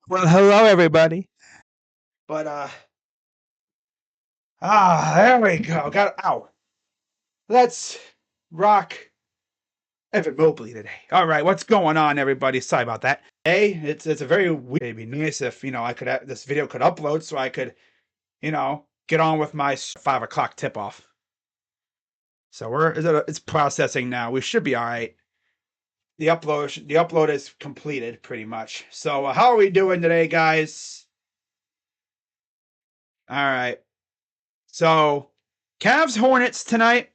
Well, hello everybody. But there we go. Got ow. Let's rock Evan Mobley today. All right, what's going on, everybody? Sorry about that. Hey, it's a very weird. It'd be nice if I could this video could upload so I could get on with my 5 o'clock tip off. So it's processing now. We should be all right. The upload is completed pretty much. So how are we doing today, guys? All right. So Cavs Hornets tonight.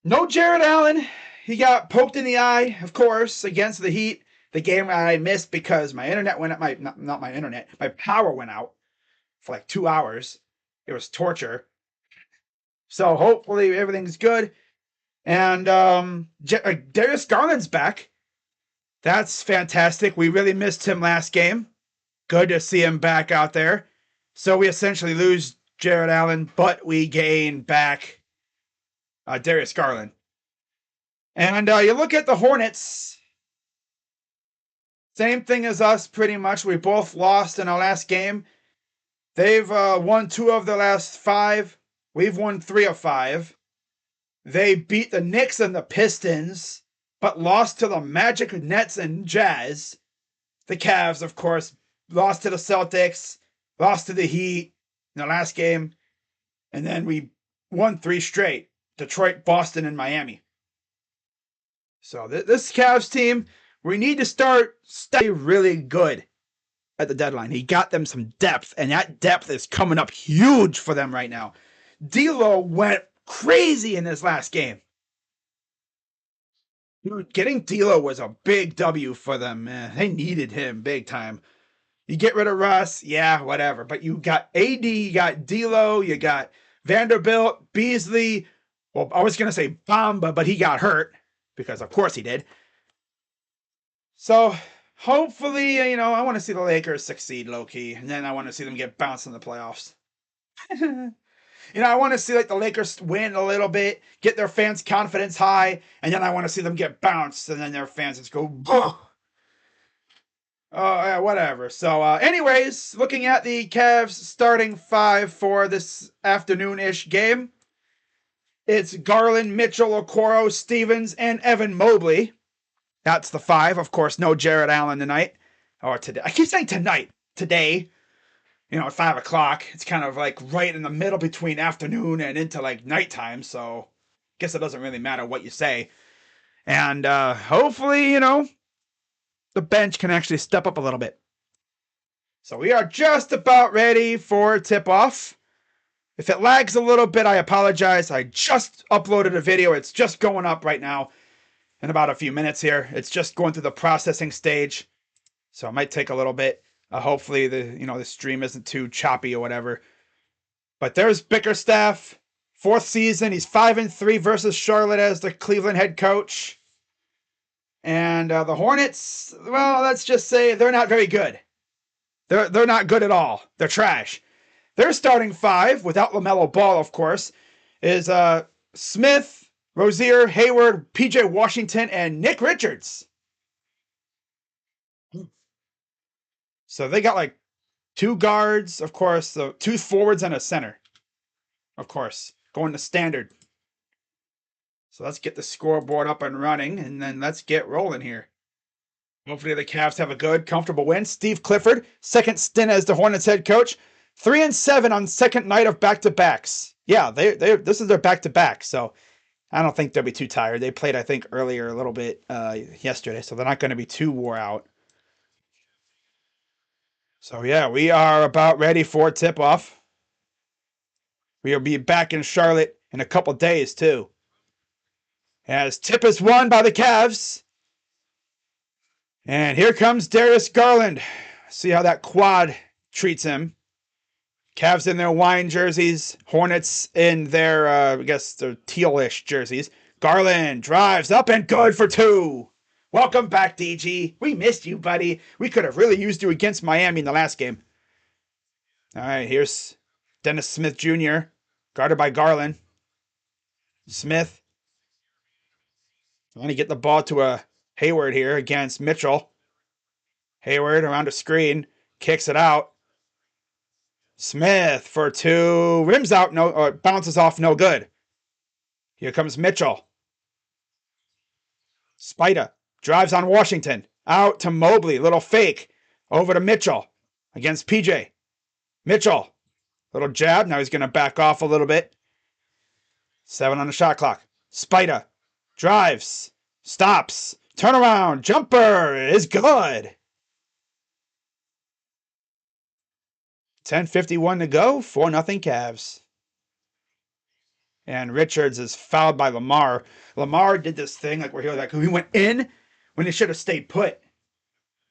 No Jared Allen. He got poked in the eye, of course, against the Heat. The game I missed because my internet went out. Not my internet. My power went out for like 2 hours. It was torture. So hopefully everything's good. And Darius Garland's back. That's fantastic. We really missed him last game. Good to see him back out there. So we essentially lose Jared Allen, but we gain back Darius Garland. And you look at the Hornets, same thing as us pretty much. We both lost in our last game. They've won 2 of their last 5. We've won 3 of 5. They beat the Knicks and the Pistons, but lost to the Magic, Nets, and Jazz. The Cavs, of course, lost to the Celtics, lost to the Heat in the last game, and then we won 3 straight. Detroit, Boston, and Miami. So this Cavs team, we need to start really good at the deadline. He got them some depth, and that depth is coming up huge for them right now. D'Lo went crazy in this last game. Dude, getting D'Lo was a big W for them, man. They needed him big time. You get rid of Russ, yeah, whatever. But you got AD, you got D'Lo, you got Vanderbilt, Beasley. Well, I was going to say Bamba, but he got hurt because, of course, he did. So hopefully, I want to see the Lakers succeed low-key, and then I want to see them get bounced in the playoffs. I want to see like the Lakers win a little bit, get their fans' confidence high, and then I want to see them get bounced, and then their fans just go, whatever. So, anyways, looking at the Cavs starting 5 for this afternoon-ish game, it's Garland, Mitchell, Okoro, Stevens, and Evan Mobley. That's the 5. Of course, no Jared Allen tonight. Or today. I keep saying tonight. Today. At 5 o'clock. It's kind of like right in the middle between afternoon and into like nighttime. So I guess it doesn't really matter what you say. And hopefully, the bench can actually step up a little bit. So we are just about ready for tip-off. If it lags a little bit, I apologize. I just uploaded a video. It's just going up right now. In about a few minutes here. It's just going through the processing stage. So it might take a little bit. Hopefully the stream isn't too choppy or whatever. But there's Bickerstaff. 4th season. He's 5-3 versus Charlotte as the Cleveland head coach. And the Hornets, well, let's just say they're not very good. They're not good at all. They're trash. Their starting 5, without LaMelo Ball, of course, is Smith, Rozier, Hayward, PJ Washington, and Nick Richards. So they got like 2 guards, of course, 2 forwards and a center. Of course, going to standard. So let's get the scoreboard up and running, and then let's get rolling here. Hopefully the Cavs have a good, comfortable win. Steve Clifford, 2nd stint as the Hornets head coach. 3-7 on 2nd night of back-to-backs. Yeah, this is their back-to-back, so I don't think they'll be too tired. They played, I think, earlier a little bit yesterday, so they're not going to be too wore out. So, yeah, we are about ready for tip-off. We'll be back in Charlotte in a couple days, too. As tip is won by the Cavs. And here comes Darius Garland. See how that quad treats him. Cavs in their wine jerseys. Hornets in their, I guess, their tealish jerseys. Garland drives up and good for 2. Welcome back, DG. We missed you, buddy. We could have really used you against Miami in the last game. All right, here's Dennis Smith Jr., guarded by Garland. Smith. Trying to get the ball to a Hayward here against Mitchell. Hayward around the screen, kicks it out. Smith for two, rims out, no, or bounces off, no good. Here comes Mitchell. Spida drives on Washington, out to Mobley, little fake, over to Mitchell against PJ. Mitchell, little jab, now he's going to back off a little bit. 7 on the shot clock. Spida drives, stops, turnaround, jumper is good. 10:51 to go, 4-0 Cavs. And Richards is fouled by Lamar. Lamar did this thing like where he went in when he should have stayed put.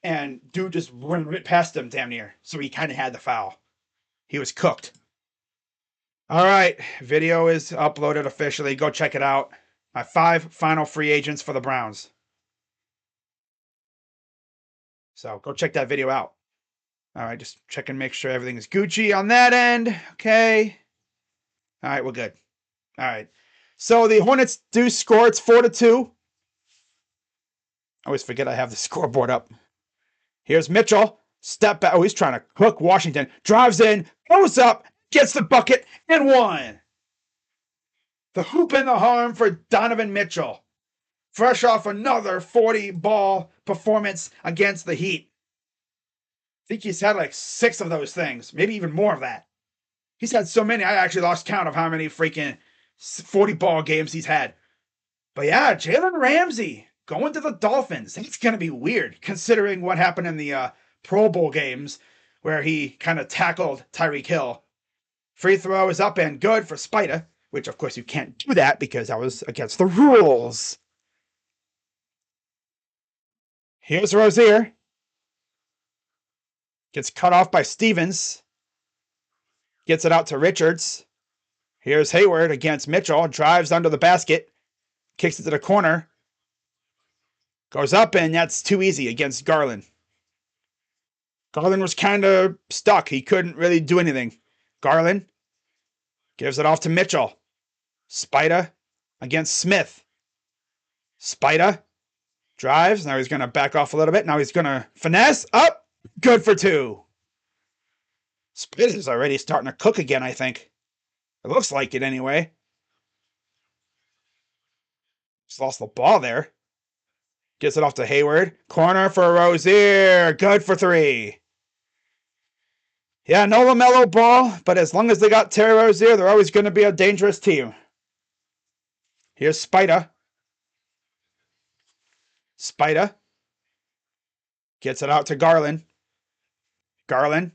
And dude just went right past him damn near. So he kind of had the foul. He was cooked. All right, video is uploaded officially. Go check it out. My 5 final free agents for the Browns. So go check that video out. All right, just check and make sure everything is Gucci on that end. Okay. All right, we're good. All right. So the Hornets do score. It's 4-2. I always forget I have the scoreboard up. Here's Mitchell. Step back. Oh, he's trying to cook Washington. Drives in, goes up, gets the bucket, and one. The hoop and the harm for Donovan Mitchell. Fresh off another 40-ball performance against the Heat. I think he's had like 6 of those things, maybe even more of that. He's had so many, I actually lost count of how many freaking 40-ball games he's had. But yeah, Jalen Ramsey going to the Dolphins. It's going to be weird considering what happened in the Pro Bowl games where he kind of tackled Tyreek Hill. Free throw is up and good for Spida, which of course you can't do that because that was against the rules. Here's Rozier. Gets cut off by Stevens. Gets it out to Richards. Here's Hayward against Mitchell. Drives under the basket. Kicks it to the corner. Goes up, and that's too easy against Garland. Garland was kind of stuck. He couldn't really do anything. Garland gives it off to Mitchell. Spida against Smith. Spida drives. Now he's going to back off a little bit. Now he's going to finesse. Up. Good for 2. Spida is already starting to cook again, I think. It looks like it anyway. Just lost the ball there. Gets it off to Hayward. Corner for Rozier. Good for 3. Yeah, no LaMelo ball, but as long as they got Terry Rozier, they're always going to be a dangerous team. Here's Spida. Spida gets it out to Garland. Garland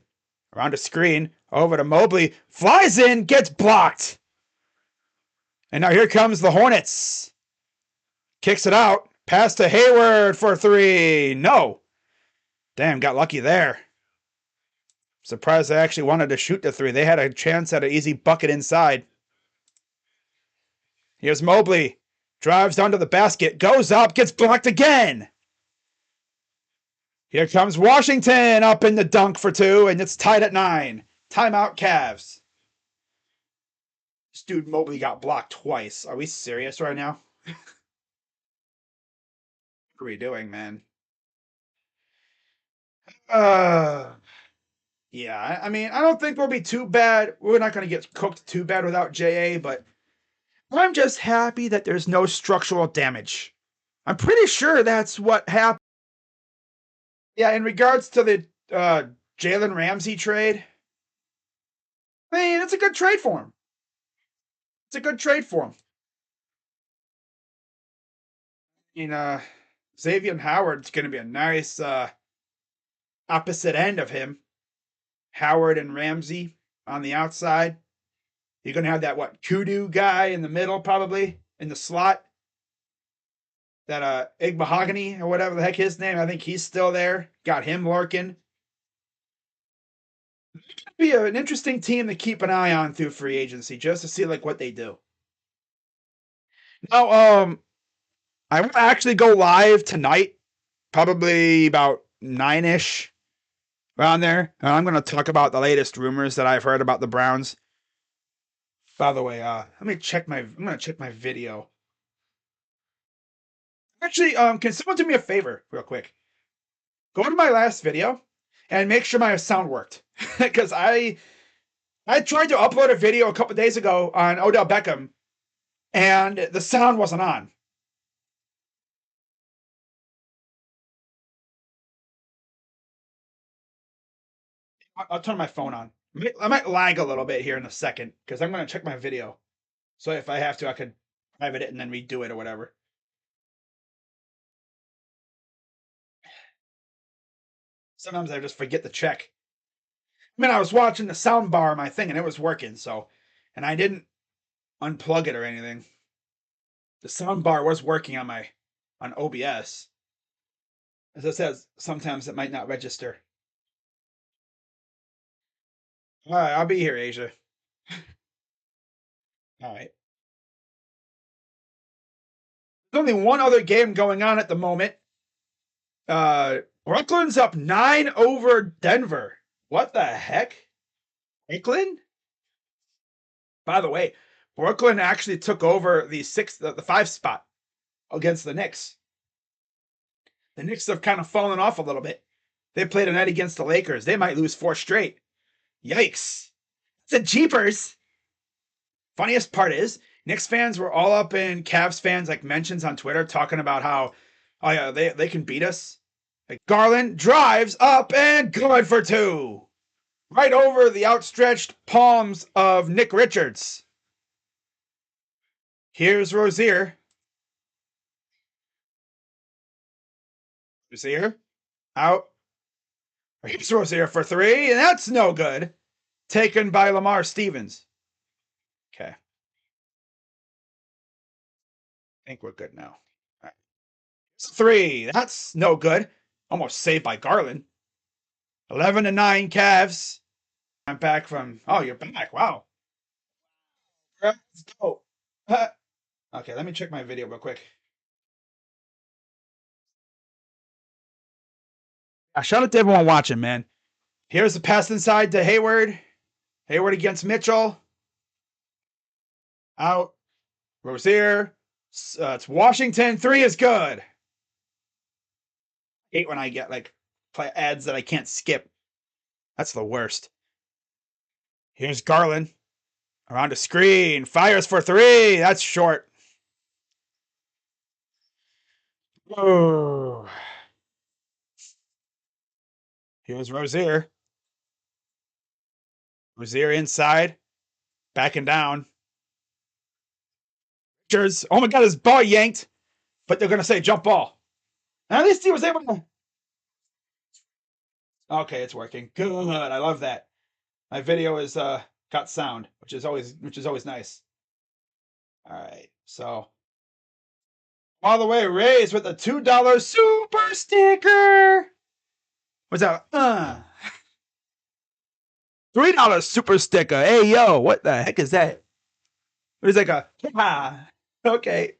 around a screen. Over to Mobley. Flies in, gets blocked. And now here comes the Hornets. Kicks it out. Pass to Hayward for 3. No. Damn, got lucky there. Surprised they actually wanted to shoot the 3. They had a chance at an easy bucket inside. Here's Mobley. Drives down to the basket. Goes up. Gets blocked again. Here comes Washington up in the dunk for 2. And it's tied at 9. Timeout Cavs. This dude Mobley got blocked twice. Are we serious right now? What are we doing, man? Yeah, I mean, I don't think we'll be too bad. We're not going to get cooked too bad without JA, but I'm just happy that there's no structural damage. I'm pretty sure that's what happened. Yeah, in regards to the Jalen Ramsey trade, I mean, it's a good trade for him. It's a good trade for him. You know, Xavier Howard's going to be a nice opposite end of him. Howard and Ramsey on the outside. You're going to have that, Kudu guy in the middle, probably, in the slot. That Egg Mahogany, or whatever the heck his name. I think he's still there. Got him lurking. Be an interesting team to keep an eye on through free agency, just to see, what they do. Now, I will actually go live tonight, probably about 9-ish, around there. And I'm going to talk about the latest rumors that I've heard about the Browns. By the way, I'm going to check my video. Actually, can someone do me a favor real quick? Go to my last video and make sure my sound worked. Because I tried to upload a video a couple days ago on Odell Beckham, and the sound wasn't on. I'll turn my phone on. I might lag a little bit here in a second because I'm going to check my video. So if I have to, I could private it and then redo it or whatever. Sometimes I just forget to check. I mean, I was watching the sound bar on my thing and it was working, so, and I didn't unplug it or anything. The sound bar was working on OBS. As it says, sometimes it might not register. All right, I'll be here, Asia. All right. There's only one other game going on at the moment. Brooklyn's up 9 over Denver. What the heck? Brooklyn? By the way, Brooklyn actually took over the 5 spot against the Knicks. The Knicks have kind of fallen off a little bit. They played tonight against the Lakers. They might lose 4 straight. Yikes. It's a jeepers. Funniest part is, Knicks fans were all up in Cavs fans like mentions on Twitter talking about how, oh yeah, they can beat us. Like Garland drives up and good for 2. Right over the outstretched palms of Nick Richards. Here's Rozier. Rozier out. Here's Rozier for 3, and that's no good. Taken by Lamar Stevens. Okay. I think we're good now. All right. 3. That's no good. Almost saved by Garland. 11-9 Cavs. I'm back from. Oh, you're back. Wow. Let's go. Okay, let me check my video real quick. Shout out to everyone watching, man. Here's the pass inside to Hayward. Hayward against Mitchell. Out. Rozier. It's Washington. 3 is good. I hate when I get like ads that I can't skip. That's the worst. Here's Garland. Around a screen. Fires for 3. That's short. Oh. Here's Rozier. Rozier inside. Backing down. Richards. Oh my God, his ball yanked. But they're going to say jump ball. And at least he was able to. Okay, it's working. Good. I love that. My video is got sound, which is always nice. All right. So all the way Rays with a $2 super sticker. What's that? $3 super sticker. Hey yo, what the heck is that? It was like a okay.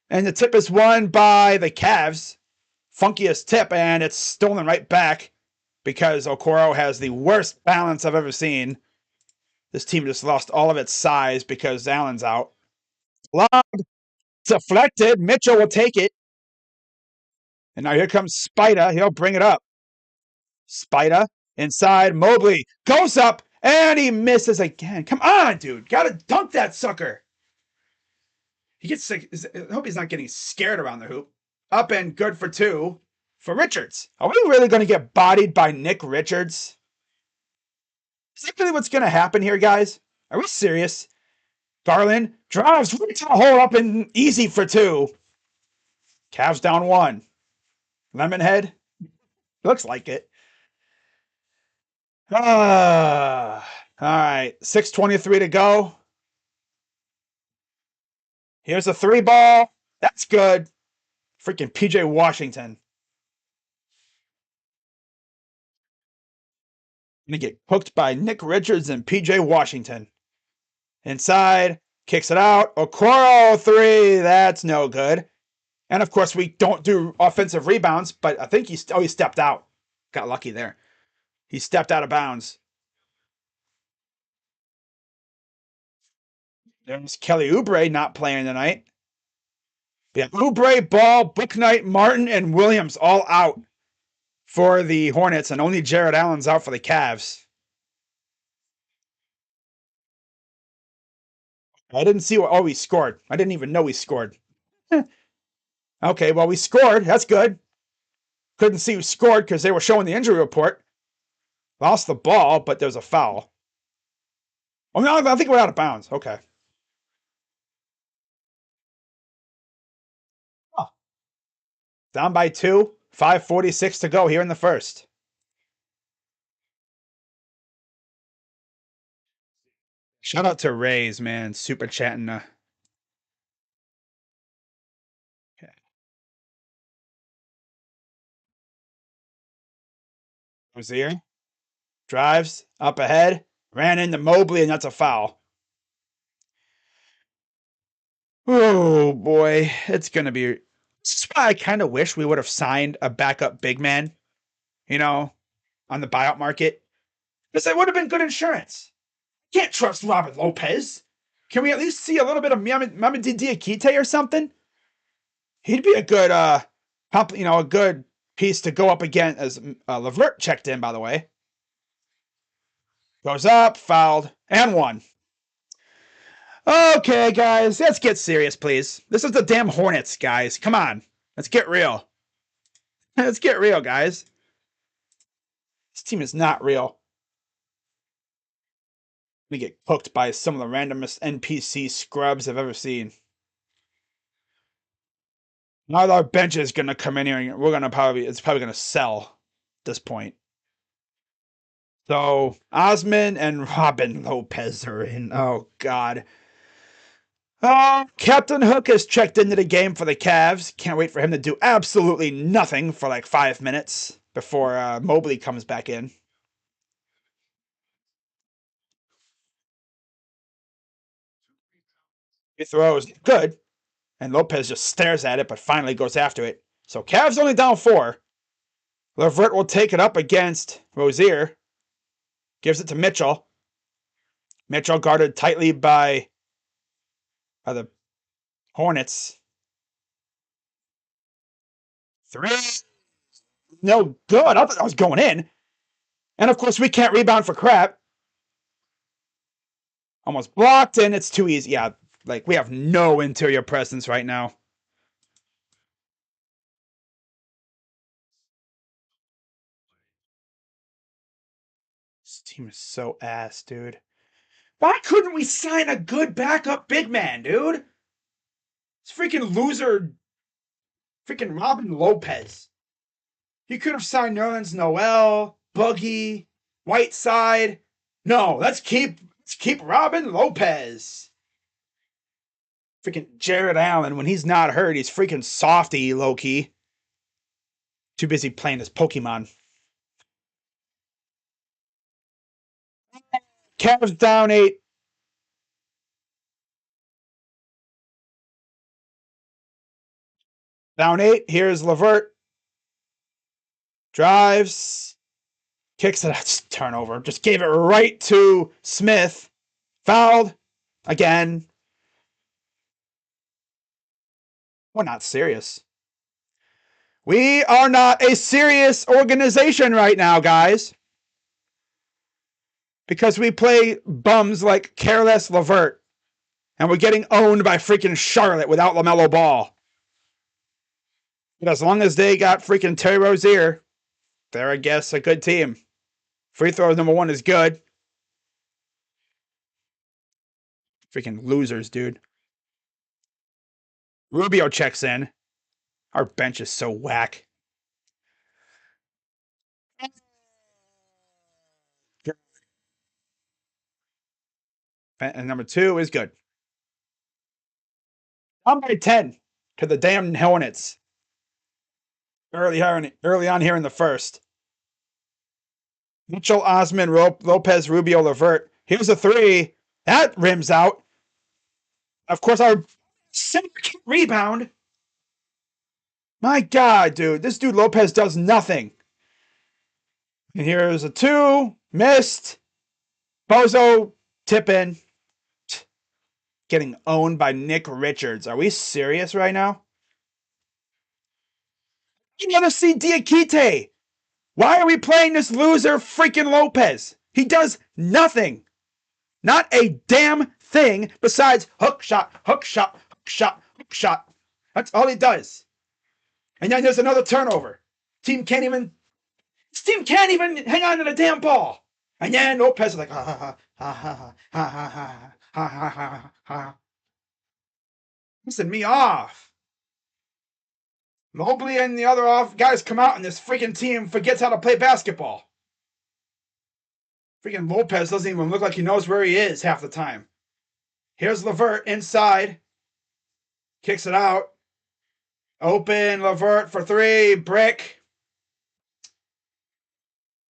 And the tip is won by the Cavs. Funkiest tip, and it's stolen right back because Okoro has the worst balance I've ever seen. This team just lost all of its size because Allen's out. Lob deflected. Mitchell will take it. And now here comes Spida. He'll bring it up. Spida inside. Mobley goes up, and he misses again. Come on, dude. Gotta dunk that sucker. He gets sick. I hope he's not getting scared around the hoop. Up and good for 2 for Richards. Are we really going to get bodied by Nick Richards? Is that really what's going to happen here, guys? Are we serious? Garland drives right to the hole up and easy for 2. Cavs down 1. Lemonhead? Looks like it. All right. 6:23 to go. Here's a 3 ball. That's good. Freaking PJ Washington. Gonna get hooked by Nick Richards and PJ Washington. Inside, kicks it out. Okoro 3. That's no good. And of course, we don't do offensive rebounds, but I think he stepped out. Got lucky there. He stepped out of bounds. There's Kelly Oubre not playing tonight. We have Oubre, Ball, Bouknight, Martin, and Williams all out. for the Hornets, and only Jared Allen's out for the Cavs. I didn't see what. Oh, he scored. I didn't even know he scored. Okay, well, we scored. That's good. Couldn't see who scored because they were showing the injury report. Lost the ball, but there was a foul. Oh, no, I think we're out of bounds. Okay. Oh. Down by 2. 5:46 to go here in the first. Shout out to Rays, man. Super chatting. Rozier drives up ahead, ran into Mobley, and that's a foul. Oh boy, it's gonna be. This is why I kind of wish we would have signed a backup big man, you know, on the buyout market, because it would have been good insurance. Can't trust Robert Lopez. Can we at least see a little bit of Mamadi Diakite or something? He'd be a good, a good piece to go up again. As LeVert checked in, by the way, goes up, fouled, and one. Okay, guys, let's get serious, please. This is the damn Hornets, guys. Come on, let's get real. Let's get real, guys. This team is not real. We get cooked by some of the randomest NPC scrubs I've ever seen. Now our bench is gonna come in here and it's probably gonna sell at this point. So Osman and Robin Lopez are in. Oh God. Captain Hook has checked into the game for the Cavs. Can't wait for him to do absolutely nothing for like 5 minutes before Mobley comes back in. He throws good, and Lopez just stares at it, but finally goes after it. So Cavs only down 4. LeVert will take it up against Rozier. Gives it to Mitchell. Mitchell guarded tightly by the Hornets. 3. No good. I thought that was going in. And of course, we can't rebound for crap. Almost blocked, and it's too easy. Yeah, like we have no interior presence right now. This team is so ass, dude. Why couldn't we sign a good backup big man, dude? This freaking loser, freaking Robin Lopez. You could have signed Nerlens Noel, Buggy, Whiteside. No, let's keep Robin Lopez. Freaking Jared Allen, when he's not hurt, he's freaking softy, low key. Too busy playing his Pokemon. Cavs down 8. Down 8. Here's LeVert. Drives. Kicks it out. Turnover. Just gave it right to Smith. Fouled. Again. We're not serious. We are not a serious organization right now, guys. Because we play bums like Careless LeVert. And we're getting owned by freaking Charlotte without LaMelo Ball. But as long as they got freaking Terry Rozier, they're, I guess, a good team. Free throw number 1 is good. Freaking losers, dude. Rubio checks in. Our bench is so whack. And number 2 is good. I'm by 10 to the damn Hornets. Early on here in the first. Mitchell, Osman, Lopez, Rubio, LeVert. Here's a 3. That rims out. Of course, our center can't rebound. My God, dude. This dude Lopez does nothing. And here's a 2. Missed. Bozo, tip in. Getting owned by Nick Richards. Are we serious right now? You never see Diakite. Why are we playing this loser freaking Lopez? He does nothing. Not a damn thing besides hook shot, hook shot, hook shot, hook shot. That's all he does. And then there's another turnover. This team can't even hang on to the damn ball. And then Lopez is like, ha ha ha ha ha ha ha ha ha ha ha. Pissing me off. Mobley and the other guys come out and this freaking team forgets how to play basketball. Freaking Lopez doesn't even look like he knows where he is half the time. Here's LeVert inside. Kicks it out. Open LeVert for three. Brick.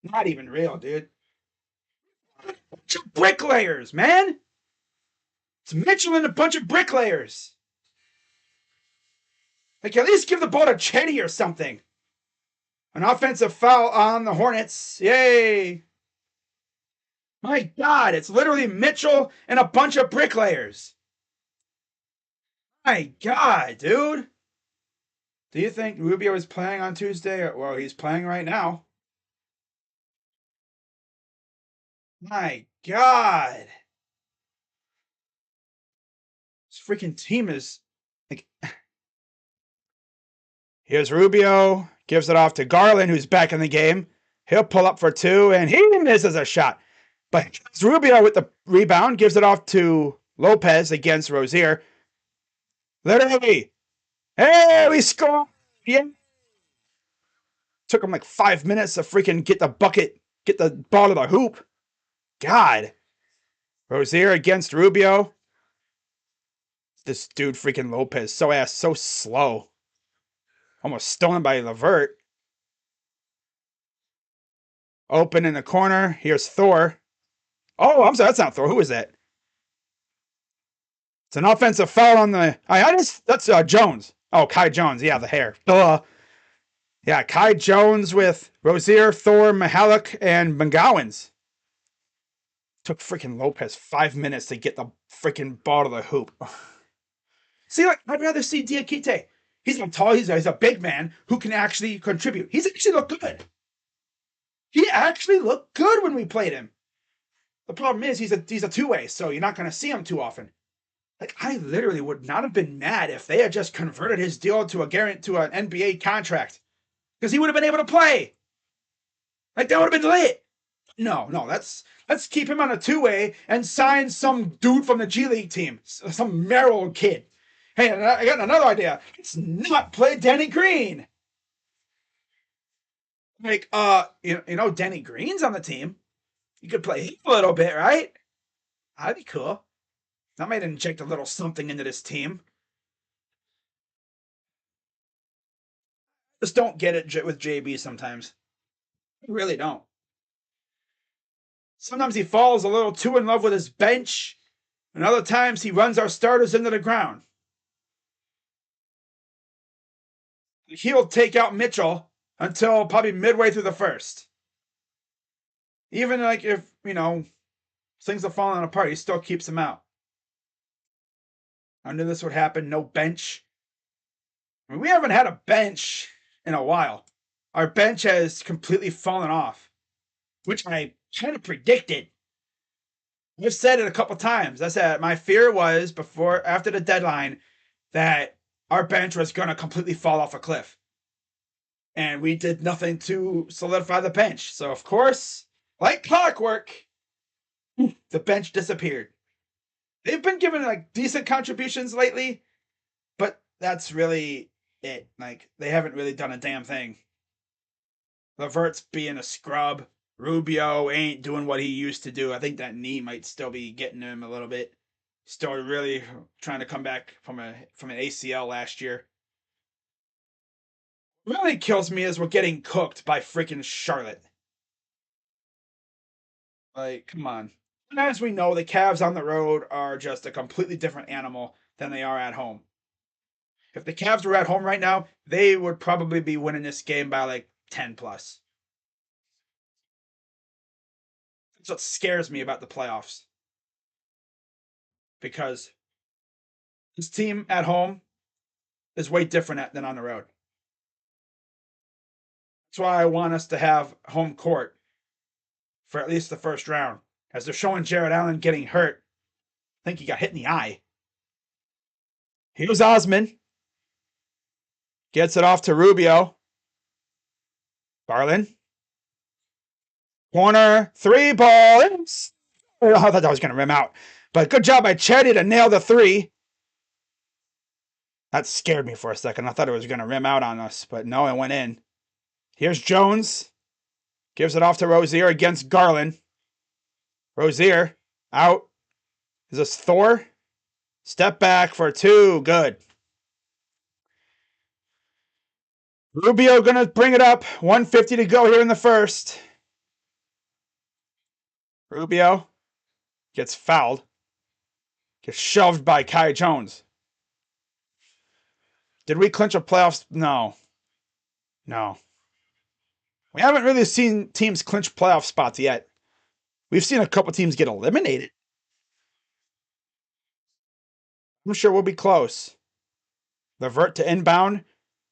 Not even real, dude. Bunch of bricklayers, man. It's Mitchell and a bunch of bricklayers. Like, at least give the ball to Chetty or something. An offensive foul on the Hornets. Yay. My God, it's literally Mitchell and a bunch of bricklayers. My God, dude. Do you think Rubio is playing on Tuesday? Well, he's playing right now. My God. This freaking team is like. Here's Rubio. Gives it off to Garland, who's back in the game. He'll pull up for two, and he misses a shot. But it's Rubio with the rebound. Gives it off to Lopez against Rozier. Literally. Hey, we scored. Yeah. Took him like 5 minutes to freaking get the bucket, get the ball to the hoop. God. Rozier against Rubio. This dude freaking Lopez, so slow. Almost stolen by LeVert. Open in the corner. Here's Thor. Oh, I'm sorry, that's not Thor. Who is that? It's an offensive foul on the. That's Jones. Oh, Kai Jones. Yeah, the hair. Yeah, Kai Jones with Rozier, Thor, Mihalik, and McGowans. Took freaking Lopez 5 minutes to get the freaking ball to the hoop. See, like, I'd rather see Diakite. He's not tall. He's a big man who can actually contribute. He's actually looked good. He actually looked good when we played him. The problem is he's a two-way, so you're not going to see him too often. Like, I literally would not have been mad if they had just converted his deal to an NBA contract, because he would have been able to play. Like, that would have been lit. No, let's keep him on a two-way and sign some dude from the G League team, some Merrill kid. Hey, I got another idea. Let's not play Danny Green. Like, you know, Danny Green's on the team. You could play him a little bit, right? That'd be cool. That might inject a little something into this team. Just don't get it with JB sometimes. I really don't. Sometimes he falls a little too in love with his bench, and other times he runs our starters into the ground. He'll take out Mitchell until probably midway through the first. Even like if, you know, things are falling apart, he still keeps him out. I knew this would happen. No bench. I mean, we haven't had a bench in a while. Our bench has completely fallen off, which I kind of predicted. I've said it a couple times. I said my fear was after the deadline that our bench was going to completely fall off a cliff. And we did nothing to solidify the bench. So, of course, like clockwork, the bench disappeared. They've been given like decent contributions lately, but that's really it. Like, they haven't really done a damn thing. LeVert's being a scrub. Rubio ain't doing what he used to do. I think that knee might still be getting him a little bit. Still really trying to come back from an ACL last year. What really kills me is we're getting cooked by freaking Charlotte. Like, come on. As we know, the Cavs on the road are just a completely different animal than they are at home. If the Cavs were at home right now, they would probably be winning this game by like 10 plus. That's what scares me about the playoffs. Because this team at home is way different than on the road. That's why I want us to have home court for at least the first round, as they're showing Jared Allen getting hurt. I think he got hit in the eye. Here's Osman. Gets it off to Rubio. Garland. Corner. 3 ball. I thought that was going to rim out. But good job by Chetty to nail the 3. That scared me for a second. I thought it was going to rim out on us, but no, it went in. Here's Jones. Gives it off to Rozier against Garland. Rozier out. Is this Thor? Step back for 2. Good. Rubio going to bring it up. 1:50 to go here in the first. Rubio gets fouled. Gets shoved by Kai Jones. Did we clinch a playoffs? No. No. We haven't really seen teams clinch playoff spots yet. We've seen a couple teams get eliminated. I'm sure we'll be close. LeVert to inbound,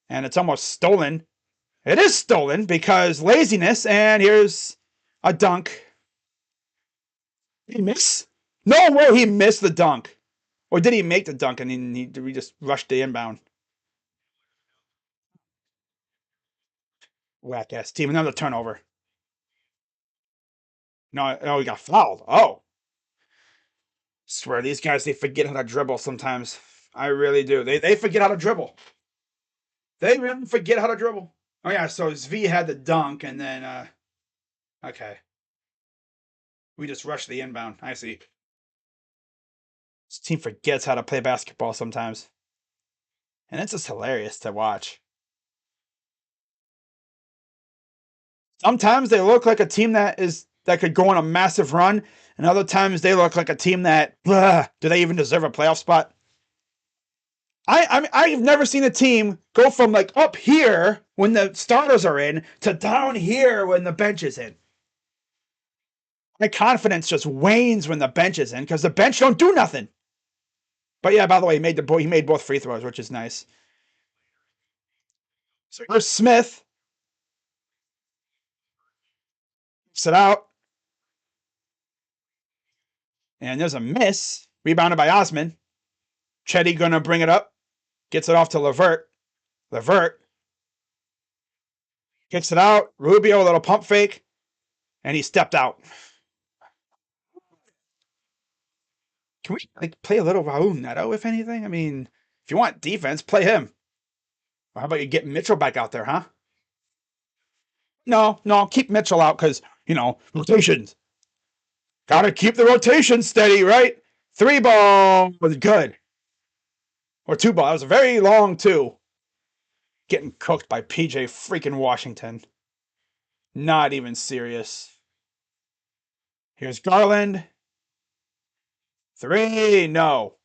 and it's almost stolen. It is stolen because laziness, and here's a dunk. Did he miss? No way he missed the dunk. Or did he make the dunk and we just rushed the inbound? Whack ass team. Another turnover. No, he got fouled. Oh. Swear, these guys, they forget how to dribble sometimes. I really do. They forget how to dribble. They really forget how to dribble. Oh, yeah, so Zvi had the dunk, and then, okay. We just rushed the inbound. I see. This team forgets how to play basketball sometimes. And it's just hilarious to watch. Sometimes they look like a team that could go on a massive run, and other times they look like a team that, do they even deserve a playoff spot? I've never seen a team go from like up here when the starters are in to down here when the bench is in. My confidence just wanes when the bench is in because the bench don't do nothing. But yeah, by the way, he made both free throws, which is nice. So here's Smith. Sit out. And there's a miss. Rebounded by Osman. Chetty gonna bring it up. Gets it off to LeVert. LeVert kicks it out. Rubio, a little pump fake. And he stepped out. Can we play a little Raul Neto, if anything? I mean, if you want defense, play him. Or how about you get Mitchell back out there, huh? No, keep Mitchell out because, rotations. Gotta keep the rotation steady, right? 3 ball was good. Or 2 ball. That was a very long 2. Getting cooked by PJ freaking Washington. Not even serious. Here's Garland. 3, no.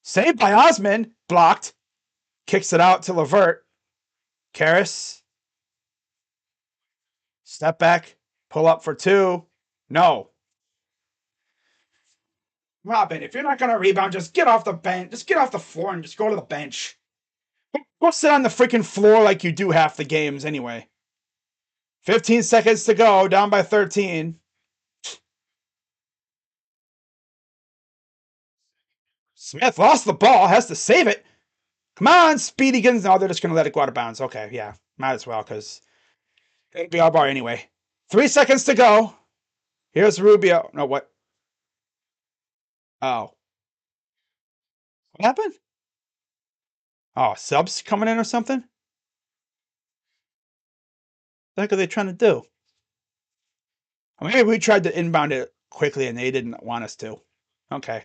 Saved by Osman. Blocked. Kicks it out to LeVert. Karras. Step back. Pull up for 2. No. Robin, if you're not going to rebound, just get off the bench. Just get off the floor and just go to the bench. Go sit on the freaking floor like you do half the games anyway. 15 seconds to go, down by 13. Smith lost the ball, has to save it. Come on, Speedygans. No, they're just going to let it go out of bounds. Okay, yeah, might as well because it'll be our bar anyway. 3 seconds to go. Here's Rubio. No, what? Oh. What happened? Oh, subs coming in or something? What the heck are they trying to do? Maybe we tried to inbound it quickly and they didn't want us to. Okay.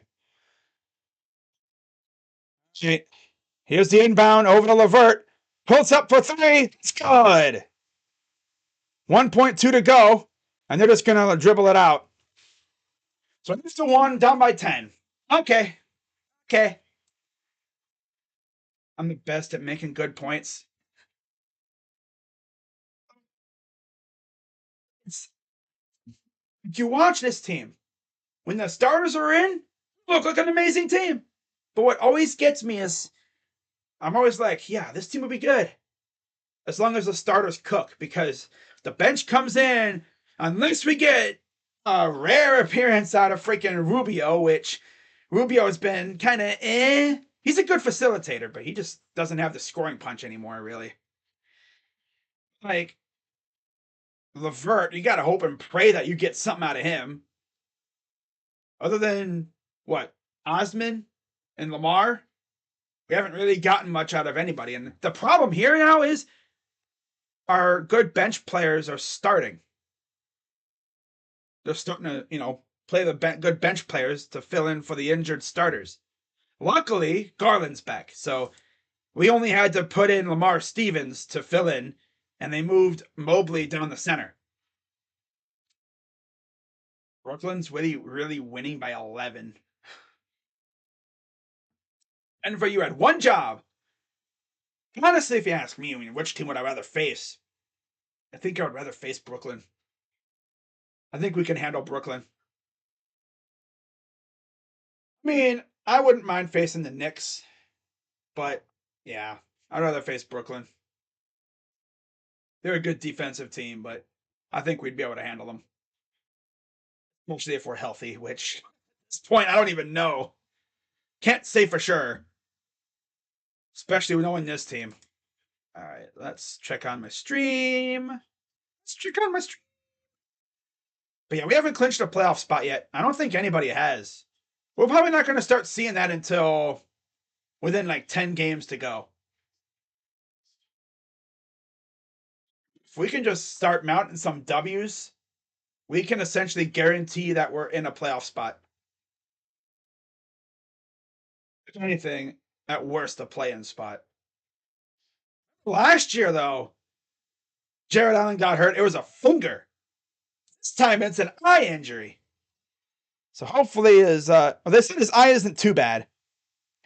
Here's the inbound over to LeVert. Pulls up for 3. It's good. 1.2 to go. And they're just going to dribble it out. So it's to 1, down by 10. Okay. I'm the best at making good points. You watch this team. When the starters are in, look like an amazing team. But what always gets me is I'm always like, yeah, this team will be good. as long as the starters cook, because the bench comes in unless we get a rare appearance out of freaking Rubio, which Rubio has been kind of eh. He's a good facilitator, but he just doesn't have the scoring punch anymore, really. Like, LeVert, you got to hope and pray that you get something out of him. Other than, what, Osman and Lamar? We haven't really gotten much out of anybody. And the problem here now is our good bench players are starting. They're starting to, play the good bench players to fill in for the injured starters. Luckily, Garland's back. So we only had to put in Lamar Stevens to fill in, and they moved Mobley down the center. Brooklyn's really winning by 11. Denver, you had one job. Honestly, if you ask me, which team would I rather face? I think I would rather face Brooklyn. I think we can handle Brooklyn. I wouldn't mind facing the Knicks, but yeah, I'd rather face Brooklyn. They're a good defensive team, but I think we'd be able to handle them. Mostly if we're healthy, which at this point I don't even know. Can't say for sure. Especially knowing this team. Alright, let's check on my stream. But yeah, we haven't clinched a playoff spot yet. I don't think anybody has. We're probably not going to start seeing that until within like 10 games to go. If we can just start mounting some W's, we can essentially guarantee that we're in a playoff spot. If anything, at worst, a play-in spot. Last year, though, Jared Allen got hurt. It was a finger. This time it's an eye injury. So hopefully his eye isn't too bad.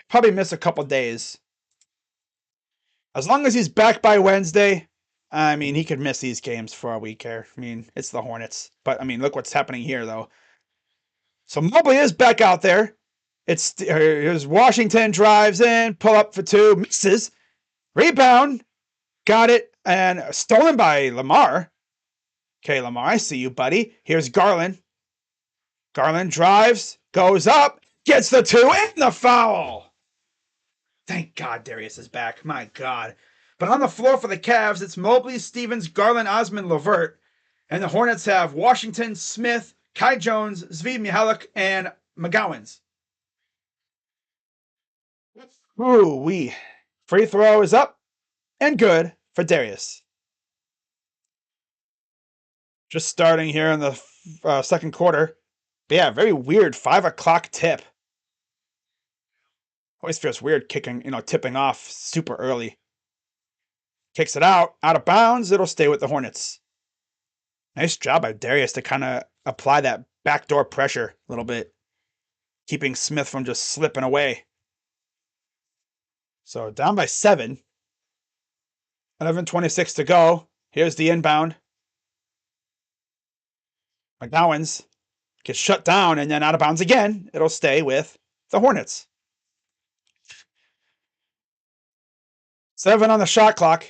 Probably miss a couple days. As long as he's back by Wednesday, he could miss these games for all we care. It's the Hornets. But, look what's happening here, though. So Mobley is back out there. Here's Washington, drives in, pull up for two, misses. Rebound, got it, and stolen by Lamar. Okay, Lamar, I see you, buddy. Here's Garland. Garland drives, goes up, gets the two, and the foul. Thank God Darius is back. My God. But on the floor for the Cavs, it's Mobley, Stevens, Garland, Osman, LeVert. And the Hornets have Washington, Smith, Kai Jones, Zvi Mihalik, and McGowans. Ooh-wee. Free throw is up and good for Darius. Just starting here in the second quarter. But yeah, very weird 5 o'clock tip. Always feels weird tipping off super early. Kicks it out of bounds. It'll stay with the Hornets. Nice job by Darius to kind of apply that backdoor pressure a little bit. Keeping Smith from just slipping away. So down by 7. 11:26 to go. Here's the inbound. McGowans gets shut down and then out of bounds again. It'll stay with the Hornets. 7 on the shot clock.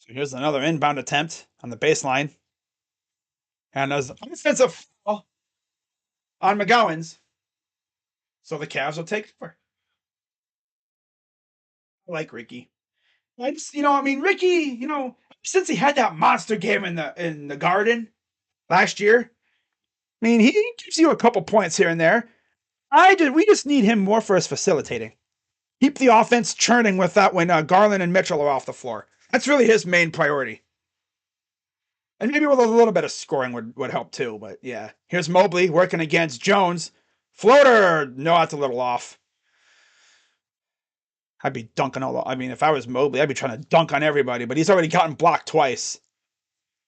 So here's another inbound attempt on the baseline. And there's an offensive foul on McGowans. So the Cavs will take over. I like Ricky. Ricky, since he had that monster game in the Garden last year, he gives you a couple points here and there. We just need him more for his facilitating. Keep the offense churning with that when Garland and Mitchell are off the floor. That's really his main priority. And maybe with a little bit of scoring would help too, but yeah. Here's Mobley working against Jones. Floater! No, that's a little off. I'd be dunking if I was Mobley, I'd be trying to dunk on everybody, but he's already gotten blocked twice.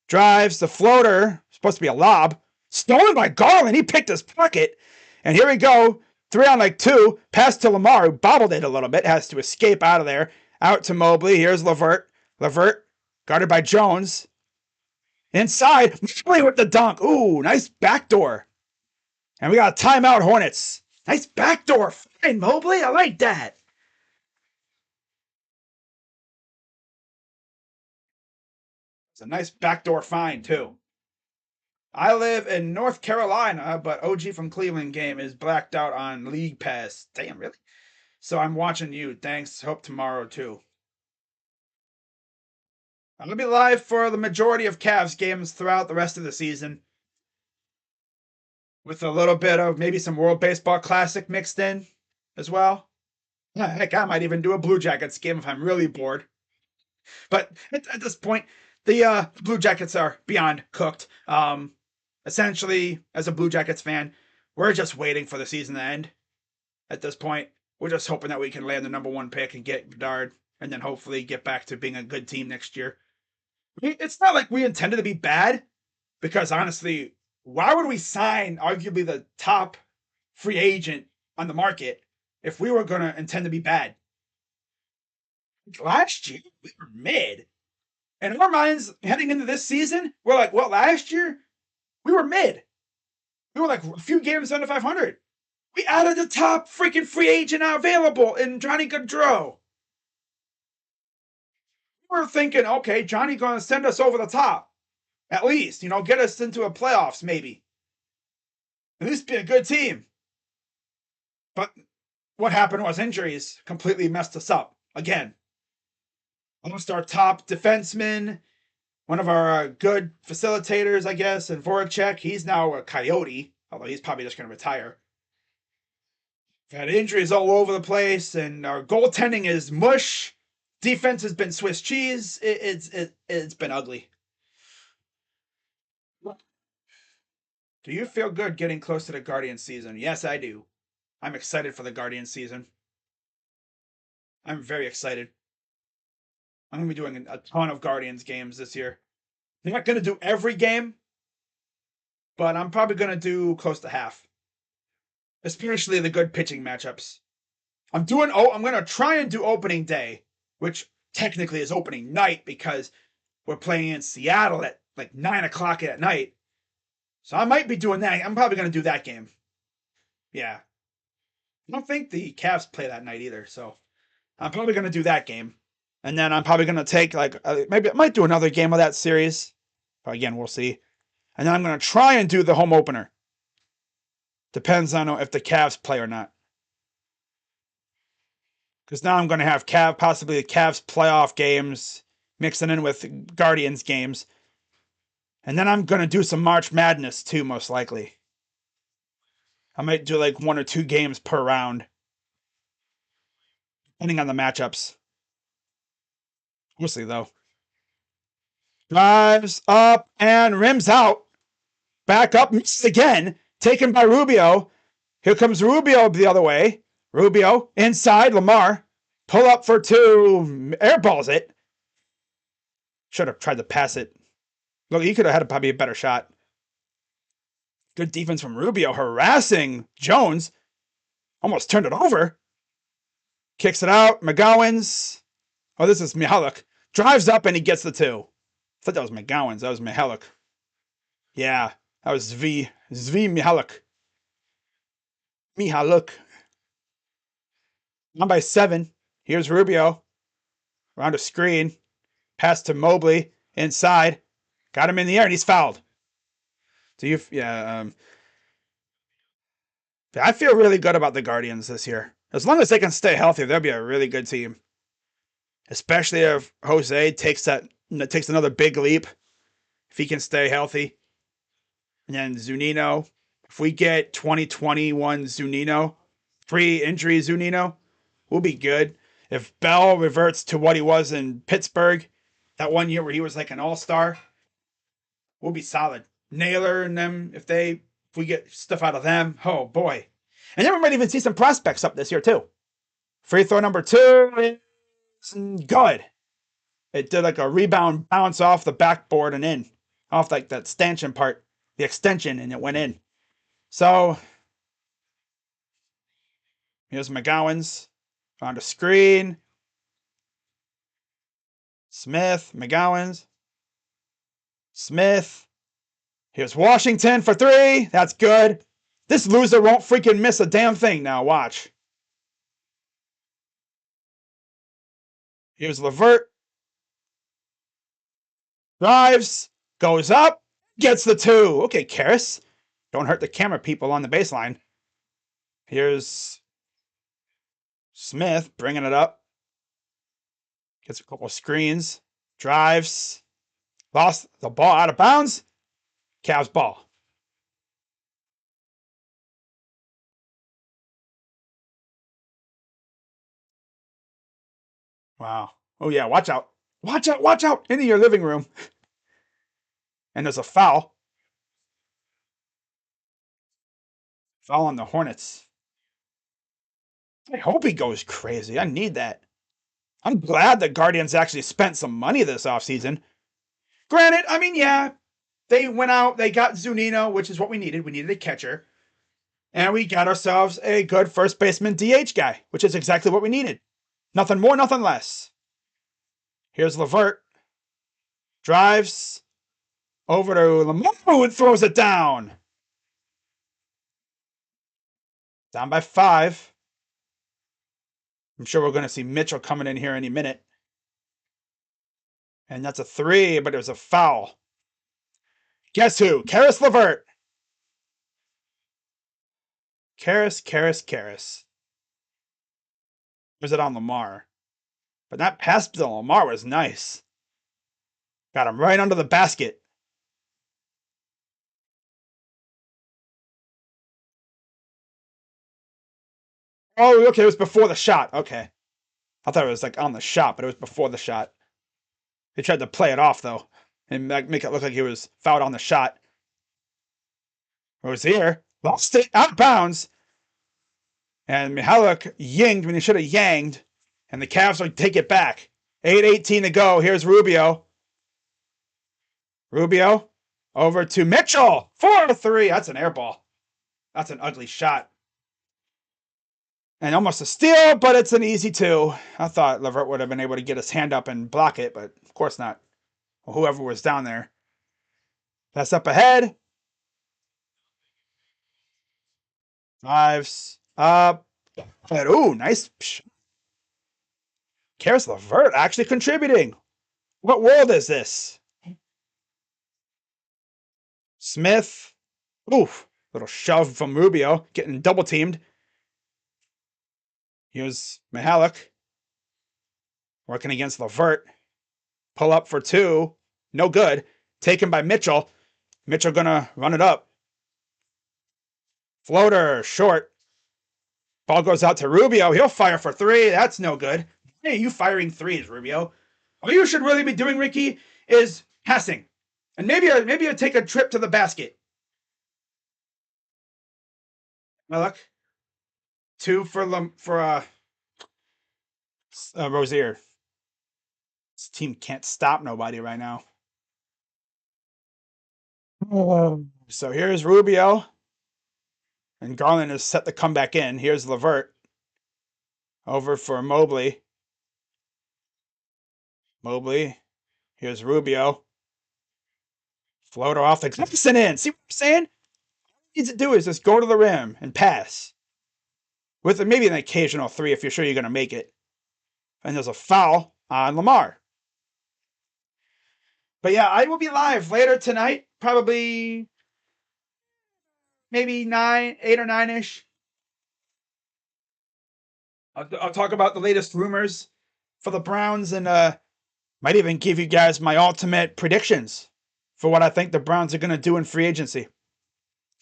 Drives the floater. Supposed to be a lob. Stolen by Garland. He picked his pocket. And here we go. 3 on 2. Pass to Lamar, who bobbled it a little bit. Has to escape out of there. Out to Mobley. Here's LeVert. LeVert guarded by Jones. Inside. Mobley with the dunk. Ooh, nice backdoor. And we got a timeout, Hornets. Nice backdoor Hey, Mobley, I like that. It's a nice backdoor find, too. I live in North Carolina, but OG from Cleveland game is blacked out on League Pass. Damn, really? So I'm watching you. Thanks. Hope tomorrow, too. I'm going to be live for the majority of Cavs games throughout the rest of the season, with a little bit of maybe some World Baseball Classic mixed in as well. Heck, I might even do a Blue Jackets game if I'm really bored. But at this point, the Blue Jackets are beyond cooked. Essentially, as a Blue Jackets fan, we're just waiting for the season to end. At this point, we're just hoping that we can land the number one pick and get Bedard, and then hopefully get back to being a good team next year. It's not like we intended to be bad, because honestly, why would we sign arguably the top free agent on the market if we were going to intend to be bad? Last year, we were mid. And in our minds, heading into this season, we're like, well, last year, we were mid. We were like a few games under 500. We added the top freaking free agent available in Johnny Gaudreau. We were thinking, okay, Johnny going to send us over the top. At least, get us into a playoffs, maybe. At least be a good team. But what happened was injuries completely messed us up. Again, almost our top defenseman, one of our good facilitators, I guess, and Voracek, he's now a Coyote, although he's probably just going to retire. We've had injuries all over the place, and our goaltending is mush. Defense has been Swiss cheese. It's been ugly. Do you feel good getting close to the Guardian season? Yes, I do. I'm excited for the Guardian season. I'm very excited. I'm going to be doing a ton of Guardians games this year. I'm not going to do every game, but I'm probably going to do close to half. Especially the good pitching matchups. I'm going to try and do opening day, which technically is opening night because we're playing in Seattle at like 9 o'clock at night. So I might be doing that. I'm probably going to do that game. Yeah. I don't think the Cavs play that night either, so I'm probably going to do that game. And then I'm probably going to take, maybe I might do another game of that series. But again, we'll see. And then I'm going to try and do the home opener. Depends on if the Cavs play or not. Because now I'm going to have possibly the Cavs playoff games mixing in with Guardians games. And then I'm going to do some March Madness too, most likely. I might do like 1 or 2 games per round. Depending on the matchups. We'll see, though. Drives up and rims out. Back up, misses again. Taken by Rubio. Here comes Rubio the other way. Rubio inside. Lamar. Pull up for 2. Airballs it. Should have tried to pass it. Look, he could have had probably a better shot. Good defense from Rubio. Harassing Jones. Almost turned it over. Kicks it out. McGowan's. Oh, this is Mihalik. Drives up and he gets the 2. I thought that was McGowan's. That was Mihalik. Yeah, that was Zvi Mihalik. Mihalik. On by 7. Here's Rubio. Around a screen. Pass to Mobley. Inside. Got him in the air and he's fouled. I feel really good about the Guardians this year. As long as they can stay healthy, they'll be a really good team. Especially if Jose takes another big leap. If he can stay healthy. And then Zunino. If we get 2021 Zunino, pre-injury Zunino, we'll be good. If Bell reverts to what he was in Pittsburgh, that one year where he was like an all-star, we'll be solid. Naylor and them, if we get stuff out of them, oh boy. And then we might even see some prospects up this year too. Free throw number 2 is good. It did like a rebound bounce off the backboard and in. Off like that stanchion part, the extension, and it went in. So, here's McGowan's. Found a screen. Smith, McGowan's. Smith. Here's Washington for 3. That's good. This loser won't freaking miss a damn thing now. Watch. Here's LeVert. Drives. Goes up. Gets the 2. Okay, Karras. Don't hurt the camera people on the baseline. Here's Smith bringing it up. Gets a couple of screens. Drives. Lost the ball out of bounds. Cavs ball. Wow. Oh, yeah. Watch out. Watch out. Watch out. Into your living room. And there's a foul. Foul on the Hornets. I hope he goes crazy. I need that. I'm glad the Guardians actually spent some money this offseason. Granted, I mean, yeah, they went out, they got Zunino, which is what we needed. We needed a catcher. And we got ourselves a good first baseman DH guy, which is exactly what we needed. Nothing more, nothing less. Here's LeVert. Drives over to LaMelo and throws it down. Down by 5. I'm sure we're going to see Mitchell coming in here any minute. And that's a 3, but it was a foul. Guess who? Caris LeVert. Karras. Was it on Lamar? But that pass to Lamar was nice. Got him right under the basket. Oh, okay, it was before the shot. Okay. I thought it was like on the shot, but it was before the shot. They tried to play it off, though, and make it look like he was fouled on the shot. Rozier lost it out of bounds. And Mihalik yinged when he should have yanged. And the Cavs will take it back. 8:18 to go. Here's Rubio. Rubio over to Mitchell. 4-3. That's an air ball. That's an ugly shot. And almost a steal, but it's an easy 2. I thought LeVert would have been able to get his hand up and block it, but of course not. Well, whoever was down there. That's up ahead. Drives up. Ooh, nice. Caris LeVert actually contributing. What world is this? Smith. Oof. Little shove from Rubio. Getting double teamed. Here's Mihalik. Working against LeVert. Pull up for 2. No good. Taken by Mitchell. Mitchell gonna run it up. Floater. Short. Ball goes out to Rubio. He'll fire for 3. That's no good. Hey, you firing 3s, Rubio. What you should really be doing, Ricky, is passing. And maybe you take a trip to the basket. Malik. 2 for Rozier. This team can't stop nobody right now. So here's Rubio. And Garland is set to come back in. Here's LeVert. Over for Mobley. Here's Rubio. Floater off the glass and in. See what I'm saying? All he needs to do is just go to the rim and pass. With maybe an occasional 3 if you're sure you're going to make it. And there's a foul on Lamar. But yeah, I will be live later tonight. Probably maybe 8 or 9-ish. I'll talk about the latest rumors for the Browns and might even give you guys my ultimate predictions for what I think the Browns are going to do in free agency.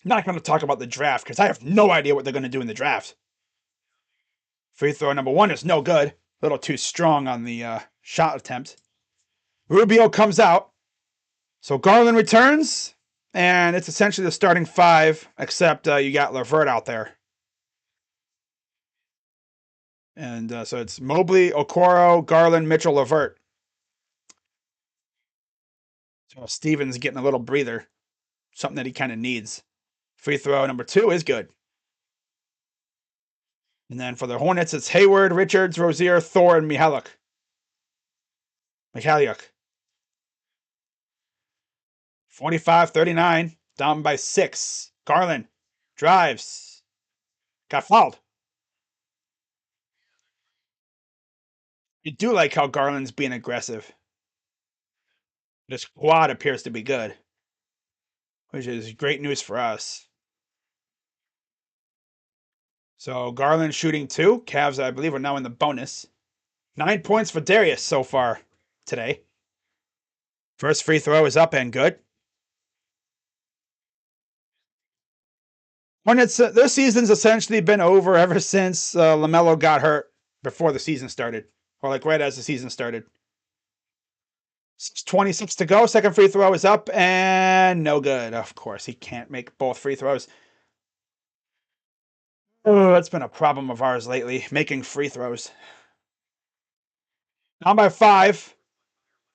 I'm not going to talk about the draft because I have no idea what they're going to do in the draft. Free throw number 1 is no good. A little too strong on the shot attempt. Rubio comes out. So Garland returns, and it's essentially the starting 5, except you got LeVert out there. And so it's Mobley, Okoro, Garland, Mitchell, LeVert. So Stevens getting a little breather, something that he kind of needs. Free throw number 2 is good. And then for the Hornets, it's Hayward, Richards, Rozier, Thor, and Mihalik. 45-39, down by 6. Garland drives. Got fouled. You do like how Garland's being aggressive. This squad appears to be good, which is great news for us. So Garland shooting 2. Cavs, I believe, are now in the bonus. 9 points for Darius so far today. First free throw is up and good. Hornets, their season's essentially been over ever since LaMelo got hurt before the season started. Or like right as the season started. 6:26 to go. Second free throw is up and no good. Of course, he can't make both free throws. Oh, that's been a problem of ours lately, making free throws. Down by 5.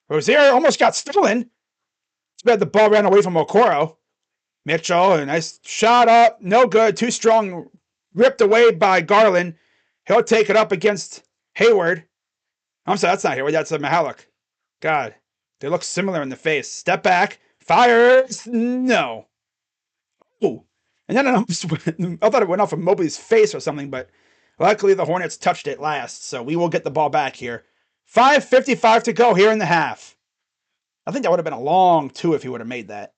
Rozier almost got stolen. It's bad the ball ran away from Okoro. Mitchell, a nice shot up. No good. Too strong. Ripped away by Garland. He'll take it up against Hayward. I'm sorry, that's not Hayward. That's a Mihalik. God, they look similar in the face. Step back. Fires. No. Ooh. And then I thought it went off of Mobley's face or something, but luckily the Hornets touched it last, so we will get the ball back here. 5:55 to go here in the half. I think that would have been a long 2 if he would have made that.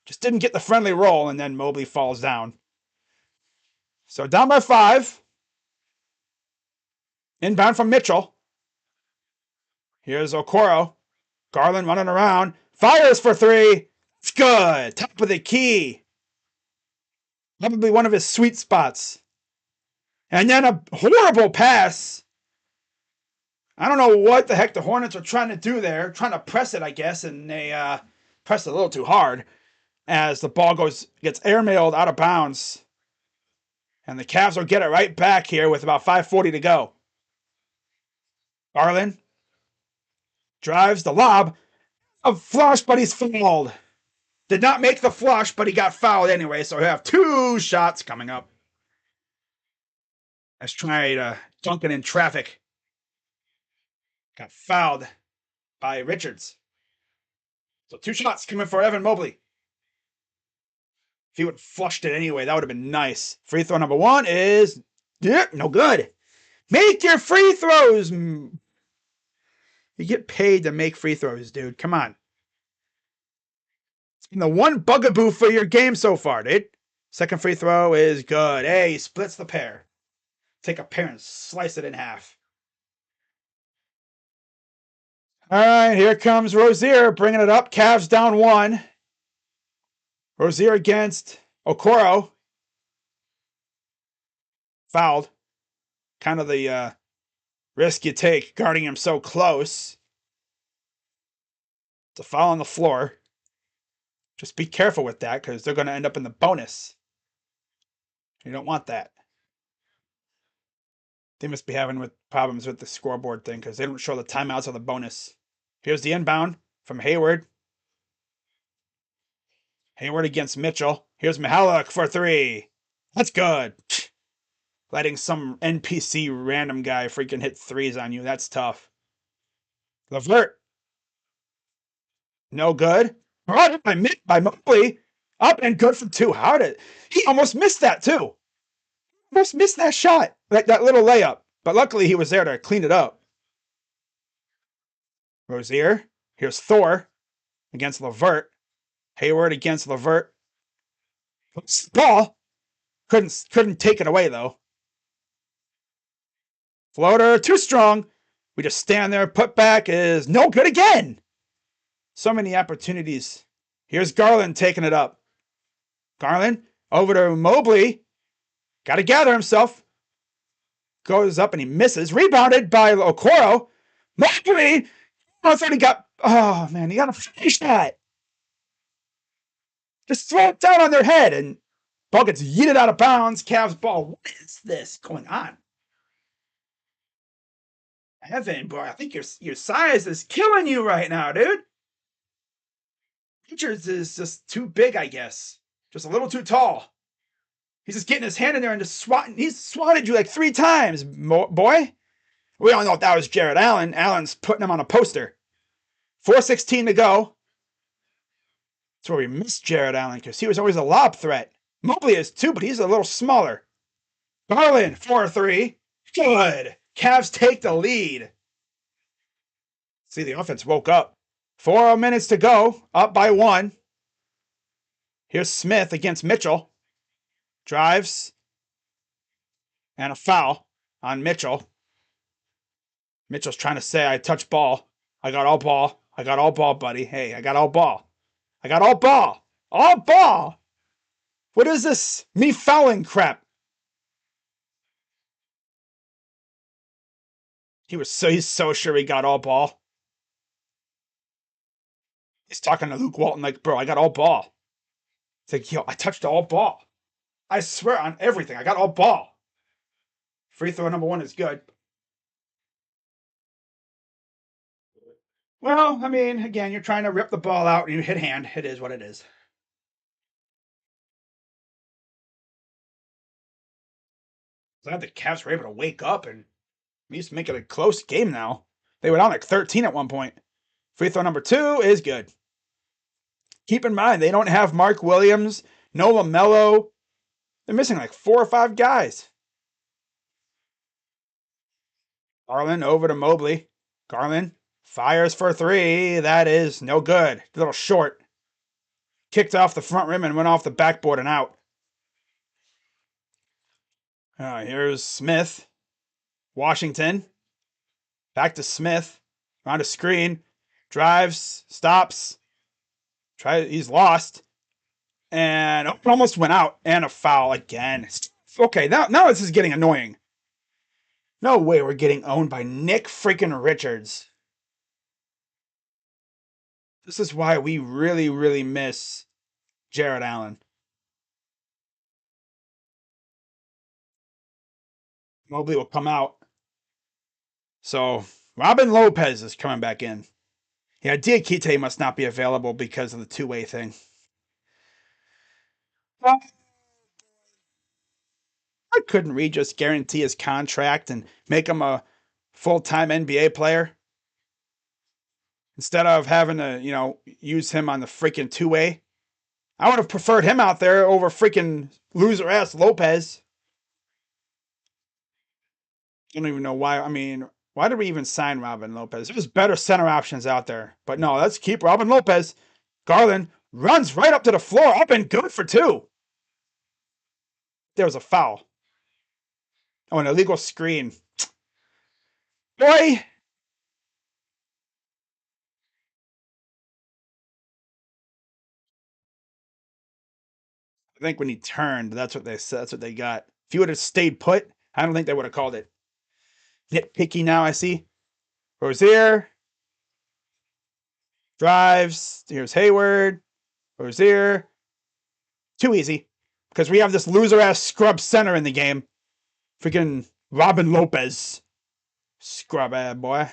Just didn't get the friendly roll, and then Mobley falls down. So down by 5. Inbound from Mitchell. Here's Okoro. Garland running around. Fires for 3. It's good. Top of the key. Probably one of his sweet spots. And then a horrible pass. I don't know what the heck the Hornets are trying to do there. Trying to press it, I guess, and they pressed it a little too hard as the ball gets airmailed out of bounds. And the Cavs will get it right back here with about 5:40 to go. Garland drives the lob. A flush, but he's fouled. Did not make the flush, but he got fouled anyway, so he'll have 2 shots coming up. Let's try dunking in traffic. Got fouled by Richards. So 2 shots coming for Evan Mobley. If he would have flushed it anyway, that would have been nice. Free throw number 1 is no good. Make your free throws. You get paid to make free throws, dude. Come on. It's been the one bugaboo for your game so far, dude. Second free throw is good. Hey, he splits the pair. Take a pair and slice it in half. All right, here comes Rozier bringing it up. Cavs down 1. Rozier against Okoro. Fouled. Kind of the risk you take guarding him so close. It's a foul on the floor. Just be careful with that because they're going to end up in the bonus. You don't want that. They must be having problems with the scoreboard thing because they don't show the timeouts of the bonus. Here's the inbound from Hayward. Hayward against Mitchell. Here's Mihalik for 3. That's good. Letting some NPC random guy freaking hit 3s on you. That's tough. LeVert. No good. Brought it by Mobley. Up and good for 2. How did he almost missed that too? Almost missed that shot. That little layup. But luckily he was there to clean it up. Rozier. Here's Thor against LeVert. Hayward against LeVert. Ball. Couldn't take it away though. Floater, too strong. We just stand there. Put back is no good again. So many opportunities. Here's Garland taking it up. Garland over to Mobley. Got to gather himself. Goes up and he misses. Rebounded by Okoro. Mobley. I thought he got. Oh man, you got to finish that. Just throw it down on their head and ball gets yeeted out of bounds. Cavs ball. What is this going on? Evan, boy, I think your size is killing you right now, dude. Richards is just too big, I guess. Just a little too tall. He's just getting his hand in there and just swatting. He's swatted you like 3 times, boy. We all know that was Jared Allen. Allen's putting him on a poster. 4:16 to go. That's where we missed Jared Allen because he was always a lob threat. Mobley is too, but he's a little smaller. Garland, 4-3. Good. Cavs take the lead. See, the offense woke up. 4 minutes to go, up by 1. Here's Smith against Mitchell. Drives. And a foul on Mitchell. Mitchell's trying to say, I touched ball. I got all ball. I got all ball, buddy. Hey, I got all ball. I got all ball. All ball. What is this? Me fouling crap. He's so sure he got all ball. He's talking to Luke Walton like, bro, I got all ball. It's like, yo, I touched all ball. I swear on everything, I got all ball. Free throw number 1 is good. Well, I mean, again, you're trying to rip the ball out and you hit hand. It is what it is. Glad the Cavs were able to wake up and at least make it a close game now. They were down like 13 at one point. Free throw number 2 is good. Keep in mind, they don't have Mark Williams, no LaMelo. They're missing like 4 or 5 guys. Garland over to Mobley. Garland fires for 3. That is no good. A little short. Kicked off the front rim and went off the backboard and out. Here's Smith. Washington. Back to Smith. Around a screen. Drives. Stops. He's lost. And almost went out. And a foul again. Okay, now this is getting annoying. No way we're getting owned by Nick freaking Richards. This is why we really, really miss Jared Allen. Mobley will come out. So Robin Lopez is coming back in. Yeah, Diakite must not be available because of the two-way thing. Well, I couldn't Reed just guarantee his contract and make him a full-time NBA player instead of having to, use him on the freaking two-way. I would have preferred him out there over freaking loser-ass Lopez. I don't even know why. I mean, why did we even sign Robin Lopez? There's better center options out there. But no, let's keep Robin Lopez. Garland runs right up to the floor, up and good for 2. There was a foul. Oh, an illegal screen. Boy! I think when he turned, that's what they said. That's what they got. If he would have stayed put, I don't think they would have called it. Nitpicky now, I see. Rozier. Drives. Here's Hayward. Rozier. Too easy. Because we have this loser-ass scrub center in the game. Freaking Robin Lopez. Scrub ad boy.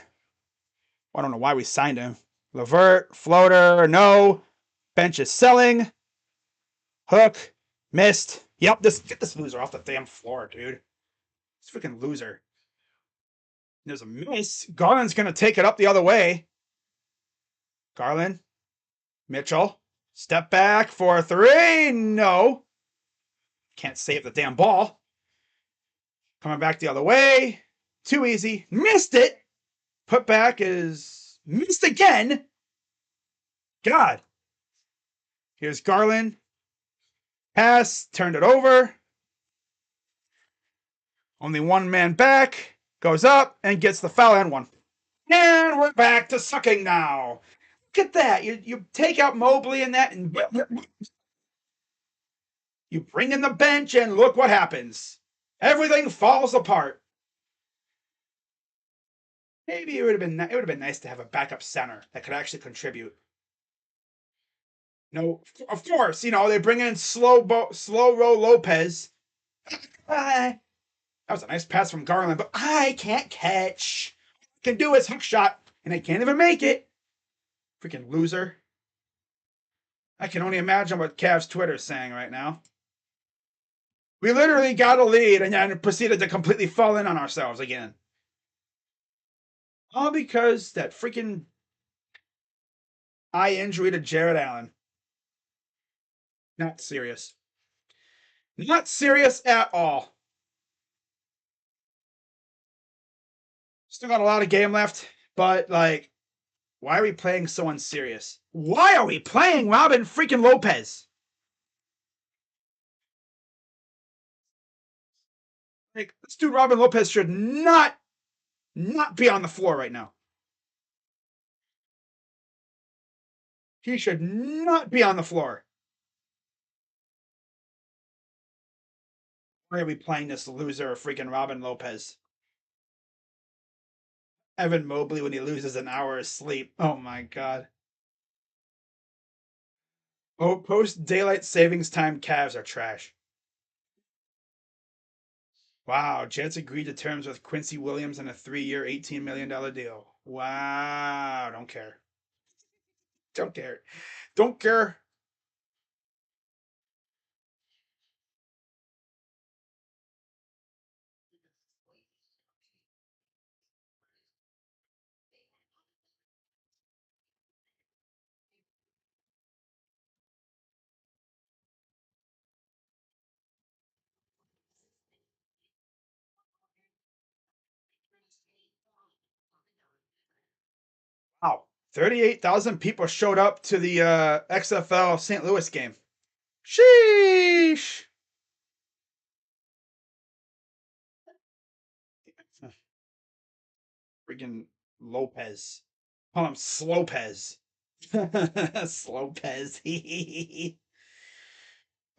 I don't know why we signed him. Levert, floater, no. Bench is selling. Hook, missed. Yep, get this loser off the damn floor, dude. This freaking loser. There's a miss. Garland's going to take it up the other way. Garland. Mitchell. Step back for 3. No. Can't save the damn ball. Coming back the other way. Too easy. Missed it. Put back is missed again. God. Here's Garland. Pass. Turned it over. Only one man back. Goes up and gets the foul and 1. And we're back to sucking now. Look at that. You take out Mobley and that, and you bring in the bench, and look what happens. Everything falls apart. Maybe it would have been nice to have a backup center that could actually contribute. No, of course, they bring in slow roll Lopez. That was a nice pass from Garland, but I can't catch. Can do his hook shot, and I can't even make it. Freaking loser. I can only imagine what Cavs Twitter's saying right now. We literally got a lead and then proceeded to completely fall in on ourselves again. All because that freaking eye injury to Jared Allen. Not serious. Not serious at all. Still got a lot of game left, but like, why are we playing so unserious? Why are we playing Robin freaking Lopez? Like, this dude Robin Lopez should not be on the floor right now. He should not be on the floor. Why are we playing this loser, freaking Robin Lopez? Evan Mobley when he loses an hour of sleep. Oh my god. Oh, post daylight savings time Cavs are trash. Wow, Jets agreed to terms with Quincy Williams in a 3-year, $18 million deal. Wow, don't care. Don't care. Don't care. Wow. 38,000 people showed up to the XFL St. Louis game. Sheesh. Freaking Lopez. Call him Slopez. Slopez.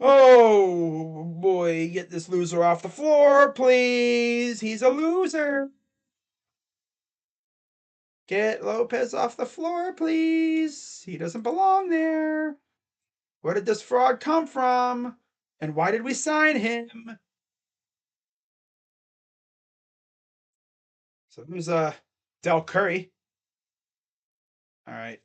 Oh boy, get this loser off the floor, please. He's a loser. Get Lopez off the floor, please. He doesn't belong there. Where did this fraud come from? And why did we sign him? So there's Del Curry. All right.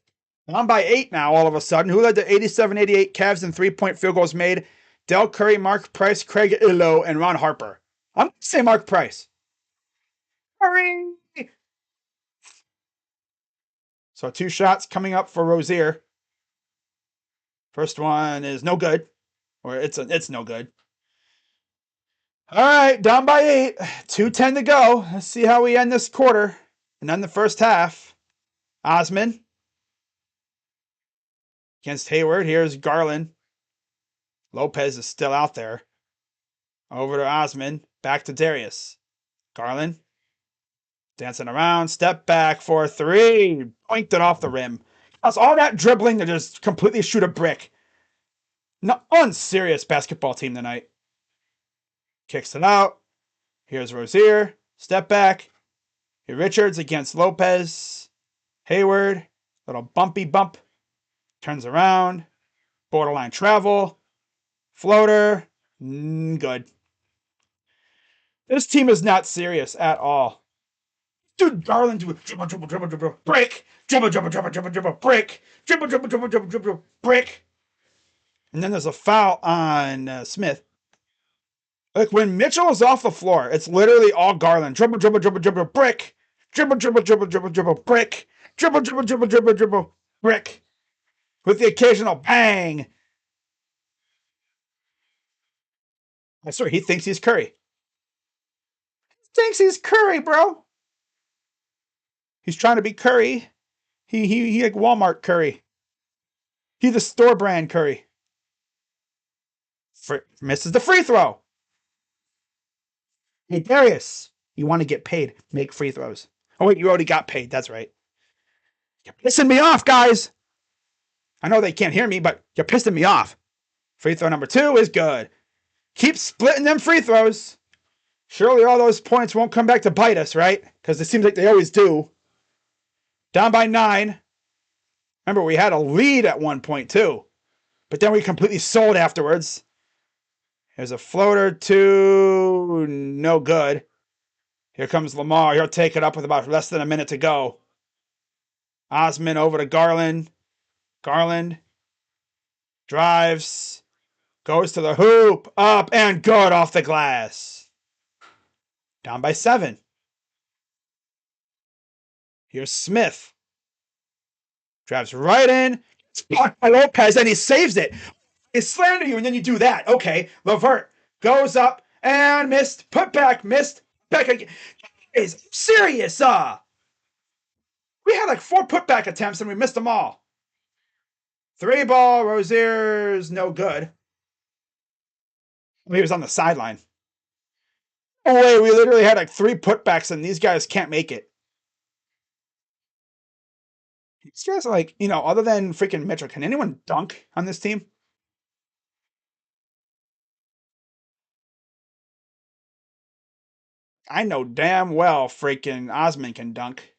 I'm by 8 now, all of a sudden. Who led the 87-88 Cavs in three-point field goals made? Del Curry, Mark Price, Craig Illo, and Ron Harper. I'm going to say Mark Price. Hurry! So 2 shots coming up for Rozier. First one is no good. Or it's no good. All right, down by 8. 2:10 to go. Let's see how we end this quarter. And then the first half. Osman against Hayward. Here's Garland. Lopez is still out there. Over to Osman. Back to Darius. Garland. Dancing around. Step back for 3. Poinked it off the rim. That's all that dribbling to just completely shoot a brick. No, unserious basketball team tonight. Kicks it out. Here's Rozier. Step back. Here Richards against Lopez. Hayward. Little bumpy bump. Turns around. Borderline travel. Floater. Good. This team is not serious at all. Dude, Garland do dribble, dribble, dribble, dribble, break, dribble, dribble, dribble, dribble, dribble, break, dribble, dribble, dribble, dribble, dribble, break. And then there's a foul on Smith. Like when Mitchell is off the floor, it's literally all Garland. Dribble, dribble, dribble, dribble, brick. Dribble, dribble, dribble, dribble, dribble, brick. Dribble, dribble, dribble, dribble, dribble, brick. With the occasional bang. I swear, he thinks he's Curry. He thinks he's Curry, bro. He's trying to be Curry. He like Walmart Curry. He the store brand Curry. Misses the free throw. Hey, Darius, you want to get paid, make free throws. Oh, wait, you already got paid. That's right. You're pissing me off, guys. I know they can't hear me, but you're pissing me off. Free throw number 2 is good. Keep splitting them free throws. Surely all those points won't come back to bite us, right? Because it seems like they always do. Down by 9. Remember, we had a lead at one point, too. But then we completely sold afterwards. Here's a floater to no good. Here comes Lamar. He'll take it up with about less than a minute to go. Osman over to Garland. Garland drives. Goes to the hoop. Up and good off the glass. Down by 7. Here's Smith. Drives right in. It's blocked by Lopez and he saves it. It's slander you and then you do that. Okay. LeVert goes up and missed. Put back. Missed. Back again. Is serious, we had like 4 putback attempts and we missed them all. 3 ball, Rozier's no good. He was on the sideline. Oh wait, we literally had like 3 putbacks and these guys can't make it. These guys are like, other than freaking Mitchell, can anyone dunk on this team? I know damn well freaking Osman can dunk.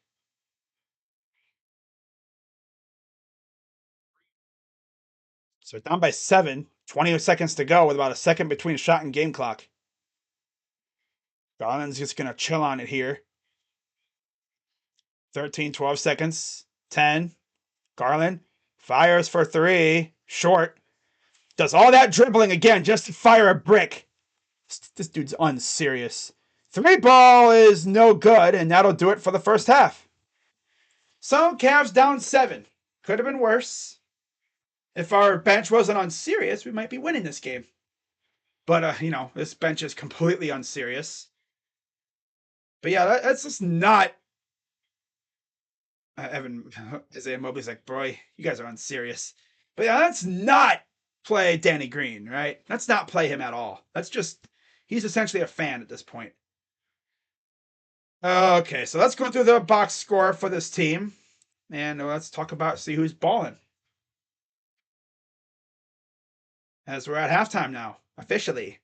So down by 7, 20 seconds to go with about a second between shot and game clock. Garland's just going to chill on it here. 13, 12 seconds. 10. Garland fires for 3. Short. Does all that dribbling again just to fire a brick. This dude's unserious. 3 ball is no good, and that'll do it for the first half. So Cavs down 7. Could have been worse. If our bench wasn't unserious, we might be winning this game. But, this bench is completely unserious. But yeah, that's just not. Isaiah Mobley's like, boy, you guys are unserious. But yeah, that's not play Danny Green, right? That's not play him at all. That's just, he's essentially a fan at this point. Okay, so let's go through the box score for this team. And let's talk about, see who's balling. As we're at halftime now, officially.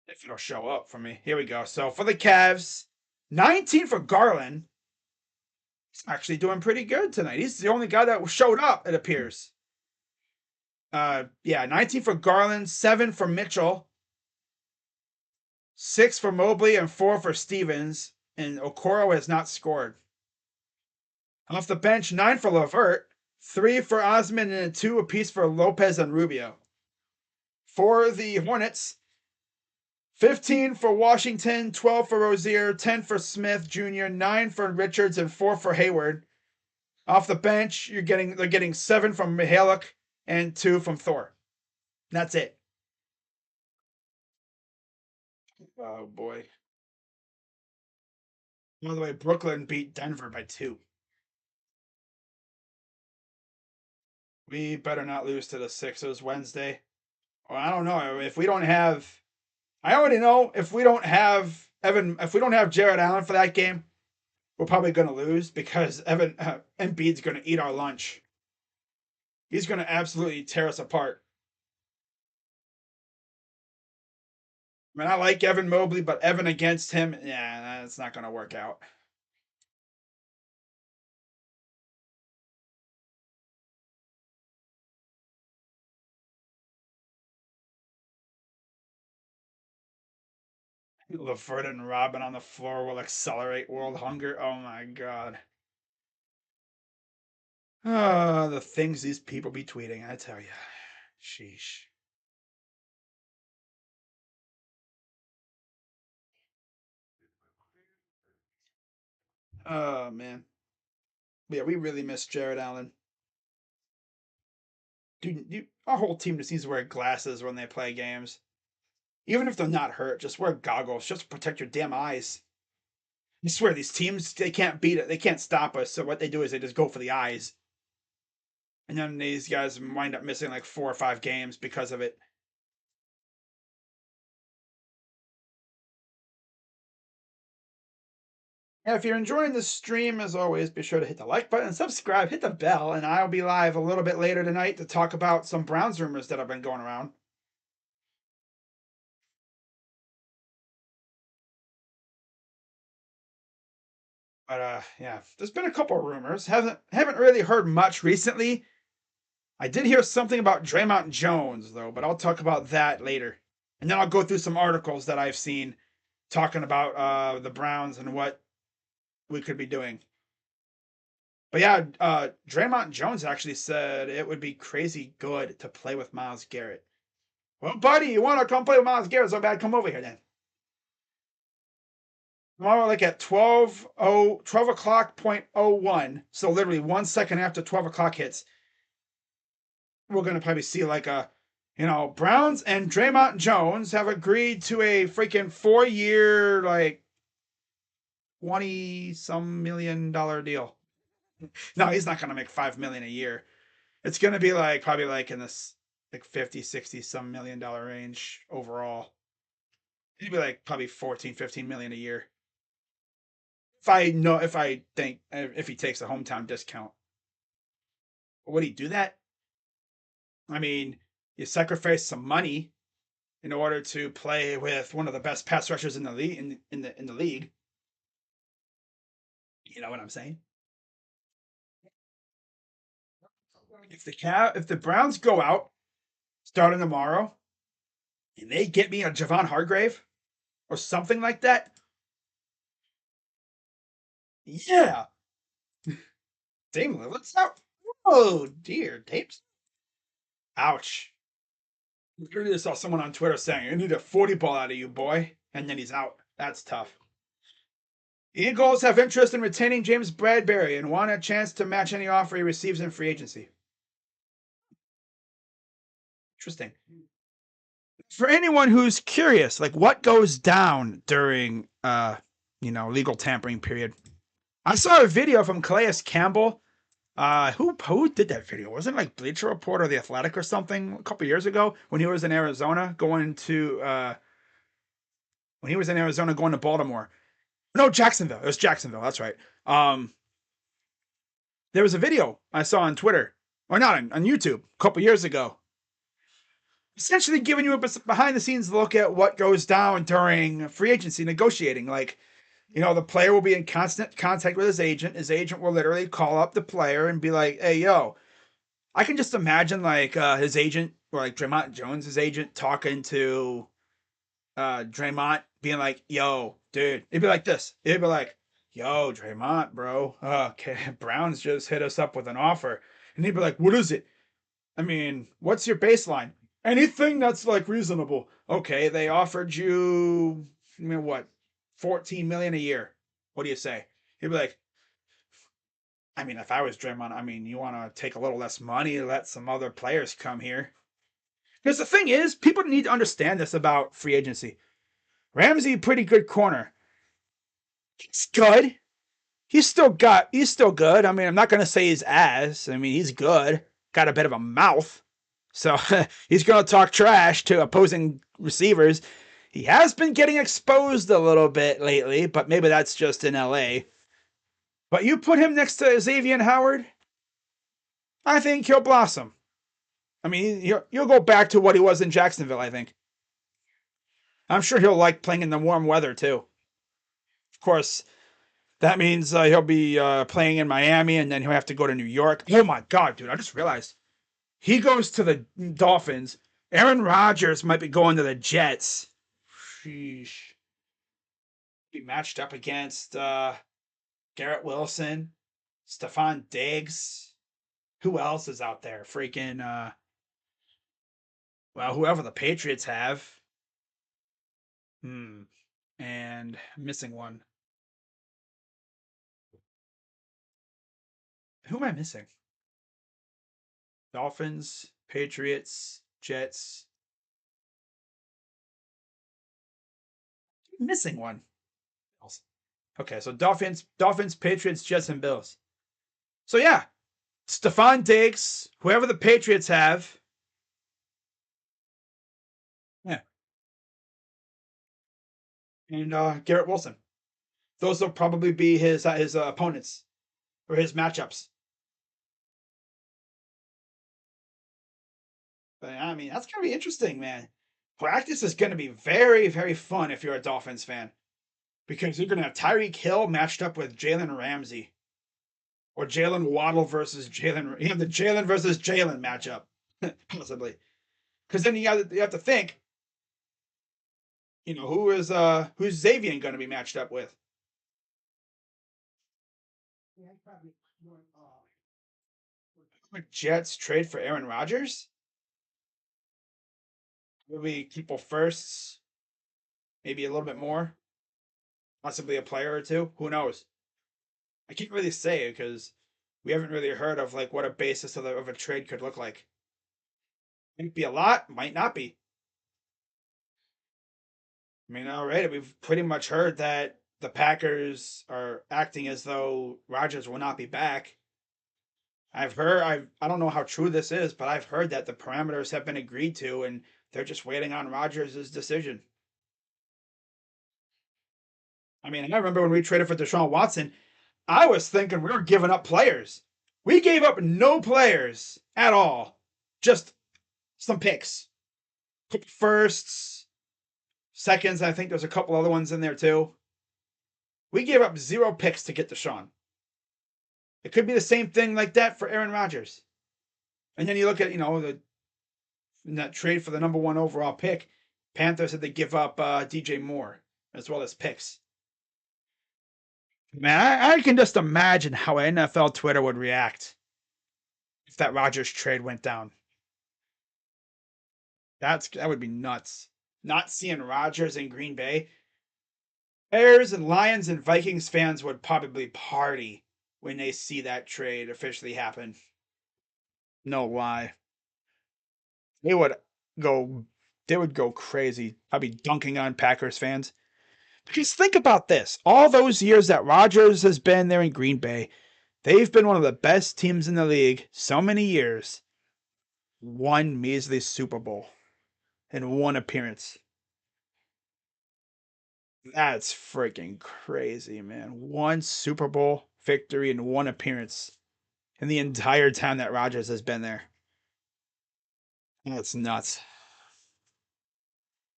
If it'll show up for me. Here we go. So for the Cavs, 19 for Garland. He's actually doing pretty good tonight. He's the only guy that showed up, it appears. Yeah, 19 for Garland, 7 for Mitchell, 6 for Mobley, and 4 for Stevens. And Okoro has not scored. Off the bench, 9 for LeVert, 3 for Osman, and 2 apiece for Lopez and Rubio. For the Hornets, 15 for Washington, 12 for Rozier, 10 for Smith Jr., 9 for Richards, and 4 for Hayward. Off the bench, they're getting 7 from Mihalik and 2 from Thor. That's it. Oh boy. By the way, Brooklyn beat Denver by 2. We better not lose to the Sixers Wednesday. Well, I don't know. If we don't have, I already know if we don't have Jared Allen for that game, we're probably going to lose because Embiid's going to eat our lunch. He's going to absolutely tear us apart. I mean, I like Evan Mobley, but Evan against him, yeah, that's not going to work out. LeVert and Robin on the floor will accelerate world hunger. Oh my god. The things these people be tweeting, I tell you. Sheesh. Oh man. Yeah, we really miss Jared Allen. Dude, our whole team just needs to wear glasses when they play games. Even if they're not hurt, just wear goggles just to protect your damn eyes. I swear, these teams, they can't beat it. They can't stop us. So what they do is they just go for the eyes. And then these guys wind up missing like 4 or 5 games because of it. And if you're enjoying this stream, as always, be sure to hit the like button, subscribe, hit the bell, and I'll be live a little bit later tonight to talk about some Browns rumors that have been going around. But yeah, there's been a couple of rumors. Haven't really heard much recently. I did hear something about Draymond Jones though, but I'll talk about that later. And then I'll go through some articles that I've seen talking about the Browns and what we could be doing. But yeah, Draymond Jones actually said it would be crazy good to play with Myles Garrett. Well, buddy, you want to come play with Myles Garrett so bad? Come over here then. Tomorrow, like at 12 o'clock .01, so literally 1 second after 12 o'clock hits, we're gonna probably see like a Browns and Draymond Jones have agreed to a freaking 4 year, like 20 some $1 million deal. No, he's not going to make 5 million a year. It's going to be like probably like in this like 50, 60 some $1 million range overall. It'd be like probably 14, 15 million a year. If he takes a hometown discount. Would he do that? I mean, you sacrifice some money in order to play with one of the best pass rushers in the league in the league. You know what I'm saying? If the Browns go out starting tomorrow and they get me a Javon Hargrave or something like that, yeah, Dame Lillard's out. Oh dear, Dame's ouch. I literally saw someone on Twitter saying, "I need a 40 ball out of you, boy," and then he's out. That's tough. Eagles have interest in retaining James Bradbury and want a chance to match any offer he receives in free agency. Interesting. For anyone who's curious, like what goes down during legal tampering period. I saw a video from Calais Campbell. Who did that video? Wasn't it like Bleacher Report or The Athletic or something a couple years ago when he was in Arizona going to Baltimore. No, Jacksonville. It was Jacksonville. That's right. There was a video I saw on Twitter, or not on YouTube, a couple years ago, essentially giving you a behind the scenes look at what goes down during free agency negotiating. Like, the player will be in constant contact with his agent. His agent will literally call up the player and be like, "Hey, yo," I can just imagine like his agent or like Draymond Jones' agent talking to Draymond, being like, "Yo, dude," it'd be like this. It'd be like, "Yo, Draymond, bro, okay, Browns just hit us up with an offer," and he'd be like, "What is it? I mean, what's your baseline? Anything that's like reasonable." Okay, they offered you, I mean, what, 14 million a year. What do you say? He'd be like, I mean, if I was Draymond, I mean, you want to take a little less money, let some other players come here. Because the thing is, people need to understand this about free agency. Ramsey, pretty good corner. He's good. He's still good. I mean, I'm not gonna say he's ass. I mean, he's good. Got a bit of a mouth. So he's gonna talk trash to opposing receivers. He has been getting exposed a little bit lately, but maybe that's just in LA. But you put him next to Xavier Howard, I think he'll blossom. I mean, he'll go back to what he was in Jacksonville, I think. I'm sure he'll like playing in the warm weather too. Of course, that means he'll be playing in Miami and then he'll have to go to New York. Oh my God, dude, I just realized. He goes to the Dolphins. Aaron Rodgers might be going to the Jets. Sheesh. Be matched up against Garrett Wilson, Stephon Diggs. Who else is out there? Freaking, whoever the Patriots have. And I'm missing one. Who am I missing? Dolphins, Patriots, Jets. I'm missing one. Okay, so Dolphins, Patriots, Jets, and Bills. So yeah, Stephon Diggs, whoever the Patriots have. Yeah. And Garrett Wilson. Those will probably be his opponents or his matchups. But I mean, that's gonna be interesting, man. Practice is gonna be very, very fun if you're a Dolphins fan because you're gonna have Tyreek Hill matched up with Jalen Ramsey or Jalen Waddle versus Jalen. You have the Jalen versus Jalen matchup, possibly. Because then you have to think, who's Xavier going to be matched up with? Jets trade for Aaron Rodgers? Maybe people firsts, maybe a little bit more, possibly a player or two. Who knows? I can't really say because we haven't really heard of like what a basis of a trade could look like. Might be a lot, might not be. I mean, already we've pretty much heard that the Packers are acting as though Rodgers will not be back. I don't know how true this is, but I've heard that the parameters have been agreed to and they're just waiting on Rodgers' decision. I mean, I remember when we traded for Deshaun Watson, I was thinking we were giving up players. We gave up no players at all, just some picks, firsts, seconds. I think there's a couple other ones in there too. We gave up 0 picks to get Deshaun. It could be the same thing like that for Aaron Rodgers. And then you look at, in that trade for the #1 overall pick, Panthers had to give up DJ Moore as well as picks. Man, I can just imagine how NFL Twitter would react if that Rodgers trade went down. That would be nuts. Not seeing Rodgers in Green Bay. Bears and Lions and Vikings fans would probably party when they see that trade officially happen. No lie. They would go crazy. Probably dunking on Packers fans. Because think about this. All those years that Rodgers has been there in Green Bay, they've been one of the best teams in the league so many years. One measly Super Bowl and 1 appearance. That's freaking crazy, man. 1 Super Bowl victory and 1 appearance in the entire time that Rodgers has been there. That's nuts.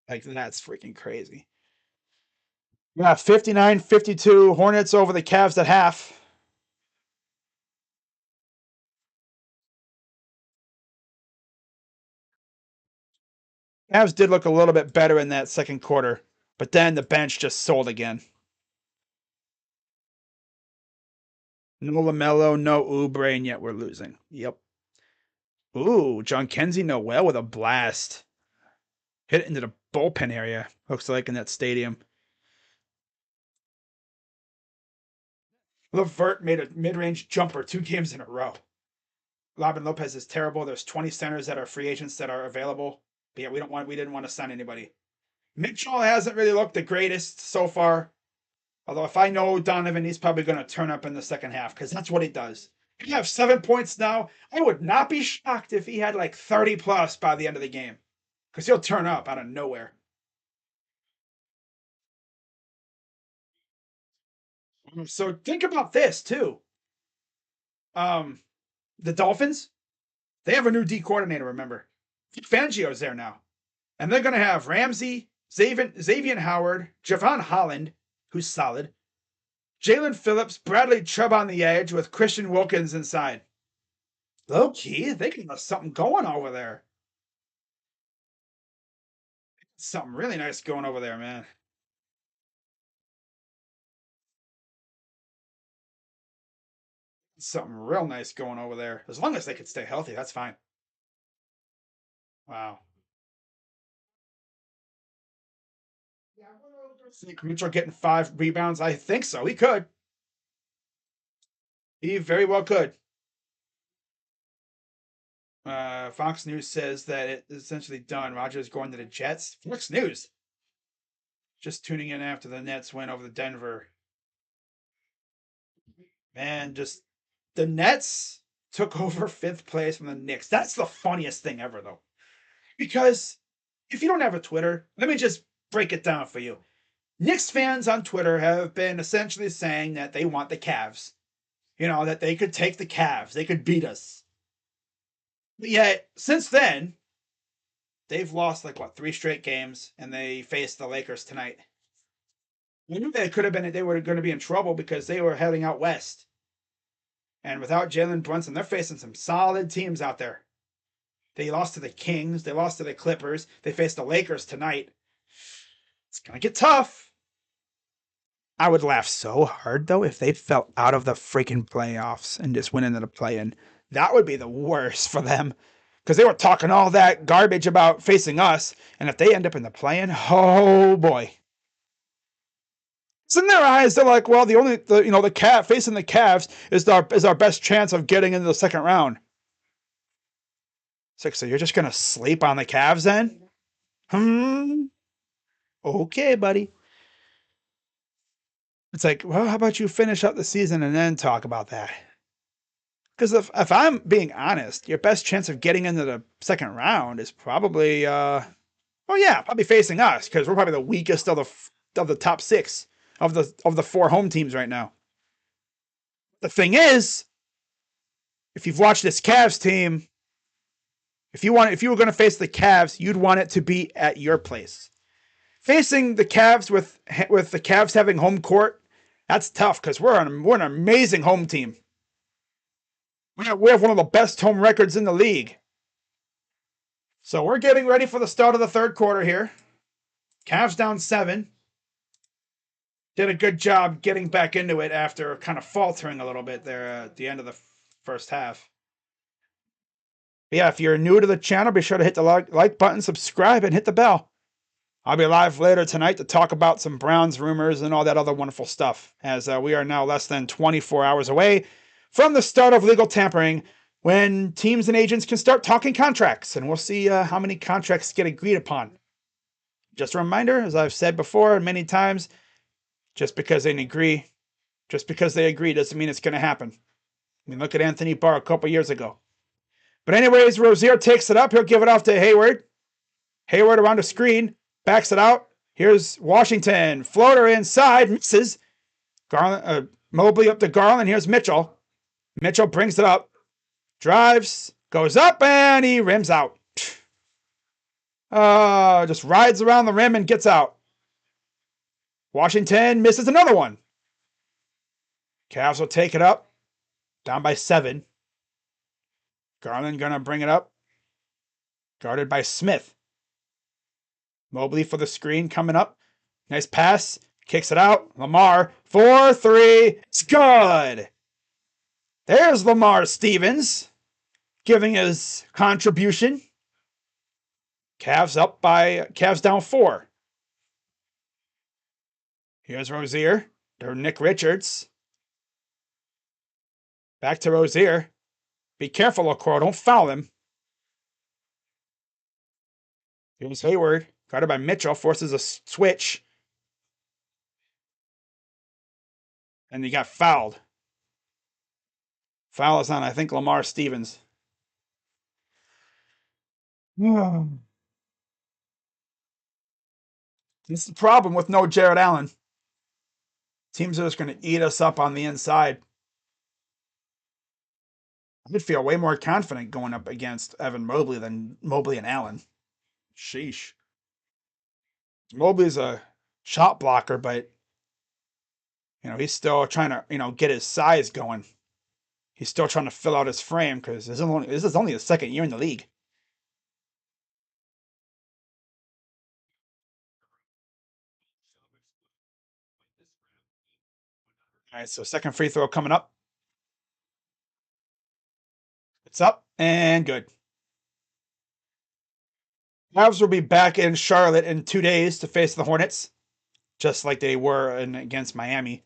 Like, that's freaking crazy. Yeah, 59-52 Hornets over the Cavs at half. Cavs did look a little bit better in that second quarter, but then the bench just sold again. No LaMelo, no Oubre, and yet we're losing. Yep. Ooh, John Kenzie Noel with a blast. Hit it into the bullpen area, looks like, in that stadium. LeVert made a mid-range jumper 2 games in a row. Robin Lopez is terrible. There's 20 centers that are free agents that are available. But yeah, we didn't want to sign anybody. Mitchell hasn't really looked the greatest so far. Although if I know Donovan, he's probably going to turn up in the second half because that's what he does. You have 7 points now. I would not be shocked if he had like 30 plus by the end of the game because he'll turn up out of nowhere. So think about this too. The Dolphins, they have a new D coordinator. Remember, Fangio's there now, and they're going to have Ramsey, Xavier Howard, Javon Holland, who's solid, Jalen Phillips, Bradley Chubb on the edge with Christian Wilkins inside. Low key, they can have something going over there. Something really nice going over there, man. Something real nice going over there. As long as they could stay healthy, that's fine. Wow. Think Mitchell getting 5 rebounds? I think so. He could. He very well could. Fox News says that it's essentially done. Rodgers going to the Jets. Fox News. Just tuning in after the Nets win over the Denver. Man, just the Nets took over 5th place from the Knicks. That's the funniest thing ever, though. Because if you don't have a Twitter, let me just break it down for you. Knicks fans on Twitter have been essentially saying that they want the Cavs. That they could take the Cavs. They could beat us. But yet, since then, they've lost 3 straight games, and they faced the Lakers tonight. I knew they were going to be in trouble because they were heading out west. And without Jalen Brunson, they're facing some solid teams out there. They lost to the Kings. They lost to the Clippers. They faced the Lakers tonight. It's going to get tough. I would laugh so hard, though, if they fell out of the freaking playoffs and just went into the play-in. That would be the worst for them. Because they were talking all that garbage about facing us. And if they end up in the play-in, oh boy. So in their eyes, they're like, well, facing the Cavs is our best chance of getting into the second round. So you're just gonna sleep on the Cavs then? Okay, buddy. It's like, well, how about you finish up the season and then talk about that? Because if I'm being honest, your best chance of getting into the second round is probably, oh yeah, probably facing us because we're probably the weakest of the top six of the four home teams right now. The thing is, if you've watched this Cavs team, if you were going to face the Cavs, you'd want it to be at your place. Facing the Cavs with the Cavs having home court, that's tough because we're an amazing home team. We have one of the best home records in the league. So we're getting ready for the start of the third quarter here. Cavs down 7. Did a good job getting back into it after kind of faltering a little bit there at the end of the first half. But yeah, if you're new to the channel, be sure to hit the like button, subscribe, and hit the bell. I'll be live later tonight to talk about some Browns rumors and all that other wonderful stuff, as we are now less than 24 hours away from the start of legal tampering, when teams and agents can start talking contracts, and we'll see how many contracts get agreed upon. Just a reminder, as I've said before many times, just because they agree doesn't mean it's going to happen. I mean, look at Anthony Barr a couple years ago. But anyways, Rozier takes it up. He'll give it off to Hayward. Hayward around the screen, backs it out. Here's Washington. Floater inside, misses. Garland, Mobley up to Garland. Here's Mitchell. Mitchell brings it up. Drives, goes up, and he rims out. Just rides around the rim and gets out. Washington misses another one. Cavs will take it up. Down by 7. Garland gonna bring it up. Guarded by Smith. Mobley for the screen coming up. Nice pass. Kicks it out. Lamar for 3. It's good. There's Lamar Stevens giving his contribution. Cavs down 4. Here's Rozier. To Nick Richards. Back to Rozier. Be careful, Okoro. Don't foul him. Here's Hayward. Guarded by Mitchell. Forces a switch. And he got fouled. Foul is on, I think, Lamar Stevens. This is the problem with no Jared Allen. Teams are just going to eat us up on the inside. I would feel way more confident going up against Evan Mobley than Mobley and Allen. Sheesh. Mobley's a shot blocker, but he's still trying to get his size going. He's still trying to fill out his frame because this is only his second year in the league. All right, so second free throw coming up. It's up and good. Cavs will be back in Charlotte in 2 days to face the Hornets, just like they were against Miami.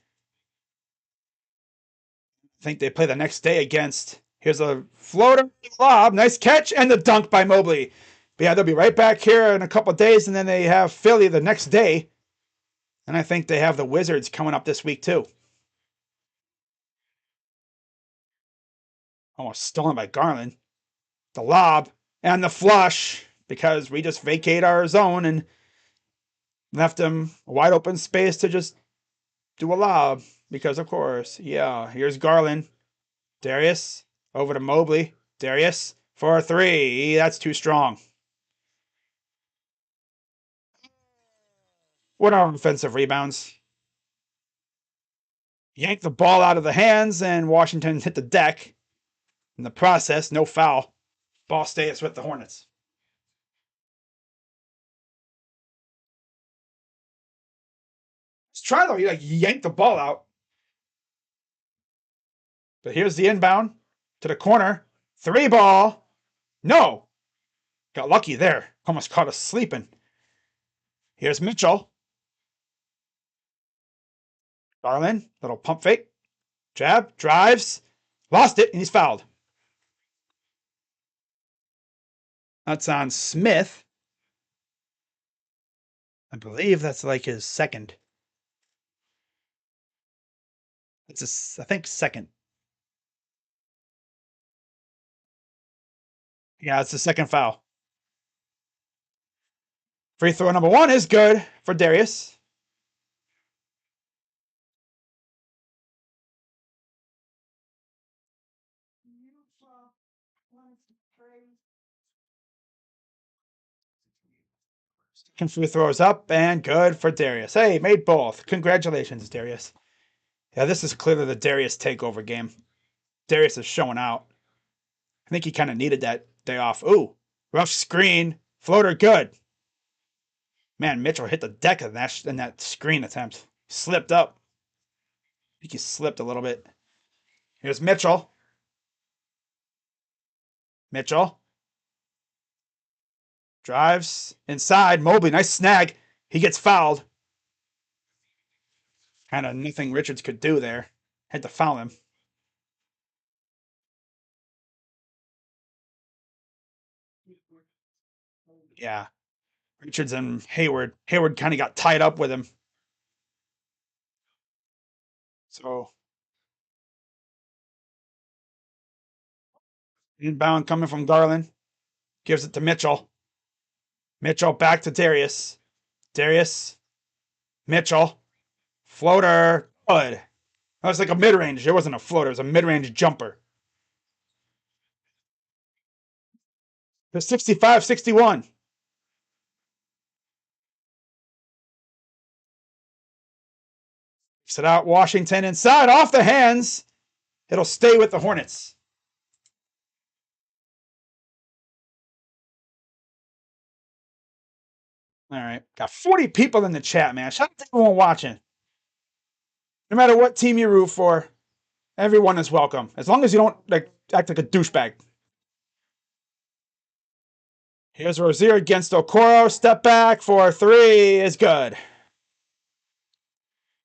I think they play the next day against. Here's a floater lob, nice catch, and the dunk by Mobley. But yeah, they'll be right back here in a couple of days, and then they have Philly the next day. And I think they have the Wizards coming up this week too. Almost stolen by Garland. The lob and the flush, because we just vacate our zone and left him a wide open space to just do a lob. Because, of course, yeah, here's Garland. Darius over to Mobley. Darius for 3. That's too strong. What are offensive rebounds? Yank the ball out of the hands, and Washington hit the deck. In the process, no foul. Ball stays with the Hornets. Let's try though. You yank the ball out. But here's the inbound to the corner. 3 ball. No. Got lucky there. Almost caught us sleeping. Here's Mitchell. Garland, little pump fake. Jab, drives. Lost it, and he's fouled. That's on Smith. I believe that's like his second. It's I think second. Yeah, it's the second foul. Free throw number 1 is good for Darius. Second free throw is up and good for Darius. Hey, made both. Congratulations, Darius. Yeah, this is clearly the Darius takeover game. Darius is showing out. I think he kind of needed that day off. Ooh, rough screen. Floater good. Man, Mitchell hit the deck in that screen attempt. Slipped up. I think he slipped a little bit. Here's Mitchell. Mitchell drives inside. Mobley, nice snag. He gets fouled. Kind of nothing Richards could do there. Had to foul him. Yeah. Richards and Hayward. Hayward kind of got tied up with him. So inbound coming from Garland. Gives it to Mitchell. Mitchell back to Darius. Darius. Mitchell. Floater. Good. That was like a mid-range. It wasn't a floater. It was a mid-range jumper. It's 65-61. Sit out Washington inside. Off the hands. It'll stay with the Hornets. All right. Got 40 people in the chat, man. Shout out to everyone watching. No matter what team you root for, everyone is welcome. As long as you don't act like a douchebag. Here's Rozier against Okoro. Step back for 3 is good.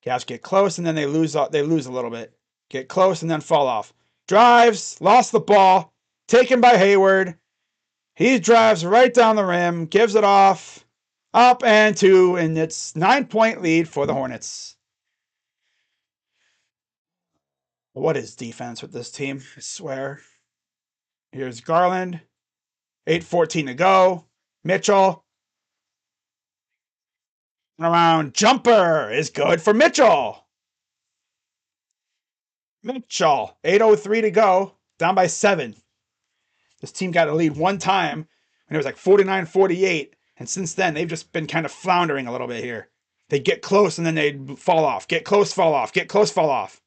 Cavs get close and then they lose a little bit. Get close and then fall off. Drives, lost the ball, taken by Hayward. He drives right down the rim, gives it off, up and 2, and it's 9-point lead for the Hornets. What is defense with this team? I swear. Here's Garland. 8:14 to go. Mitchell. Around jumper is good for Mitchell. Mitchell. 8:03 to go. Down by 7. This team got a lead one time when it was like 49-48. And since then, they've just been kind of floundering a little bit here. They get close and then they fall off. Get close, fall off. Get close, fall off.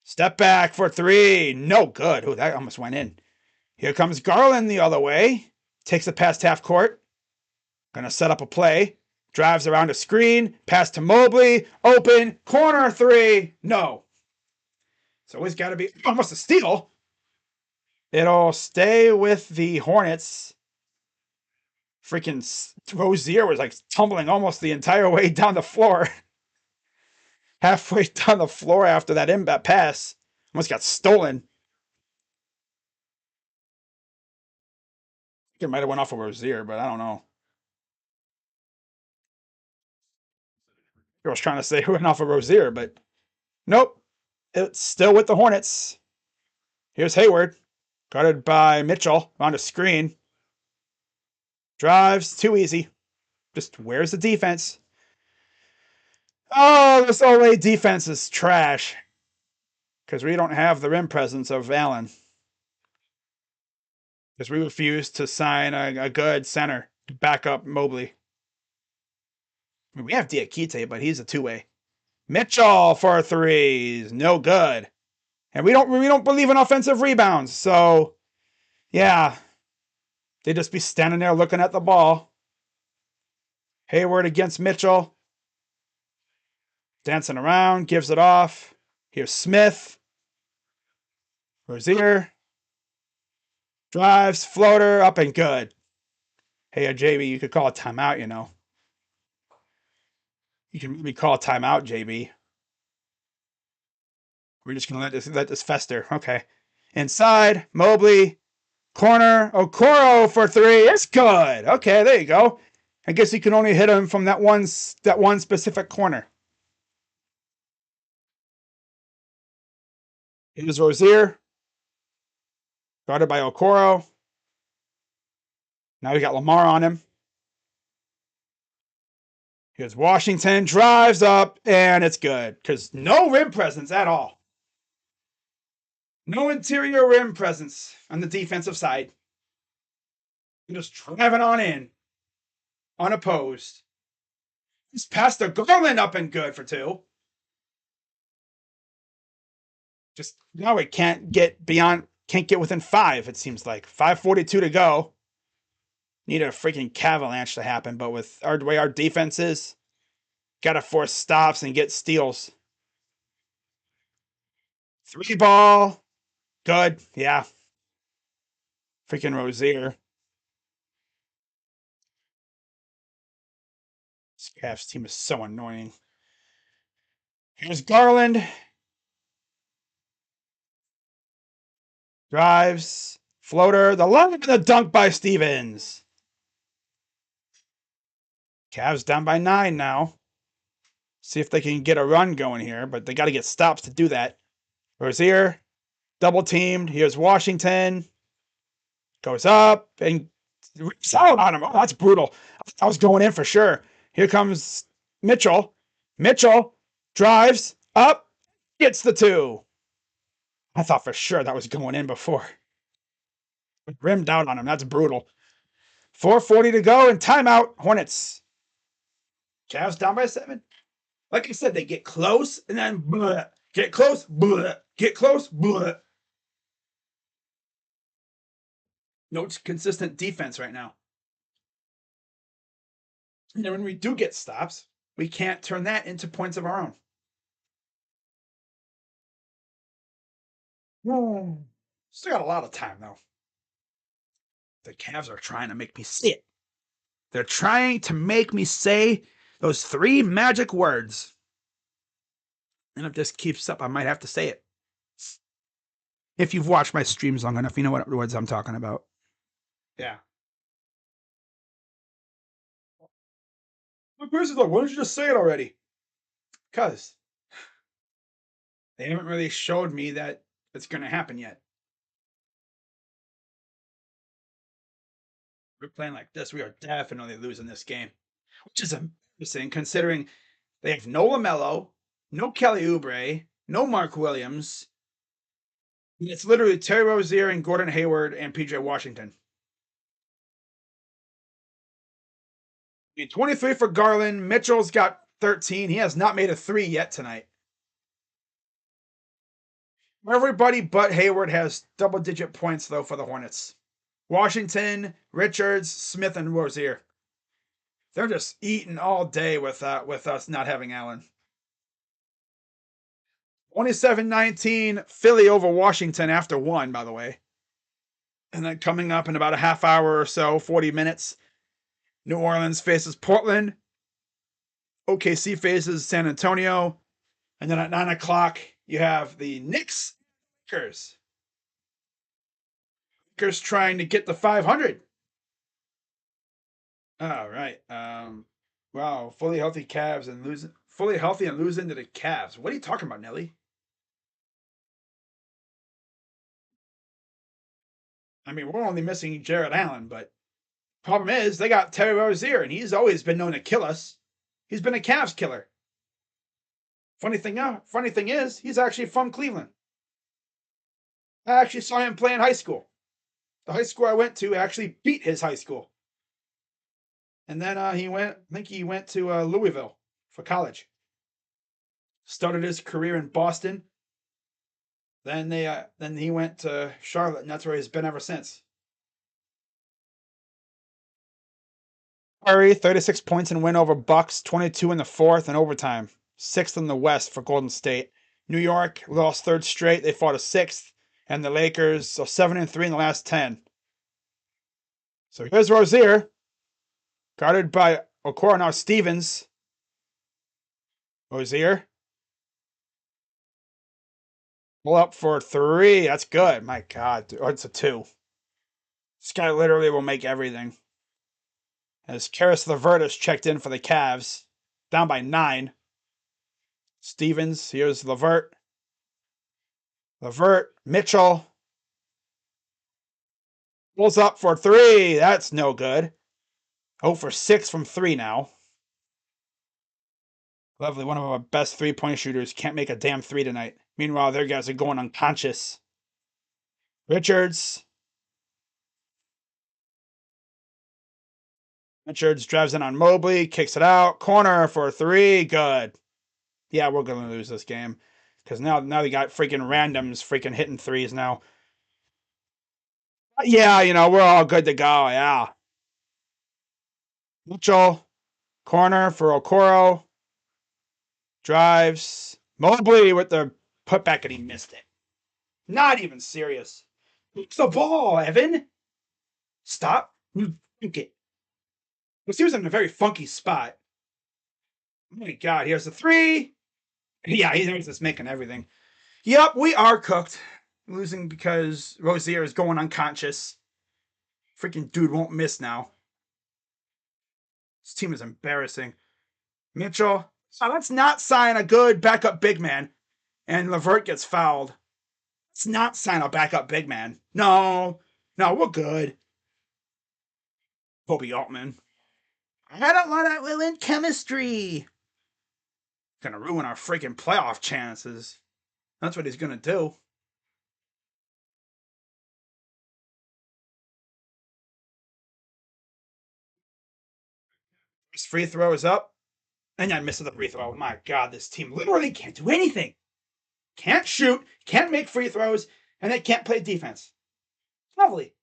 Step back for 3. No good. Oh, that almost went in. Here comes Garland the other way. Takes it past half court. Gonna set up a play. Drives around a screen. Pass to Mobley. Open. Corner 3. No. It's always got to be almost a steal. It'll stay with the Hornets. Freaking Rozier was like tumbling almost the entire way down the floor. Halfway down the floor after that inbound pass. Almost got stolen. It might have went off of Rozier, but I don't know. I was trying to say it went off of Rozier, but nope. It's still with the Hornets. Here's Hayward. Guarded by Mitchell on a screen. Drives. Too easy. Just where's the defense? Oh, this OLA defense is trash. Because we don't have the rim presence of Allen. Because we refuse to sign a good center to back up Mobley. I mean, we have Diakite, but he's a 2-way. Mitchell for 3s. No good. And we don't believe in offensive rebounds. So, yeah. They just be standing there looking at the ball. Hayward against Mitchell. Dancing around. Gives it off. Here's Smith. Rozier. Drives. Floater. Up and good. Hey, JB, you could call a timeout, you know. You can maybe call a timeout, JB. We're just going to let this fester. Okay. Inside. Mobley. Corner, Okoro for three. It's good. Okay, there you go. I guess you can only hit him from that one specific corner. Here's Rozier, guarded by Okoro. Now we got Lamar on him. Here's Washington, drives up, and it's good because no rim presence at all. No interior rim presence on the defensive side. You're just driving on in, unopposed. He's passed the Garland up and good for two. Just now we can't get within five, it seems like. 5:42 to go. Need a freaking Cavaliers to happen, but with the way our defense is, gotta force stops and get steals. Three ball. Good. Yeah. Freaking Rozier. This Cavs team is so annoying. Here's Garland. Drives. Floater. The line and the dunk by Stevens. Cavs down by 9 now. See if they can get a run going here, but they got to get stops to do that. Rozier. Double teamed. Here's Washington. Goes up and rips out on him. Oh, that's brutal. I was going in for sure. Here comes Mitchell. Mitchell drives up, gets the two. I thought for sure that was going in before. Rimmed out on him. That's brutal. 4:40 to go and timeout. Hornets. Cavs down by 7. Like I said, they get close and then blah, get close, blah, get close, blah. No consistent defense right now. And then when we do get stops, we can't turn that into points of our own. Still got a lot of time, though. The Cavs are trying to make me say it. They're trying to make me say those 3 magic words. And if this keeps up, I might have to say it. If you've watched my streams long enough, you know what words I'm talking about. Yeah. My person's like, why don't you just say it already? Because they haven't really showed me that it's going to happen yet. We're playing like this, we are definitely losing this game. Which is embarrassing considering they have no LaMelo, no Kelly Oubre, no Mark Williams. It's literally Terry Rozier and Gordon Hayward and PJ Washington. 23 for Garland. Mitchell's got 13. He has not made a 3 yet tonight. Everybody but Hayward has double-digit points, though, for the Hornets. Washington, Richards, Smith, and Rozier. They're just eating all day with us not having Allen. 27-19, Philly over Washington after 1, by the way. And then coming up in about a half hour or so, 40 minutes, New Orleans faces Portland. OKC faces San Antonio. And then at 9 o'clock, you have the Knicks. Lakers. Lakers trying to get the 500. All right. Wow. Fully healthy Cavs and losing. Fully healthy and losing to the Cavs. What are you talking about, Nelly? I mean, we're only missing Jared Allen, but problem is they got Terry Rozier, and he's always been known to kill us. He's been a Cavs killer. Funny thing is, he's actually from Cleveland. I actually saw him play in high school. The high school I went to actually beat his high school. And then he went to Louisville for college. Started his career in Boston. Then he went to Charlotte, and that's where he's been ever since. Curry, 36 points and win over Bucks, 22 in the fourth and overtime. 6th in the West for Golden State. New York lost 3rd straight. They fought a 6th. And the Lakers, so 7-3 in the last 10. So here's Rozier, guarded by Okoro, now Stevens. Rozier. Pull up for 3. That's good. My God. Oh, it's a 2. This guy literally will make everything. As Karis LeVert has checked in for the Cavs, down by 9. Stevens, here's LeVert. LeVert, Mitchell pulls up for 3. That's no good. 0 for 6 from 3 now. Lovely, one of our best 3-point shooters can't make a damn 3 tonight. Meanwhile, their guys are going unconscious. Richards. Richards drives in on Mobley, kicks it out. Corner for 3. Good. Yeah, we're going to lose this game. Because now they got freaking randoms freaking hitting 3s now. Yeah, we're all good to go. Yeah. Mitchell. Corner for Okoro. Drives. Mobley with the putback, and he missed it. Not even serious. It's the ball, Evan. Stop. You think it. Because he was in a very funky spot. Oh my God, here's the 3. Yeah, he's just making everything. Yep, we are cooked. Losing because Rozier is going unconscious. Freaking dude won't miss now. This team is embarrassing. Mitchell. Oh, let's not sign a good backup big man. And LeVert gets fouled. Let's not sign a backup big man. No, we're good. Kobe Altman. I don't want that ruin chemistry. Gonna ruin our freaking playoff chances. That's what he's gonna do. His free throw is up. And I missed the free throw. My God, this team literally can't do anything. Can't shoot, can't make free throws, and they can't play defense. Lovely.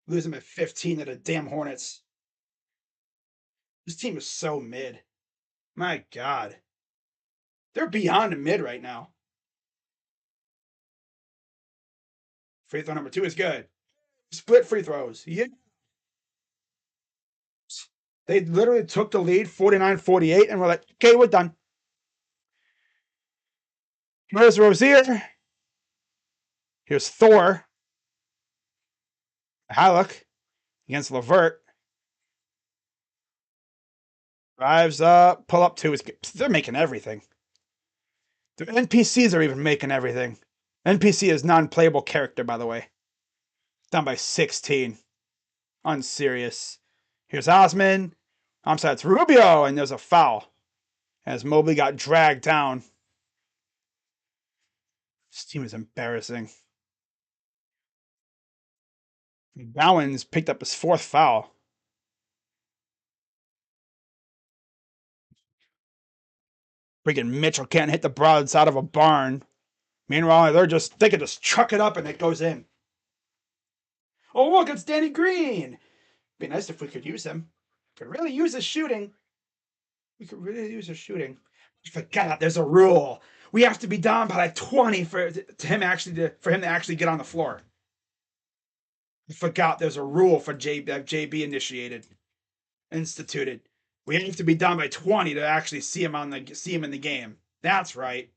Lose them at 15 to the damn Hornets. This team is so mid. My God. They're beyond mid right now. Free throw number 2 is good. Split free throws. Yeah. They literally took the lead 49-48 and we're like, okay, we're done. Here's Rozier. Here's Thor. Halleck against LeVert. Drives up, pull up 2 is good. They're making everything. The NPCs are even making everything. NPC is non-playable character, by the way. Down by 16. Unserious. Here's Osman. I'm sorry, it's Rubio, and there's a foul. As Mobley got dragged down. This team is embarrassing. Bowens picked up his 4th foul. Freaking Mitchell can't hit the broadside of a barn. Meanwhile, they can just chuck it up and it goes in. Oh, look, it's Danny Green. Be nice if we could use him. Could really use his shooting. We could really use his shooting. I forgot there's a rule. We have to be down by like 20 for him to actually get on the floor. I forgot there's a rule for JB instituted. We have to be down by 20 to actually see him in the game. That's right.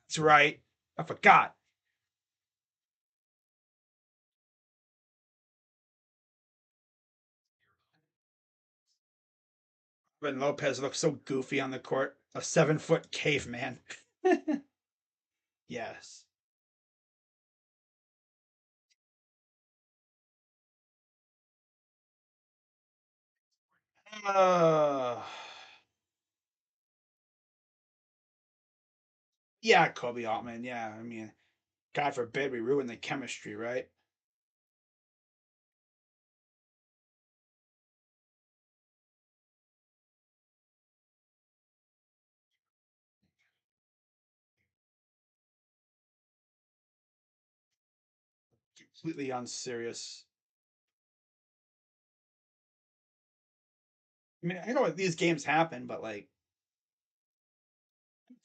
That's right. I forgot. But Lopez looks so goofy on the court. A 7-foot caveman. Yes. Uh, yeah, Kobe Altman. Yeah, I mean, God forbid we ruin the chemistry, right? Completely unserious. I mean, I know these games happen, but like,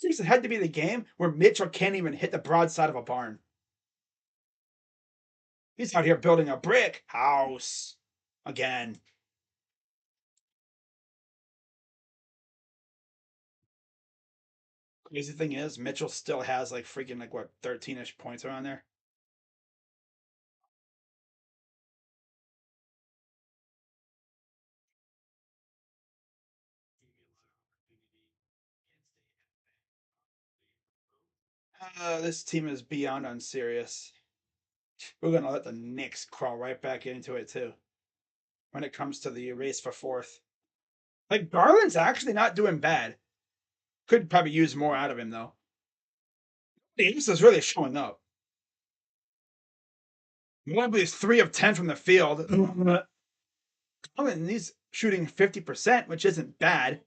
it had to be the game where Mitchell can't even hit the broadside of a barn. He's out here building a brick house again. Crazy thing is, Mitchell still has like freaking like what 13ish points around there. This team is beyond unserious. We're going to let the Knicks crawl right back into it, too, when it comes to the race for fourth. Like, Garland's actually not doing bad. Could probably use more out of him, though. The East is really showing up. Mobley is 3 of 10 from the field. Garland, he's shooting 50%, which isn't bad.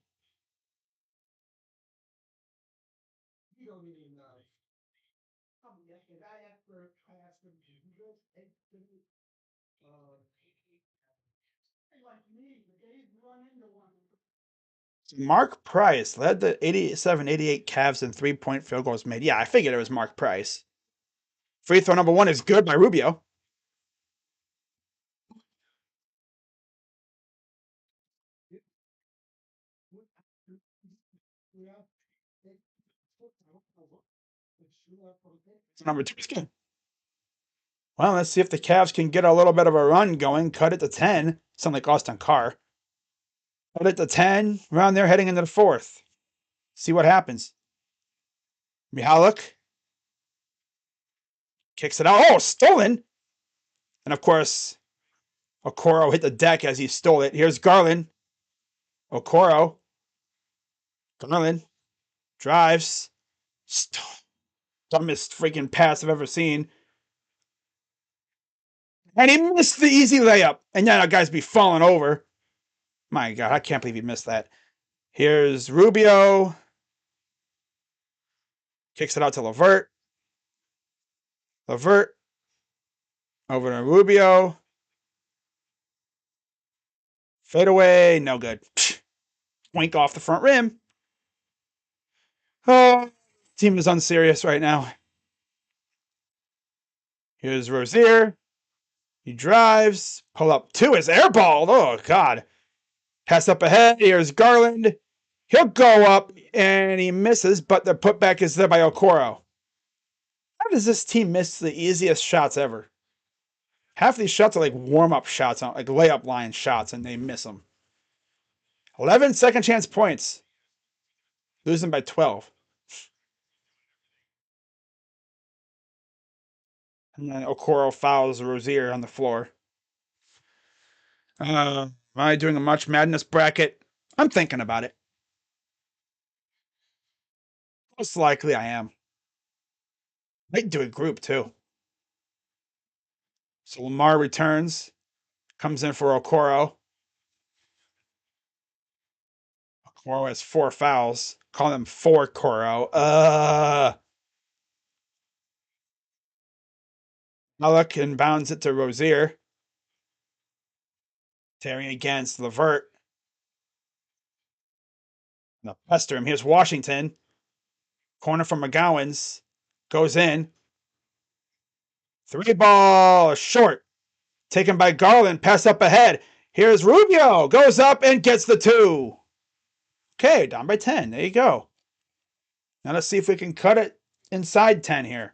Mark Price led the 87-88 Cavs in 3-point field goals made. Yeah, I figured it was Mark Price. Free throw number 1 is good by Rubio. Number 2 is good. Well, let's see if the Cavs can get a little bit of a run going. Cut it to 10. Sound like Austin Carr. Cut it to 10. Around there heading into the fourth. See what happens. Mihalik kicks it out. Oh, stolen. And of course, Okoro hit the deck as he stole it. Here's Garland. Okoro. Garland drives. Dumbest freaking pass I've ever seen. And he missed the easy layup. And yeah, guys be falling over. My God, I can't believe he missed that. Here's Rubio. Kicks it out to LeVert. LeVert. Over to Rubio. Fade away. No good. Wink off the front rim. Oh, team is unserious right now. Here's Rozier. He drives. Pull up 2 is airballed. Oh, God. Pass up ahead. Here's Garland. He'll go up, and he misses, but the putback is there by Okoro. How does this team miss the easiest shots ever? Half of these shots are like warm-up shots, like layup line shots, and they miss them. 11 second chance points. Losing by 12. And then Okoro fouls Rozier on the floor. Am I doing a March Madness bracket? I'm thinking about it. Most likely I am. Might do a group too. So Lamar returns. Comes in for Okoro. Okoro has 4 fouls. Call him 4 Koro. Malik inbounds it to Rozier. Tearing against LeVert. Now pester him. Here's Washington. Corner from McGowan's. Goes in. 3 ball. Short. Taken by Garland. Pass up ahead. Here's Rubio. Goes up and gets the 2. Okay, down by 10. There you go. Now let's see if we can cut it inside 10 here.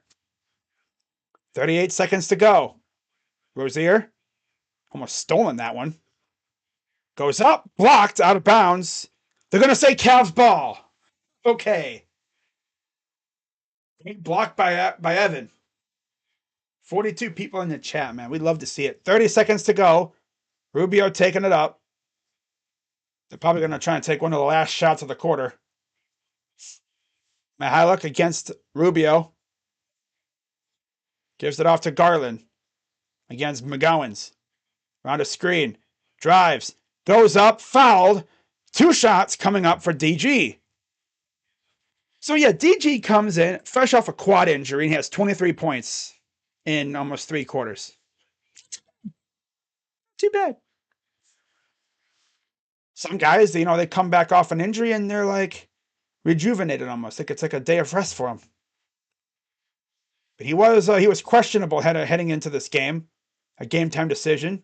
38 seconds to go. Rozier. Almost stolen that one. Goes up. Blocked. Out of bounds. They're going to say Cavs ball. Okay. Blocked by Evan. 42 people in the chat, man. We'd love to see it. 30 seconds to go. Rubio taking it up. They're probably going to try and take one of the last shots of the quarter. Mihalik against Rubio. Gives it off to Garland. Against McGowan's. Around a screen. Drives. Goes up. Fouled. 2 shots coming up for DG. So yeah, DG comes in fresh off a quad injury and he has 23 points in almost 3 quarters. Too bad. Some guys, they come back off an injury and they're like rejuvenated almost. Like it's like a day of rest for them. But he was questionable heading into this game. A game time decision.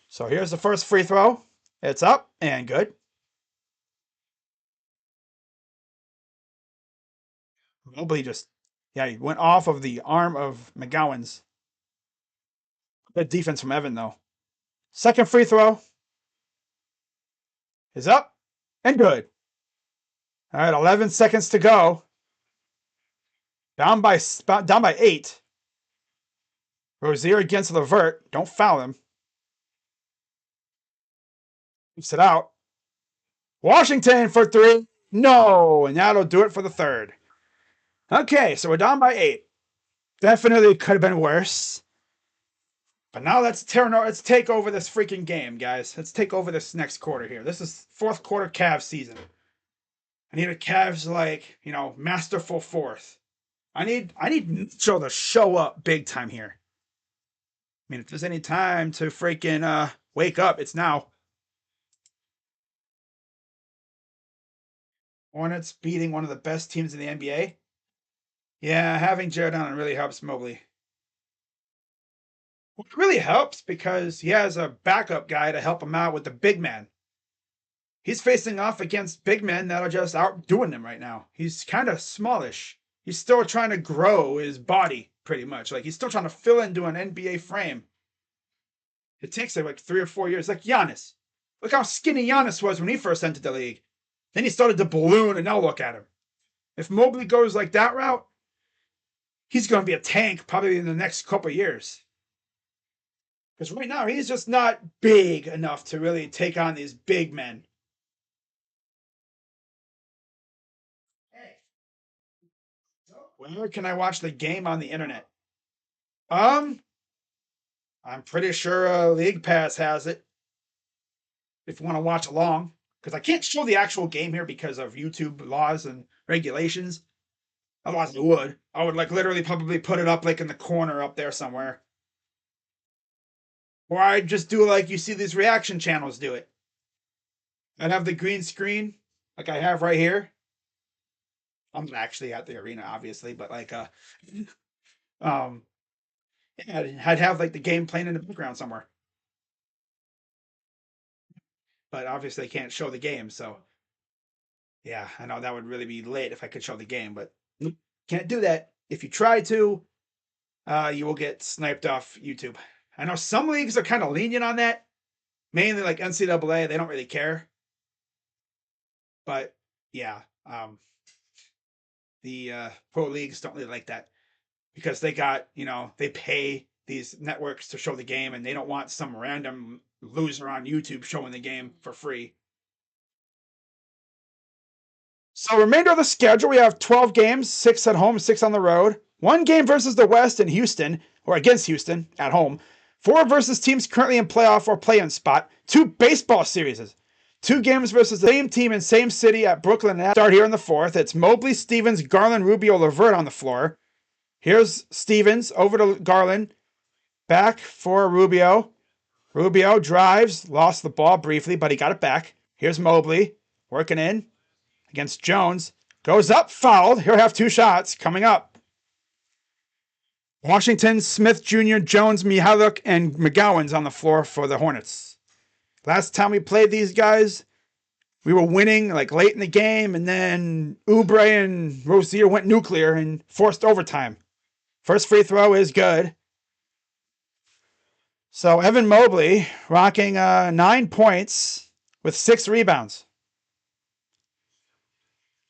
So here's the first free throw. It's up and good. Nobody he went off of the arm of McGowan's. Good defense from Evan, though. Second free throw is up and good. All right, 11 seconds to go. Down by 8. Rozier against LeVert. Don't foul him. Keeps it out. Washington for 3. No, and that'll do it for the third. Okay, so we're down by 8. Definitely could have been worse. But now let's take over this freaking game, guys. Let's take over this next quarter here. This is fourth quarter Cavs season. I need a Cavs masterful fourth. I need Mitchell to show up big time here. I mean, if there's any time to freaking wake up, it's now. Hornets beating one of the best teams in the NBA. Yeah, having Jared Allen really helps Mobley. It really helps because he has a backup guy to help him out with the big man. He's facing off against big men that are just outdoing him right now. He's kind of smallish. He's still trying to grow his body, pretty much. Like, he's still trying to fill into an NBA frame. It takes like 3 or 4 years. Like Giannis. Look how skinny Giannis was when he first entered the league. Then he started to balloon, and now look at him. If Mobley goes like that route, he's going to be a tank probably in the next couple of years. Because right now, he's just not big enough to really take on these big men. Where can I watch the game on the internet? I'm pretty sure League Pass has it. If you want to watch along. Because I can't show the actual game here because of YouTube laws and regulations. Otherwise I would. I would literally probably put it up in the corner up there somewhere. Or I'd just do like you see these reaction channels do it. I'd have the green screen like I have right here. I'm not actually at the arena, obviously, but I'd have the game playing in the background somewhere. But obviously I can't show the game, so yeah, I know that would really be lit if I could show the game, but can't do that. If you try to, you will get sniped off YouTube. I know some leagues are kind of lenient on that, mainly like NCAA. They don't really care. But yeah, the pro leagues don't really like that because they got, they pay these networks to show the game, and they don't want some random loser on YouTube showing the game for free. So remainder of the schedule, we have 12 games, 6 at home, 6 on the road. 1 game versus the West in Houston, or against Houston at home. 4 versus teams currently in playoff or play-in spot. 2 baseball series. 2 games versus the same team in same city at Brooklyn. Start here in the fourth. It's Mobley, Stevens, Garland, Rubio, LeVert on the floor. Here's Stevens over to Garland. Back for Rubio. Rubio drives, lost the ball briefly, but he got it back. Here's Mobley working in against Jones. Goes up, fouled. He'll have 2 shots coming up. Washington, Smith Jr., Jones, Mihalik, and McGowan's on the floor for the Hornets. Last time we played these guys, we were winning late in the game, and then Oubre and Rozier went nuclear and forced overtime. First free throw is good. So Evan Mobley rocking 9 points with 6 rebounds.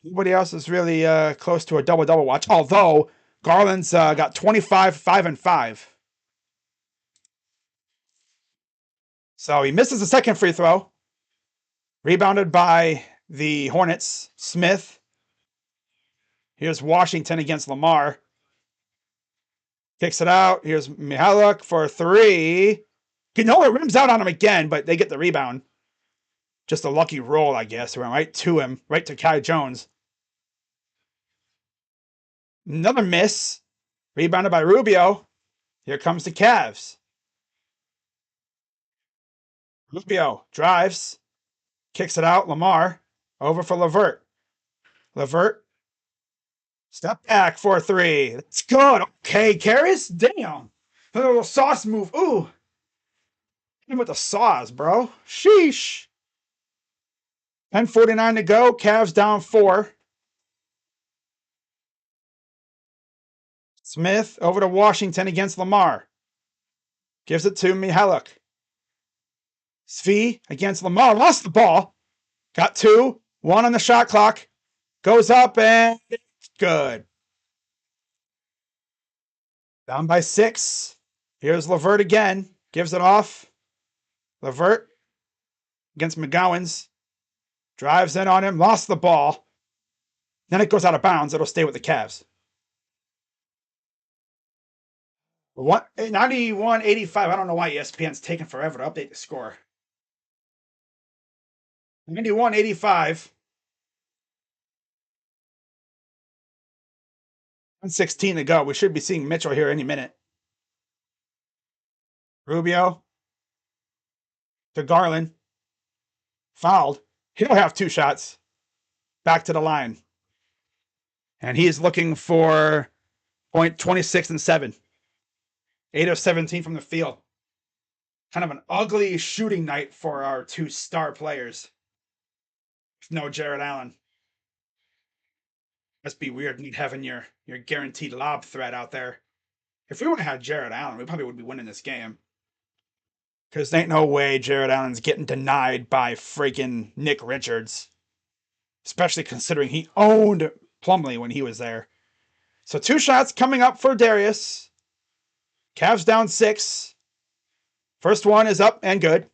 Nobody else is really close to a double-double watch, although Garland's got 25, 5, and 5. So he misses the second free throw. Rebounded by the Hornets. Smith. Here's Washington against Lamar. Kicks it out. Here's Mihalik for 3. It rims out on him again, but they get the rebound. Just a lucky roll, I guess. It went right to him, right to Kai Jones. Another miss. Rebounded by Rubio. Here comes the Cavs. Rubio drives. Kicks it out. Lamar. Over for LeVert. LeVert. Step back for 3. That's good. Okay, Karras. Damn. A little sauce move. Ooh. Hit him with the sauce, bro. Sheesh. 10:49 to go. Cavs down 4. Smith over to Washington against Lamar. Gives it to Mihalik. Svi against Lamar. Lost the ball. Got 2. 1 on the shot clock. Goes up and it's good. Down by 6. Here's LeVert again. Gives it off. LeVert against McGowan's. Drives in on him. Lost the ball. Then it goes out of bounds. It'll stay with the Cavs. 91-85. I don't know why ESPN's taking forever to update the score. 91-85. 1:16 to go. We should be seeing Mitchell here any minute. Rubio to Garland. Fouled. He'll have 2 shots. Back to the line. And he is looking for point 26 and 7. 8 of 17 from the field. Kind of an ugly shooting night for our 2 star players. No Jared Allen. Must be weird having your guaranteed lob threat out there. If we would have had Jared Allen, we probably would be winning this game. Because there ain't no way Jared Allen's getting denied by freaking Nick Richards. Especially considering he owned Plumlee when he was there. So 2 shots coming up for Darius. Cavs down 6. First one is up and good.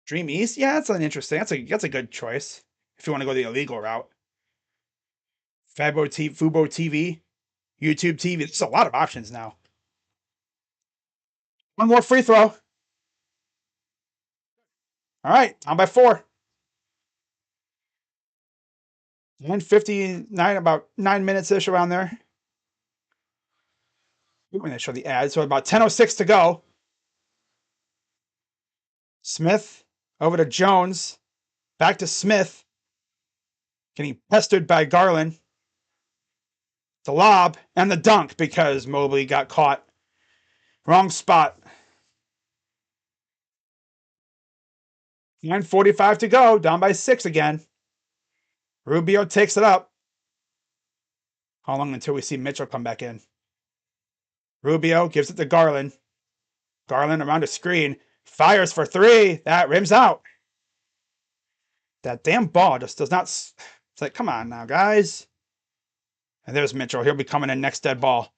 Dream East? Yeah, that's an interesting. That's a good choice. If you want to go the illegal route. Fubo TV, YouTube TV. There's a lot of options now. One more free throw. All right, down by 4. 9:59, about 9 minutes-ish around there. When they show the ad, so about 10:06 to go. Smith over to Jones. Back to Smith. Getting pestered by Garland. The lob and the dunk because Mobley got caught. Wrong spot. 9:45 to go. Down by 6 again. Rubio takes it up. How long until we see Mitchell come back in? Rubio gives it to Garland. Garland around a screen. Fires for 3. That rims out. That damn ball just does not... It's like, come on now, guys. And there's Mitchell. He'll be coming in next dead ball.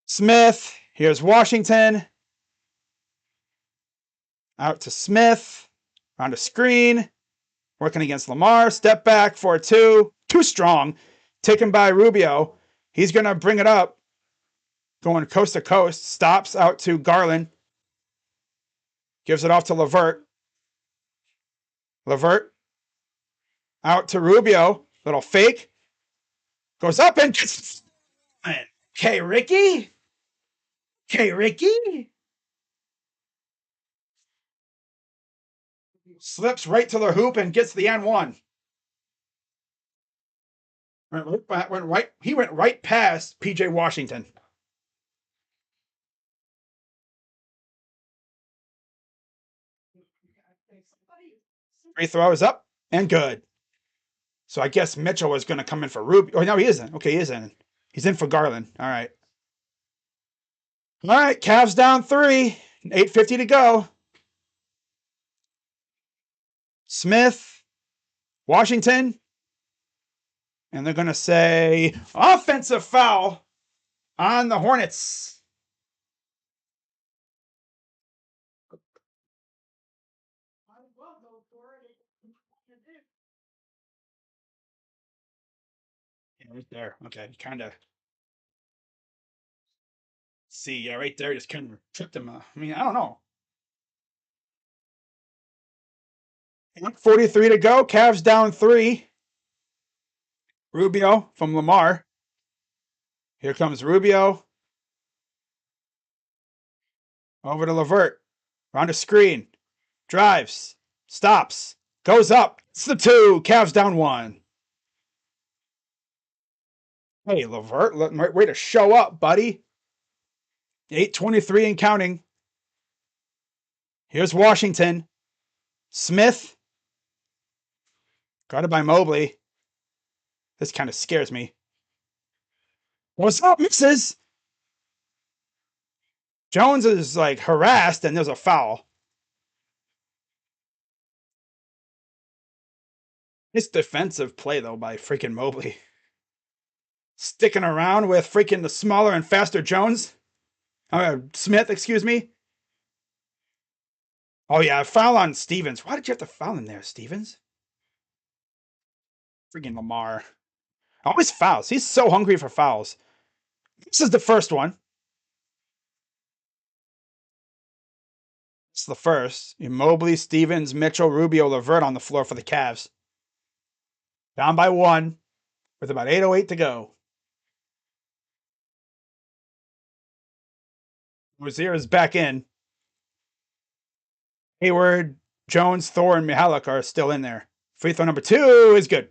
Smith. Here's Washington. Out to Smith. Around a screen. Working against Lamar. Step back for 2. Too strong. Taken by Rubio. He's going to bring it up. Going coast to coast. Stops out to Garland. Gives it off to LeVert. LeVert. Out to Rubio. Little fake. Goes up and... Okay, Ricky. Okay, Ricky. Slips right to the hoop and gets the N1. He went right past PJ Washington. Free throw is up and good. So I guess Mitchell was going to come in for Rubio. Oh, no, he isn't. Okay, he is in. He's in for Garland. All right. All right, Cavs down 3. 8:50 to go. Smith, Washington. And they're going to say offensive foul on the Hornets. Yeah, right there. Okay, kind of see. Yeah, right there. Just kind of tripped him. I mean, I don't know. 43 to go. Cavs down 3. Rubio from Lamar. Here comes Rubio. Over to LeVert. Around a screen. Drives. Stops. Goes up. It's the 2. Cavs down 1. Hey, LeVert. Way to show up, buddy. 8:23 and counting. Here's Washington. Smith. Guarded by Mobley. This kind of scares me. What's up, misses? Jones is like harassed and there's a foul. Nice defensive play, though, by freaking Mobley. Sticking around with freaking the smaller and faster Jones. Smith, excuse me. Oh, yeah, foul on Stevens. Why did you have to foul him there, Stevens? Freaking Lamar. Always fouls. He's so hungry for fouls. This is the first one. It's the first. Mobley, Stevens, Mitchell, Rubio, LeVert on the floor for the Cavs. Down by 1 with about 8:08 to go. Rozier is back in. Hayward, Jones, Thor, and Mihalik are still in there. Free throw number 2 is good.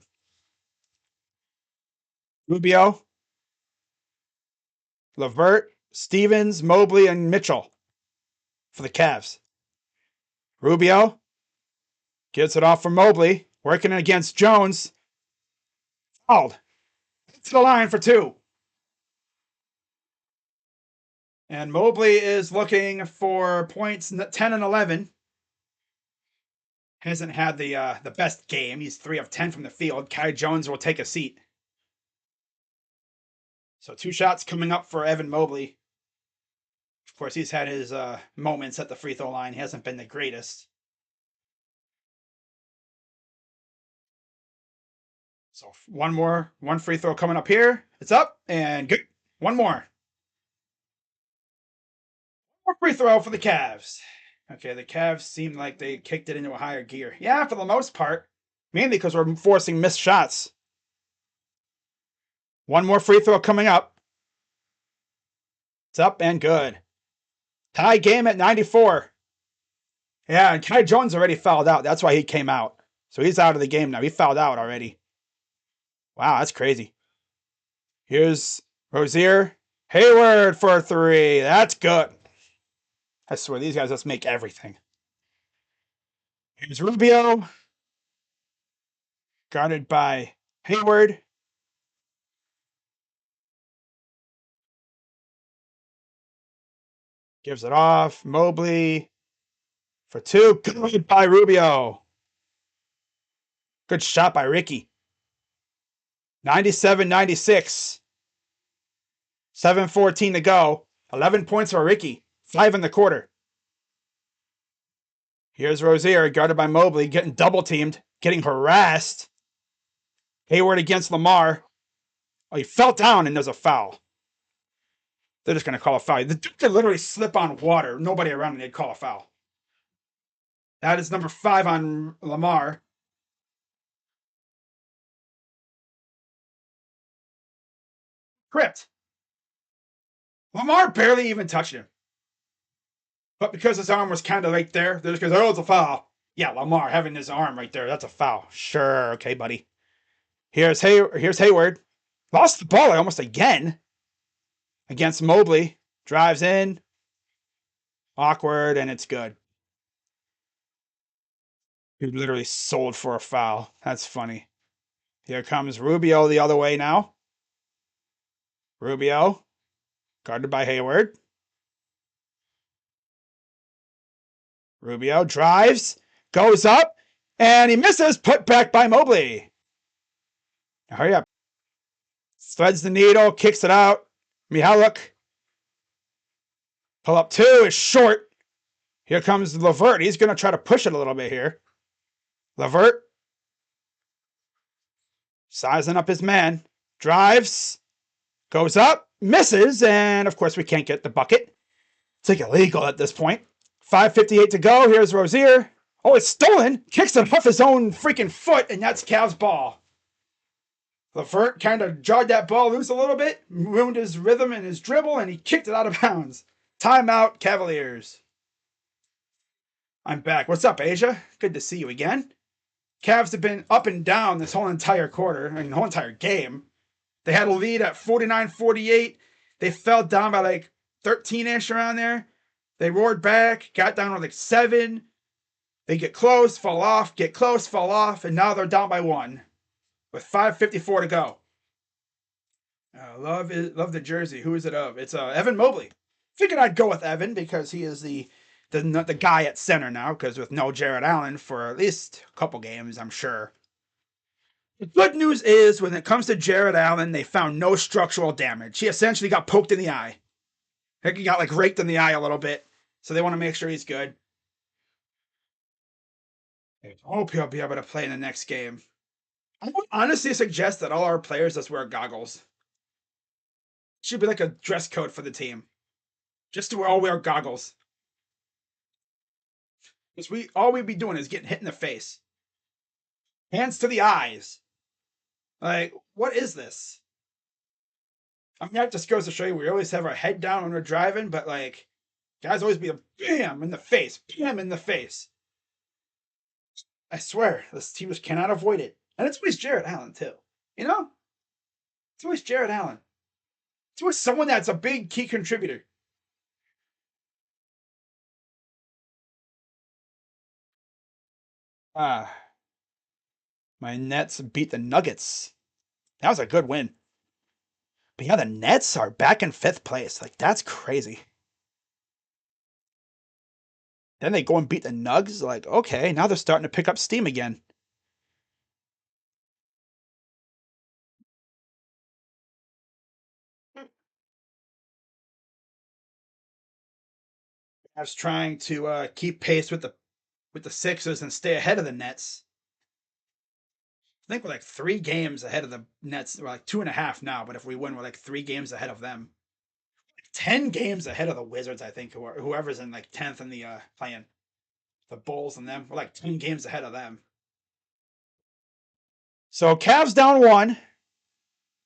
Rubio, LeVert, Stevens, Mobley, and Mitchell for the Cavs. Rubio gets it off for Mobley, working against Jones. Fouled. To the line for 2. And Mobley is looking for points 10 and 11. Hasn't had the best game. He's 3 of 10 from the field. Kai Jones will take a seat. So 2 shots coming up for Evan Mobley. Of course, he's had his moments at the free throw line. He hasn't been the greatest. So one free throw coming up here. It's up and good. One more. One free throw for the Cavs. Okay, the Cavs seem like they kicked it into a higher gear. Yeah, for the most part. Mainly because we're forcing missed shots. One more free throw coming up. It's up and good. Tie game at 94. Yeah, and Kai Jones already fouled out. That's why he came out. So he's out of the game now. He fouled out already. Wow, that's crazy. Here's Rozier. Hayward for 3. That's good. I swear, these guys just make everything. Here's Rubio. Guarded by Hayward. Gives it off. Mobley for 2. Good by Rubio. Good shot by Ricky. 97-96. 7:14 to go. 11 points for Ricky. 5 in the quarter. Here's Rozier, guarded by Mobley, getting double teamed, getting harassed. Hayward against Lamar. Oh, he fell down and there's a foul. They're just going to call a foul. The dude could literally slip on water. Nobody around and they'd call a foul. That is number 5 on Lamar. Crypt. Lamar barely even touched him. But because his arm was kind of right there, they're just going, oh, it's a foul. Yeah, Lamar having his arm right there, that's a foul. Sure, okay, buddy. Here's Hayward. Lost the ball almost again. Against Mobley. Drives in. Awkward, and it's good. He literally sold for a foul. That's funny. Here comes Rubio the other way now. Rubio. Guarded by Hayward. Rubio drives. Goes up. And he misses. Put back by Mobley. Now hurry up. Threads the needle. Kicks it out. Mihalik. Pull up 2 is short. Here comes LeVert. He's going to try to push it a little bit here. LeVert. Sizing up his man. Drives. Goes up. Misses. And, of course, we can't get the bucket. It's like illegal at this point. 5:58 to go. Here's Rozier. Oh, it's stolen. Kicks it off his own freaking foot, and that's Cavs' ball. LeVert kind of jogged that ball loose a little bit, ruined his rhythm and his dribble, and he kicked it out of bounds. Timeout, Cavaliers. I'm back. What's up, Asia? Good to see you again. Cavs have been up and down this whole entire quarter, and the whole entire game. They had a lead at 49-48. They fell down by like 13-ish around there. They roared back, got down to like 7. They get close, fall off, get close, fall off, and now they're down by 1 with 5:54 to go. Love the jersey. Who is it of? It's Evan Mobley. Figured I'd go with Evan because he is the guy at center now, because with no Jared Allen for at least a couple games, I'm sure. The good news is when it comes to Jared Allen, they found no structural damage. He essentially got poked in the eye. I think he got like raked in the eye a little bit. So they want to make sure he's good. I hope he'll be able to play in the next game. I would honestly suggest that all our players just wear goggles. Should be like a dress code for the team. Just to all wear goggles. Because we'd be doing is getting hit in the face. Hands to the eyes. Like, what is this? I mean, that just goes to show you we always have our head down when we're driving, but like, guys always be a bam in the face, bam in the face. I swear, this team just cannot avoid it. And it's always Jared Allen, too. You know? It's always Jared Allen. It's always someone that's a big key contributor. My Nets beat the Nuggets. That was a good win. But yeah, the Nets are back in 5th place. Like, that's crazy. Then they go and beat the Nugs. Like, okay, now they're starting to pick up steam again. I was trying to keep pace with the Sixers and stay ahead of the Nets. I think we're like 3 games ahead of the Nets. We're like 2.5 now, but if we win, we're like 3 games ahead of them. 10 games ahead of the Wizards, I think, whoever's in like 10th in the playing. The Bulls and them. We're like 10 games ahead of them. So Cavs down 1.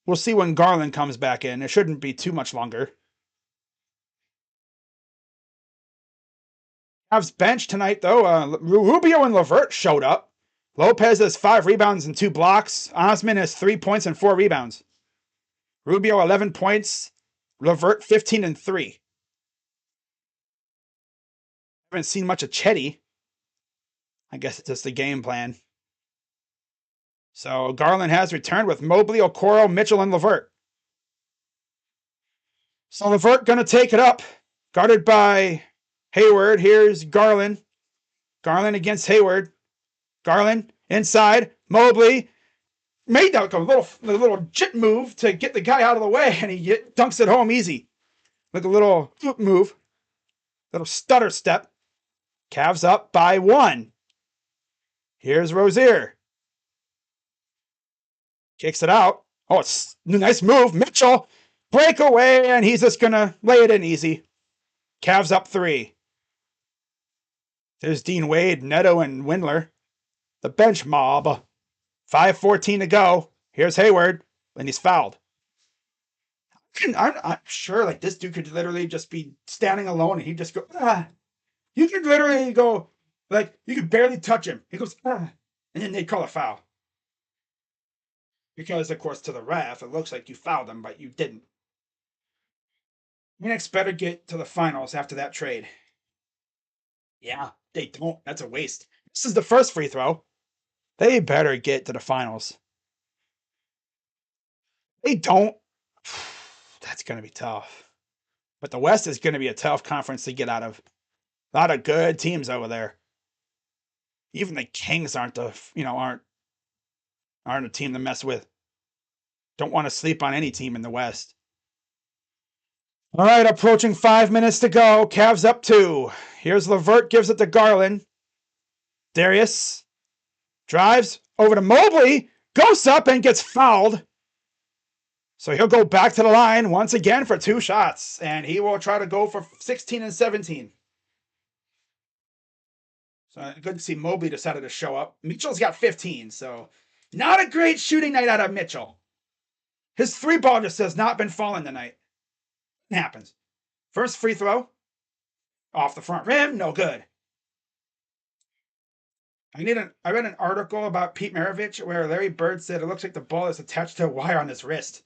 We'll see when Garland comes back in. It shouldn't be too much longer. Cavs bench tonight, though. Rubio and LeVert showed up. Lopez has 5 rebounds and 2 blocks. Osman has 3 points and 4 rebounds. Rubio 11 points. LeVert 15 and 3. Haven't seen much of Chetty. I guess it's just the game plan. So Garland has returned with Mobley, Okoro, Mitchell, and LeVert. So LeVert going to take it up. Guarded by Hayward. Here's Garland. Garland against Hayward. Garland inside. Mobley made that a little jit move to get the guy out of the way, and he dunks it home easy. Like a little move. Little stutter step. Cavs up by 1. Here's Rozier. Kicks it out. Oh, it's a nice move. Mitchell. Breakaway, and he's just going to lay it in easy. Cavs up 3. There's Dean Wade, Neto, and Windler. The bench mob. 5:14 to go. Here's Hayward, and he's fouled. I'm sure like this dude could literally just be standing alone, and he'd just go, ah. You could literally go, like, you could barely touch him. He goes, ah. And then they'd call a foul. Because, of course, to the ref, it looks like you fouled him, but you didn't. Phoenix better get to the finals after that trade. Yeah, they don't. That's a waste. This is the first free throw. They better get to the finals. They don't. That's going to be tough. But the West is going to be a tough conference to get out of. A lot of good teams over there. Even the Kings aren't aren't a team to mess with. Don't want to sleep on any team in the West. All right, approaching 5 minutes to go. Cavs up 2. Here's LeVert, gives it to Garland. Darius drives over to Mobley, goes up and gets fouled. So he'll go back to the line once again for 2 shots, and he will try to go for 16 and 17. So good to see Mobley decided to show up. Mitchell's got 15, so not a great shooting night out of Mitchell. His 3-ball just has not been falling tonight. It happens. First free throw. Off the front rim, no good. I read an article about Pete Maravich where Larry Bird said it looks like the ball is attached to a wire on his wrist.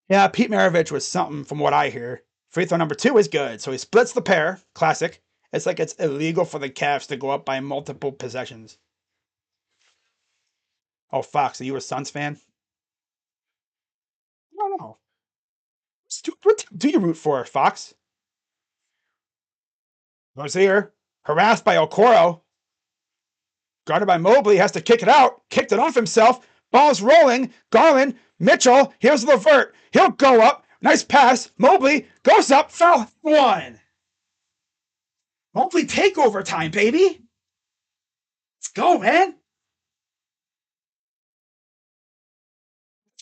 Yeah, Pete Maravich was something from what I hear. Free throw number 2 is good. So he splits the pair. Classic. It's like it's illegal for the Cavs to go up by multiple possessions. Oh, Fox, are you a Suns fan? I don't know. What do you root for, Fox? Rozier, harassed by Okoro. Guarded by Mobley, has to kick it out. Kicked it off himself. Ball's rolling. Garland, Mitchell. Here's LeVert. He'll go up. Nice pass. Mobley goes up. Foul. One. Mobley takeover time, baby. Let's go, man.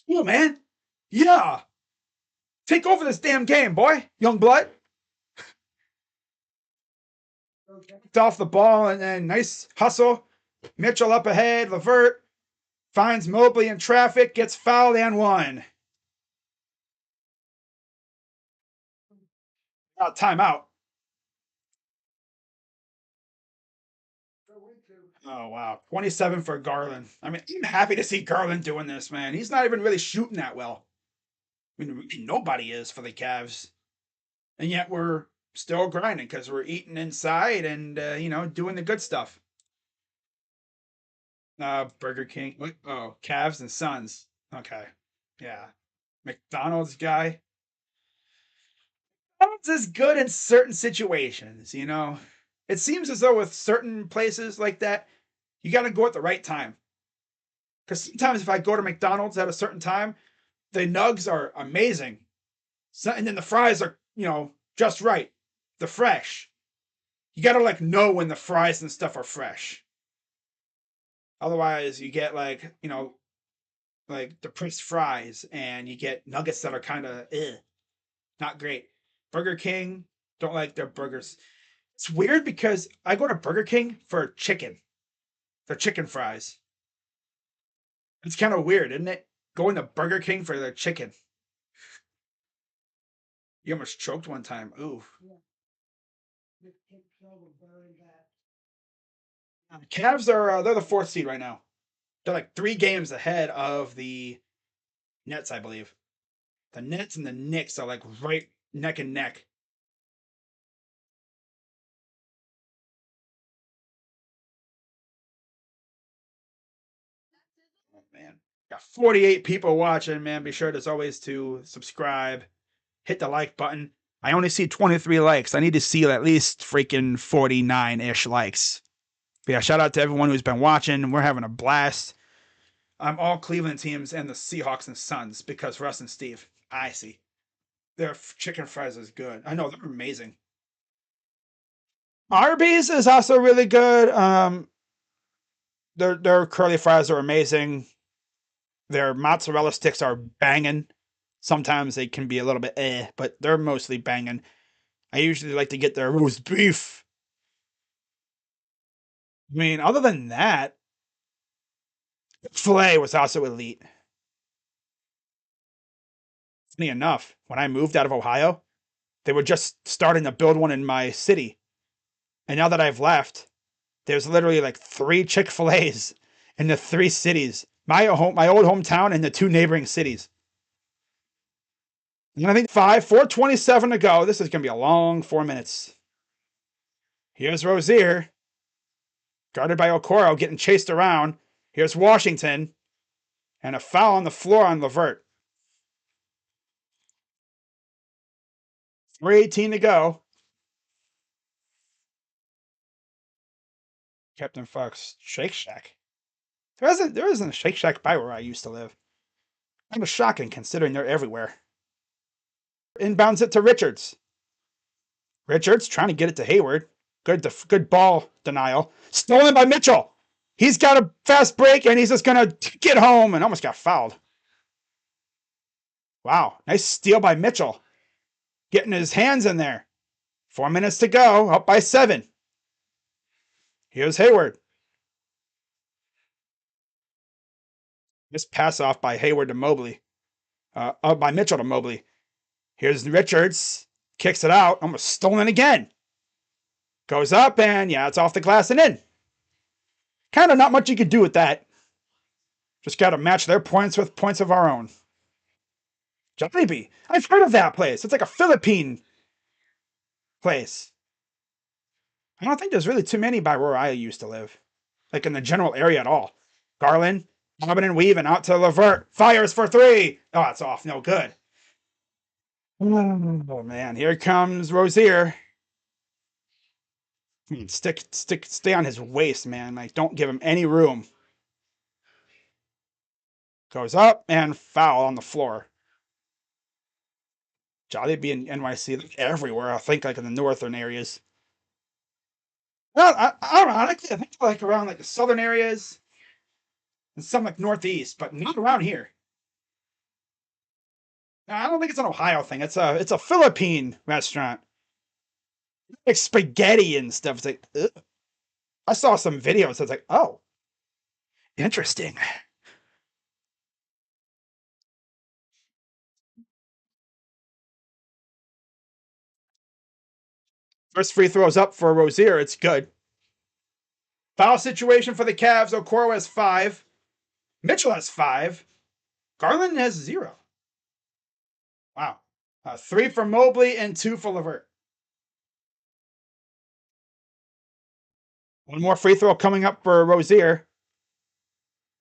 Let's go, man. Yeah. Take over this damn game, boy. Young blood. Off the ball and then nice hustle. Mitchell up ahead. LeVert finds Mobley in traffic, gets fouled and one. Timeout. Oh, wow. 27 for Garland. I mean, I'm happy to see Garland doing this, man. He's not even really shooting that well. I mean, nobody is for the Cavs. And yet we're still grinding because we're eating inside and, doing the good stuff. Burger King. Oh, Cavs and Suns. Okay. Yeah. McDonald's guy. McDonald's is good in certain situations, It seems as though with certain places like that, you got to go at the right time. Because sometimes if I go to McDonald's at a certain time, the nugs are amazing. And then the fries are, just right. They're fresh. You got to know when the fries and stuff are fresh. Otherwise, you get depressed fries and you get nuggets that are kind of not great. Burger King, don't like their burgers. It's weird because I go to Burger King for chicken. Their chicken fries. It's kind of weird, isn't it? Going to Burger King for their chicken. You almost choked one time. Ooh. Cavs are they're the 4th seed right now. They're 3 games ahead of the Nets, I believe. The Nets and the Knicks are right neck and neck. Oh, man. Got 48 people watching, man. Be sure as always to subscribe, hit the like button. I only see 23 likes. I need to see at least freaking 49-ish likes. But yeah, shout out to everyone who's been watching. We're having a blast. I'm all Cleveland teams and the Seahawks and Suns because Russ and Steve. I see. Their chicken fries is good. I know, they're amazing. Arby's is also really good. Their curly fries are amazing. Their mozzarella sticks are banging. Sometimes they can be a little bit but they're mostly banging. I usually like to get their roast beef. I mean, other than that, filet was also elite. Funny enough, when I moved out of Ohio, they were just starting to build one in my city. And now that I've left, there's literally 3 Chick-fil-A's in the 3 cities. My old hometown and the 2 neighboring cities. And I think 4:27 to go. This is going to be a long 4 minutes. Here's Rozier. Guarded by Okoro, getting chased around. Here's Washington. And a foul on the floor on LeVert. 3:18 to go. Captain Fox, Shake Shack. There isn't a Shake Shack by where I used to live. Kind of shocking considering they're everywhere. Inbounds it to Richards. Richards trying to get it to Hayward. Good ball denial. Stolen by Mitchell. He's got a fast break and he's just going to get home and almost got fouled. Wow, nice steal by Mitchell. Getting his hands in there. 4 minutes to go, up by 7. Here's Hayward. This pass off by Hayward to Mobley. By Mitchell to Mobley. Here's Richards. Kicks it out. Almost stolen again. Goes up and yeah, it's off the glass and in. Kind of not much you could do with that. Just got to match their points with points of our own. Jollibee. I've heard of that place. It's like a Philippine place. I don't think there's really too many by where I used to live. In the general area at all. Garland, bobbing and weaving out to LeVert. Fires for 3. Oh, it's off. No good. Oh, man. Here comes Rozier. Stay on his waist, man. Like, don't give him any room. Goes up and foul on the floor. Jollibee in NYC, like everywhere. I think like in the northern areas. Well, I don't know. Honestly, I think like around like the southern areas and some like northeast, but not around here. I don't think it's an Ohio thing. It's a Philippine restaurant. Like spaghetti and stuff. It's like, ugh. I saw some videos. I was like, oh, interesting. First free throws up for Rozier. It's good. Foul situation for the Cavs. Okoro has 5. Mitchell has 5. Garland has 0. Wow. 3 for Mobley and 2 for LeVert. One more free throw coming up for Rozier.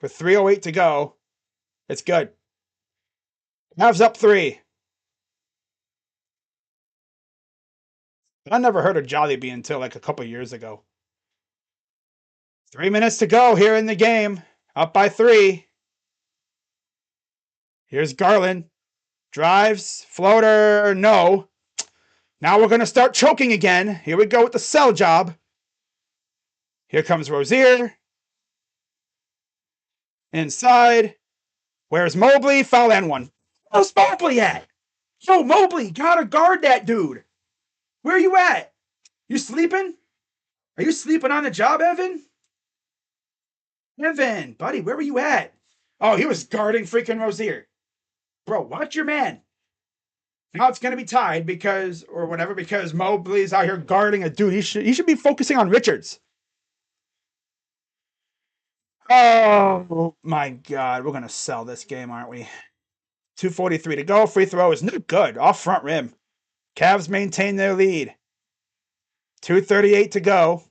With 3:08 to go. It's good. Cavs up 3. I never heard of Jollibee until like a couple years ago. 3 minutes to go here in the game. Up by 3. Here's Garland. Drives. Floater. No. Now we're going to start choking again. Here we go with the cell job. Here comes Rozier. Inside. Where's Mobley? Foul and 1. Where's Mobley at? Yo, Mobley, gotta guard that dude. Where are you at? You sleeping? Are you sleeping on the job, Evan? Evan, buddy, where were you at? Oh, he was guarding freaking Rozier. Bro, watch your man. Now it's going to be tied because Mobley's out here guarding a dude. He should be focusing on Richards. Oh my God, we're going to sell this game, aren't we? 2:43 to go. Free throw is no good. Off front rim. Cavs maintain their lead. 2:38 to go.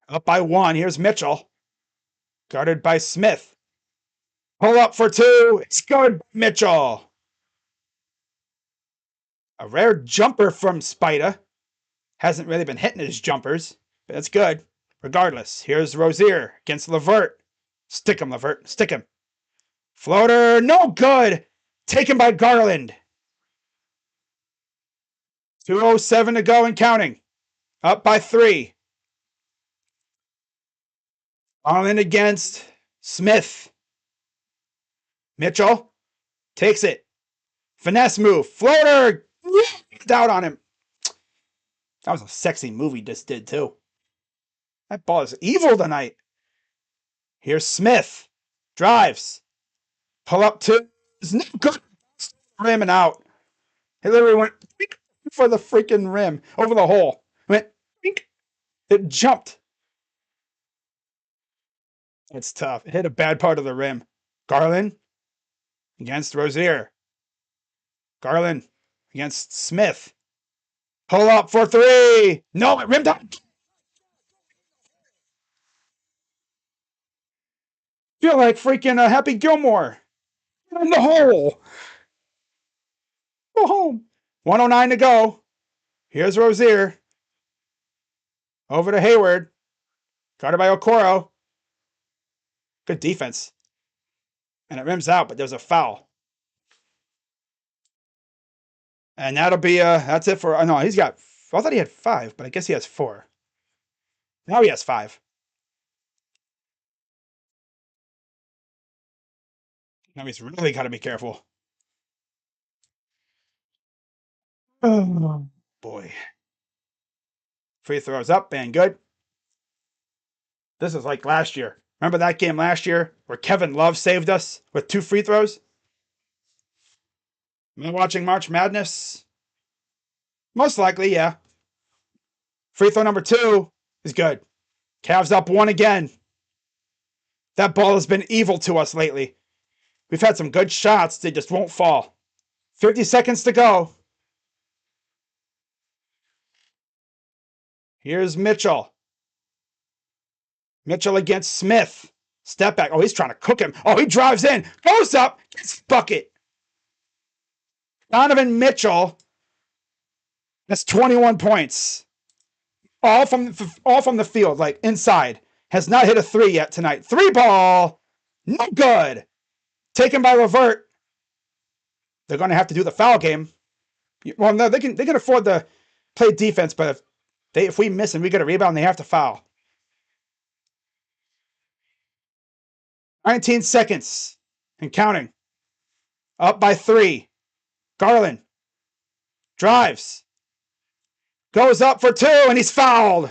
Up by 1. Here's Mitchell. Guarded by Smith. Pull up for 2. It's good, Mitchell. A rare jumper from Spida. Hasn't really been hitting his jumpers, but that's good. Regardless, here's Rozier against LeVert. Stick him, LeVert. Stick him. Floater, no good. Taken by Garland. 2:07 to go and counting. Up by 3. Garland against Smith. Mitchell takes it. Finesse move. Floater. Out on him. That was a sexy move he just did, too. That ball is evil tonight. Here's Smith. Drives. Pull up 2. It's no good. Rim and out. He literally went for the freaking rim. Over the hole. Went. It jumped. It's tough. It hit a bad part of the rim. Garland against Rozier. Garland against Smith. Pull up for 3. No, it rimmed out. Feel like freaking Happy Gilmore. In the hole. Go home. 1:09 to go. Here's Rozier. Over to Hayward. Guarded by Okoro. Good defense. And it rims out, but there's a foul. And that'll be that's it for no, he's got I thought he had 5, but I guess he has 4. Now he has 5. Now he's really got to be careful. Oh boy. Free throws up and good. This is like last year. Remember that game last year where Kevin Love saved us with 2 free throws? Am I watching March Madness? Most likely, yeah. Free throw number 2 is good. Cavs up 1 again. That ball has been evil to us lately. We've had some good shots. They just won't fall. 50 seconds to go. Here's Mitchell. Mitchell against Smith. Step back. Oh, he's trying to cook him. Oh, he drives in. Goes up. Gets bucket. Donovan Mitchell That's 21 points. All from the field, like inside. Has not hit a three yet tonight. Three ball. No good. Taken by Levert. They're going to have to do the foul game. Well, no, they can afford to play defense, but if we miss and we get a rebound, they have to foul. 19 seconds and counting. Up by 3. Garland drives. Goes up for 2, and he's fouled.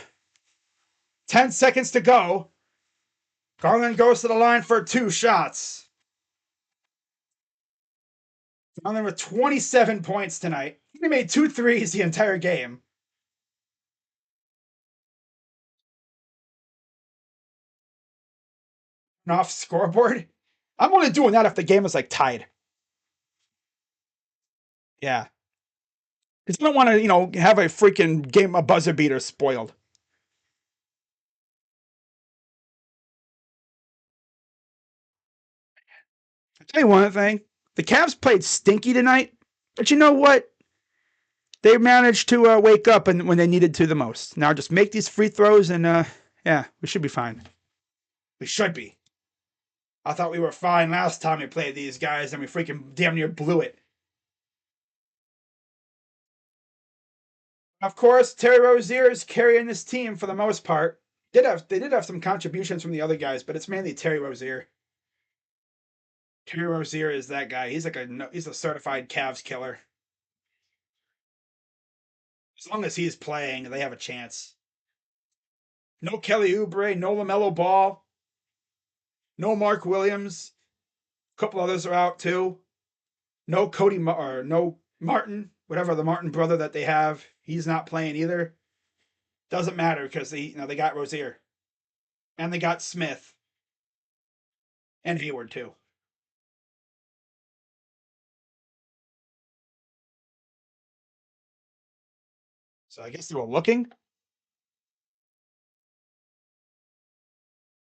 10 seconds to go. Garland goes to the line for 2 shots. Garland with 27 points tonight. He made 2 threes the entire game. An off scoreboard. I'm only doing that if the game is like tied. Yeah. Because I don't want to, have a freaking game, a buzzer beater spoiled. I'll tell you one thing. The Cavs played stinky tonight, but you know what? They managed to wake up when they needed to the most. Now just make these free throws and, yeah, we should be fine. We should be. I thought we were fine last time we played these guys and we freaking damn near blew it. Of course, Terry Rozier is carrying this team for the most part. They did have some contributions from the other guys, but it's mainly Terry Rozier. Terry Rozier is that guy. He's a certified Cavs killer. As long as he's playing, they have a chance. No Kelly Oubre, no LaMelo Ball, no Mark Williams. A couple others are out too. No or no Martin, whatever the Martin brother that they have. He's not playing either. Doesn't matter because they got Rozier, and they got Smith and Hayward too. So I guess they were looking.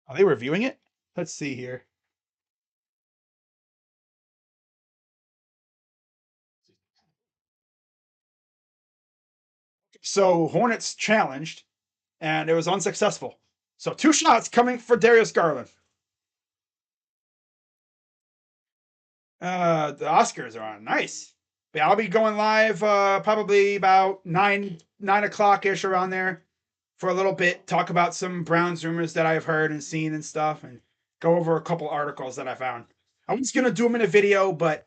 Are they reviewing it? Let's see here. So Hornets challenged, and it was unsuccessful. So 2 shots coming for Darius Garland. The Oscars are on. Nice. Yeah, I'll be going live probably about 9 o'clock ish around there for a little bit. Talk about some Browns rumors that I've heard and seen and stuff, and go over a couple articles that I found. I was gonna do them in a video, but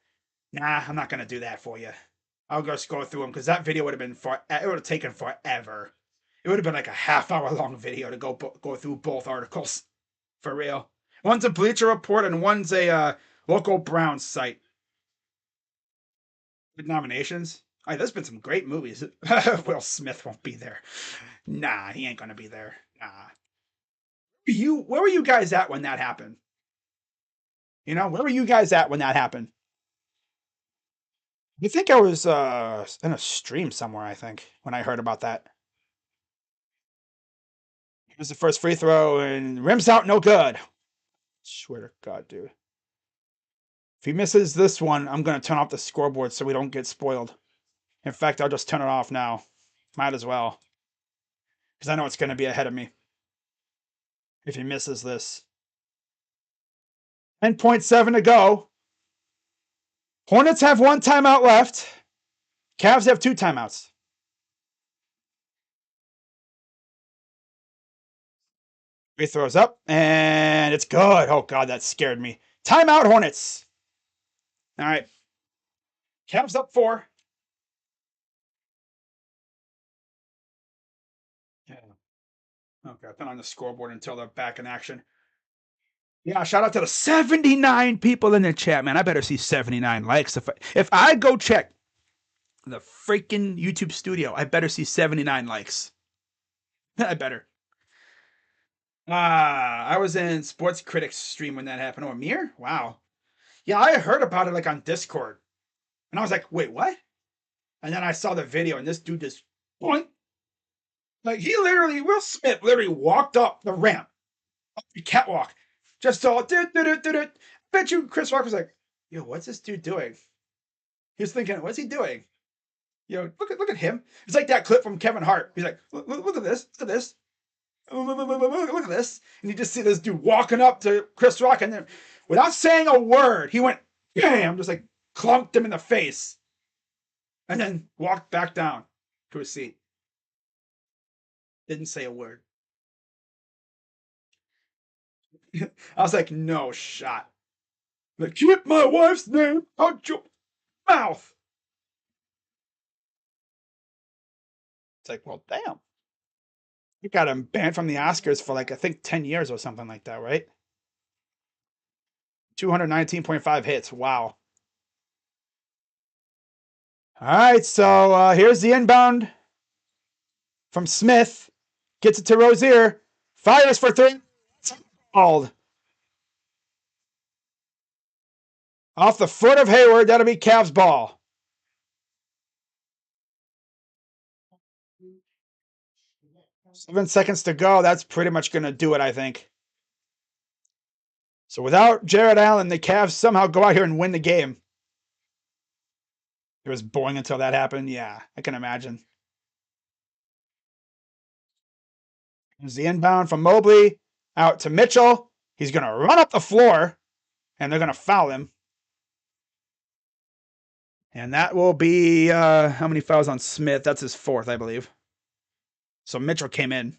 nah, I'm not gonna do that for you. I'll just go through them because that video would have been it would have taken forever. It would have been like a half-hour long video to go through both articles, for real. One's a Bleacher Report and one's a local Browns site. With nominations. There's been some great movies. Will Smith won't be there. Nah, he ain't gonna be there. Nah. Where were you guys at when that happened? Where were you guys at when that happened? I think I was in a stream somewhere, I think, when I heard about that. Here's the first free throw, and rims out, no good. Swear to God, dude. If he misses this one, I'm going to turn off the scoreboard so we don't get spoiled. In fact, I'll just turn it off now. Might as well. Because I know it's going to be ahead of me. If he misses this. 10.7 to go. Hornets have 1 timeout left. Cavs have 2 timeouts. Free throws up, and it's good. Oh, God, that scared me. Timeout, Hornets. All right. Cavs up 4. Yeah. Okay, I've been on the scoreboard until they're back in action. Yeah, shout out to the 79 people in the chat, man. I better see 79 likes. If I go check the freaking YouTube studio, I better see 79 likes. I better. I was in Sports Critics stream when that happened. Oh, Amir? Wow. Yeah, I heard about it like on Discord. And I was like, wait, what? And then I saw the video and this dude just boink. Like Will Smith literally walked up the ramp, up the catwalk, just all do. Bet you Chris Rock was like, yo, what's this dude doing? He was thinking, what's he doing? Look at him. It's like that clip from Kevin Hart. He's like, look at this, look at this, look at this, and you just see this dude walking up to Chris Rock, and then without saying a word, he went bam, just like clunked him in the face, and then walked back down to his seat. Didn't say a word. I was like, no shot. Like, keep my wife's name out your mouth. It's like, well, damn. You got him banned from the Oscars for like, I think 10 years or something like that, right? 219.5 hits. Wow. All right, so here's the inbound from Smith. Gets it to Rozier. Fires for three. Called. Off the foot of Hayward. That'll be Cavs ball. Seven seconds to go. That's pretty much going to do it, I think. So without Jared Allen, the Cavs somehow go out here and win the game. It was boring until that happened. Yeah, I can imagine. There's the inbound from Mobley out to Mitchell. He's going to run up the floor, and they're going to foul him. And that will be how many fouls on Smith? That's his fourth, I believe. So Mitchell came in.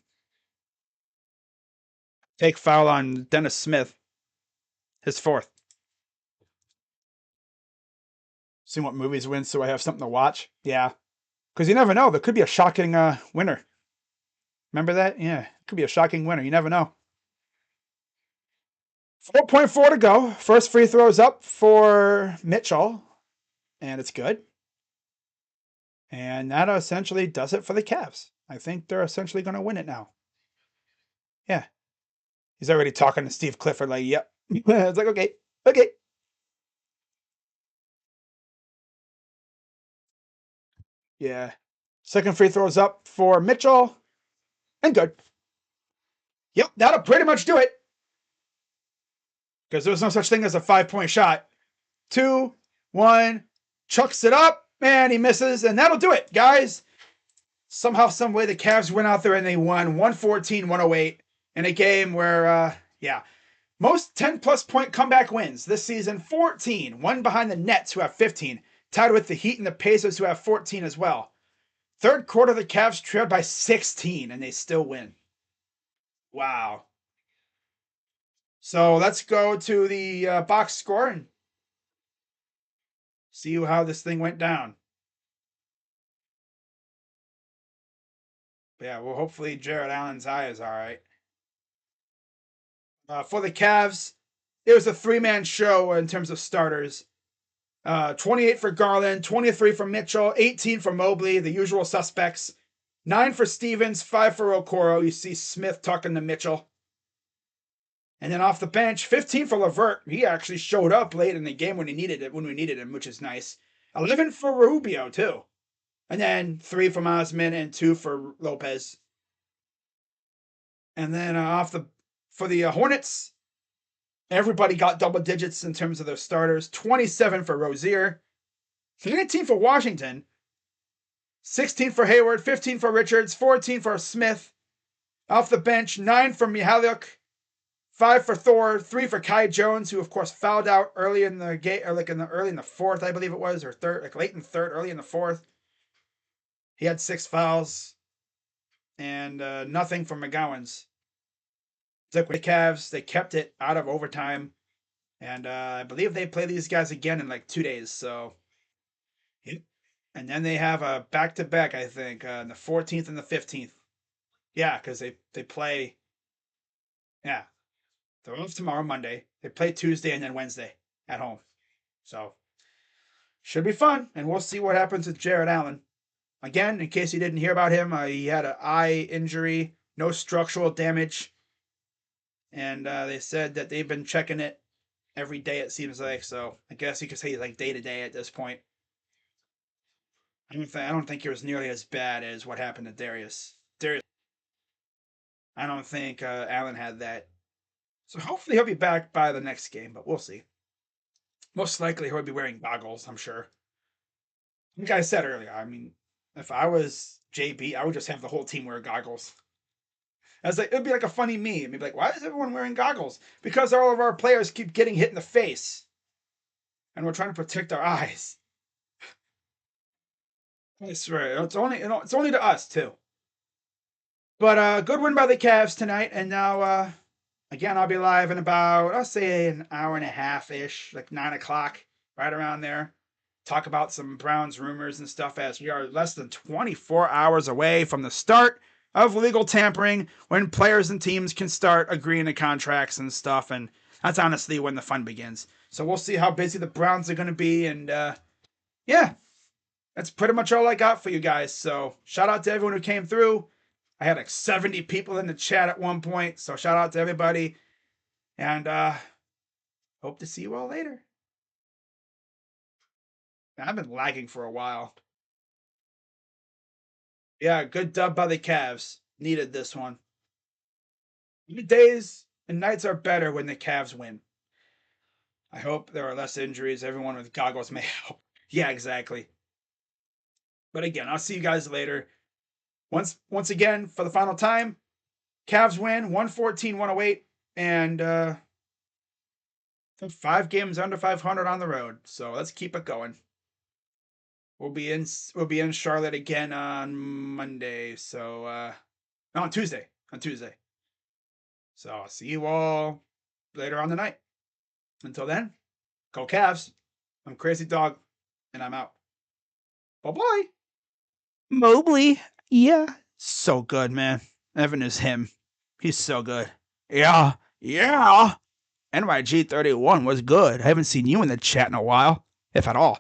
Take foul on Dennis Smith. His fourth. See what movies win so I have something to watch. Yeah. Because you never know. There could be a shocking winner. Remember that? Yeah. It could be a shocking winner. You never know. 4.4 to go. First free throws up for Mitchell. And it's good. And that essentially does it for the Cavs. I think they're essentially going to win it now. Yeah. He's already talking to Steve Clifford like, yep. It's like, okay. Yeah. Second free throws up for Mitchell. And good. Yep, that'll pretty much do it. Because there's no such thing as a 5-point shot. 2, 1, chucks it up, and he misses, and that'll do it, guys. Somehow, some way, the Cavs went out there and they won 114-108 in a game where, most 10-plus point comeback wins this season, 14. One behind the Nets, who have 15, tied with the Heat and the Pacers, who have 14 as well. Third quarter, the Cavs trailed by 16, and they still win. Wow. So let's go to the box score and see how this thing went down. Yeah, well, hopefully Jared Allen's eye is all right. For the Cavs, it was a three-man show in terms of starters. 28 for Garland, 23 for Mitchell, 18 for Mobley, the usual suspects. 9 for Stevens, 5 for Okoro. You see Smith talking to Mitchell. And then off the bench, 15 for LeVert. He actually showed up late in the game when we needed him, which is nice. 11 for Rubio, too. And then 3 from Osman and 2 for Lopez. And then for the Hornets, everybody got double digits in terms of their starters. 27 for Rozier, 19 for Washington, 16 for Hayward, 15 for Richards, 14 for Smith. Off the bench, 9 for Mihalik, 5 for Thor, 3 for Kai Jones, who of course fouled out early in the game, or like early in the fourth, I believe it was, or third, like late in third, early in the fourth. He had 6 fouls, and nothing from McGowan's. The Cavs, they kept it out of overtime, and I believe they play these guys again in like 2 days. So, and then they have a back-to-back, I think, on the 14th and the 15th. Yeah, because they play. Yeah, they're off tomorrow, Monday. They play Tuesday and then Wednesday at home. So, should be fun, and we'll see what happens with Jared Allen. Again, in case you didn't hear about him, he had an eye injury, no structural damage. And they said that they've been checking it every day, it seems like. So I guess you could say like day to day at this point. I don't think it was nearly as bad as what happened to Darius. I don't think Allen had that. So hopefully he'll be back by the next game, but we'll see. Most likely he'll be wearing goggles, I'm sure. Like I said earlier, I mean, if I was JB, I would just have the whole team wear goggles. As like, it'd be like a funny meme. It'd be like, why is everyone wearing goggles? Because all of our players keep getting hit in the face, and we're trying to protect our eyes. I swear, it's only to us too. But good win by the Cavs tonight, and now again I'll be live in about I'll say an hour and a half ish, like 9 o'clock, right around there. Talk about some Browns rumors and stuff as we are less than 24 hours away from the start of legal tampering when players and teams can start agreeing to contracts and stuff, and that's honestly when the fun begins. So we'll see how busy the Browns are going to be, and yeah, that's pretty much all I got for you guys. So shout out to everyone who came through. I had like 70 people in the chat at one point, so shout out to everybody. And hope to see you all later. I've been lagging for a while. Yeah, good dub by the Cavs. Needed this one. The days and nights are better when the Cavs win. I hope there are less injuries. Everyone with goggles may help. Yeah, exactly. But again, I'll see you guys later. Once again, for the final time, Cavs win 114-108, and 5 games under 500 on the road. So let's keep it going. We'll be in Charlotte again on Monday. So no, on Tuesday. On Tuesday. So I'll see you all later on the night. Until then, go Cavs. I'm Crazy Dog, and I'm out. Bye bye. Mobley. Yeah. So good, man. Evan is him. He's so good. Yeah. Yeah. NYG31 was good. I haven't seen you in the chat in a while, if at all.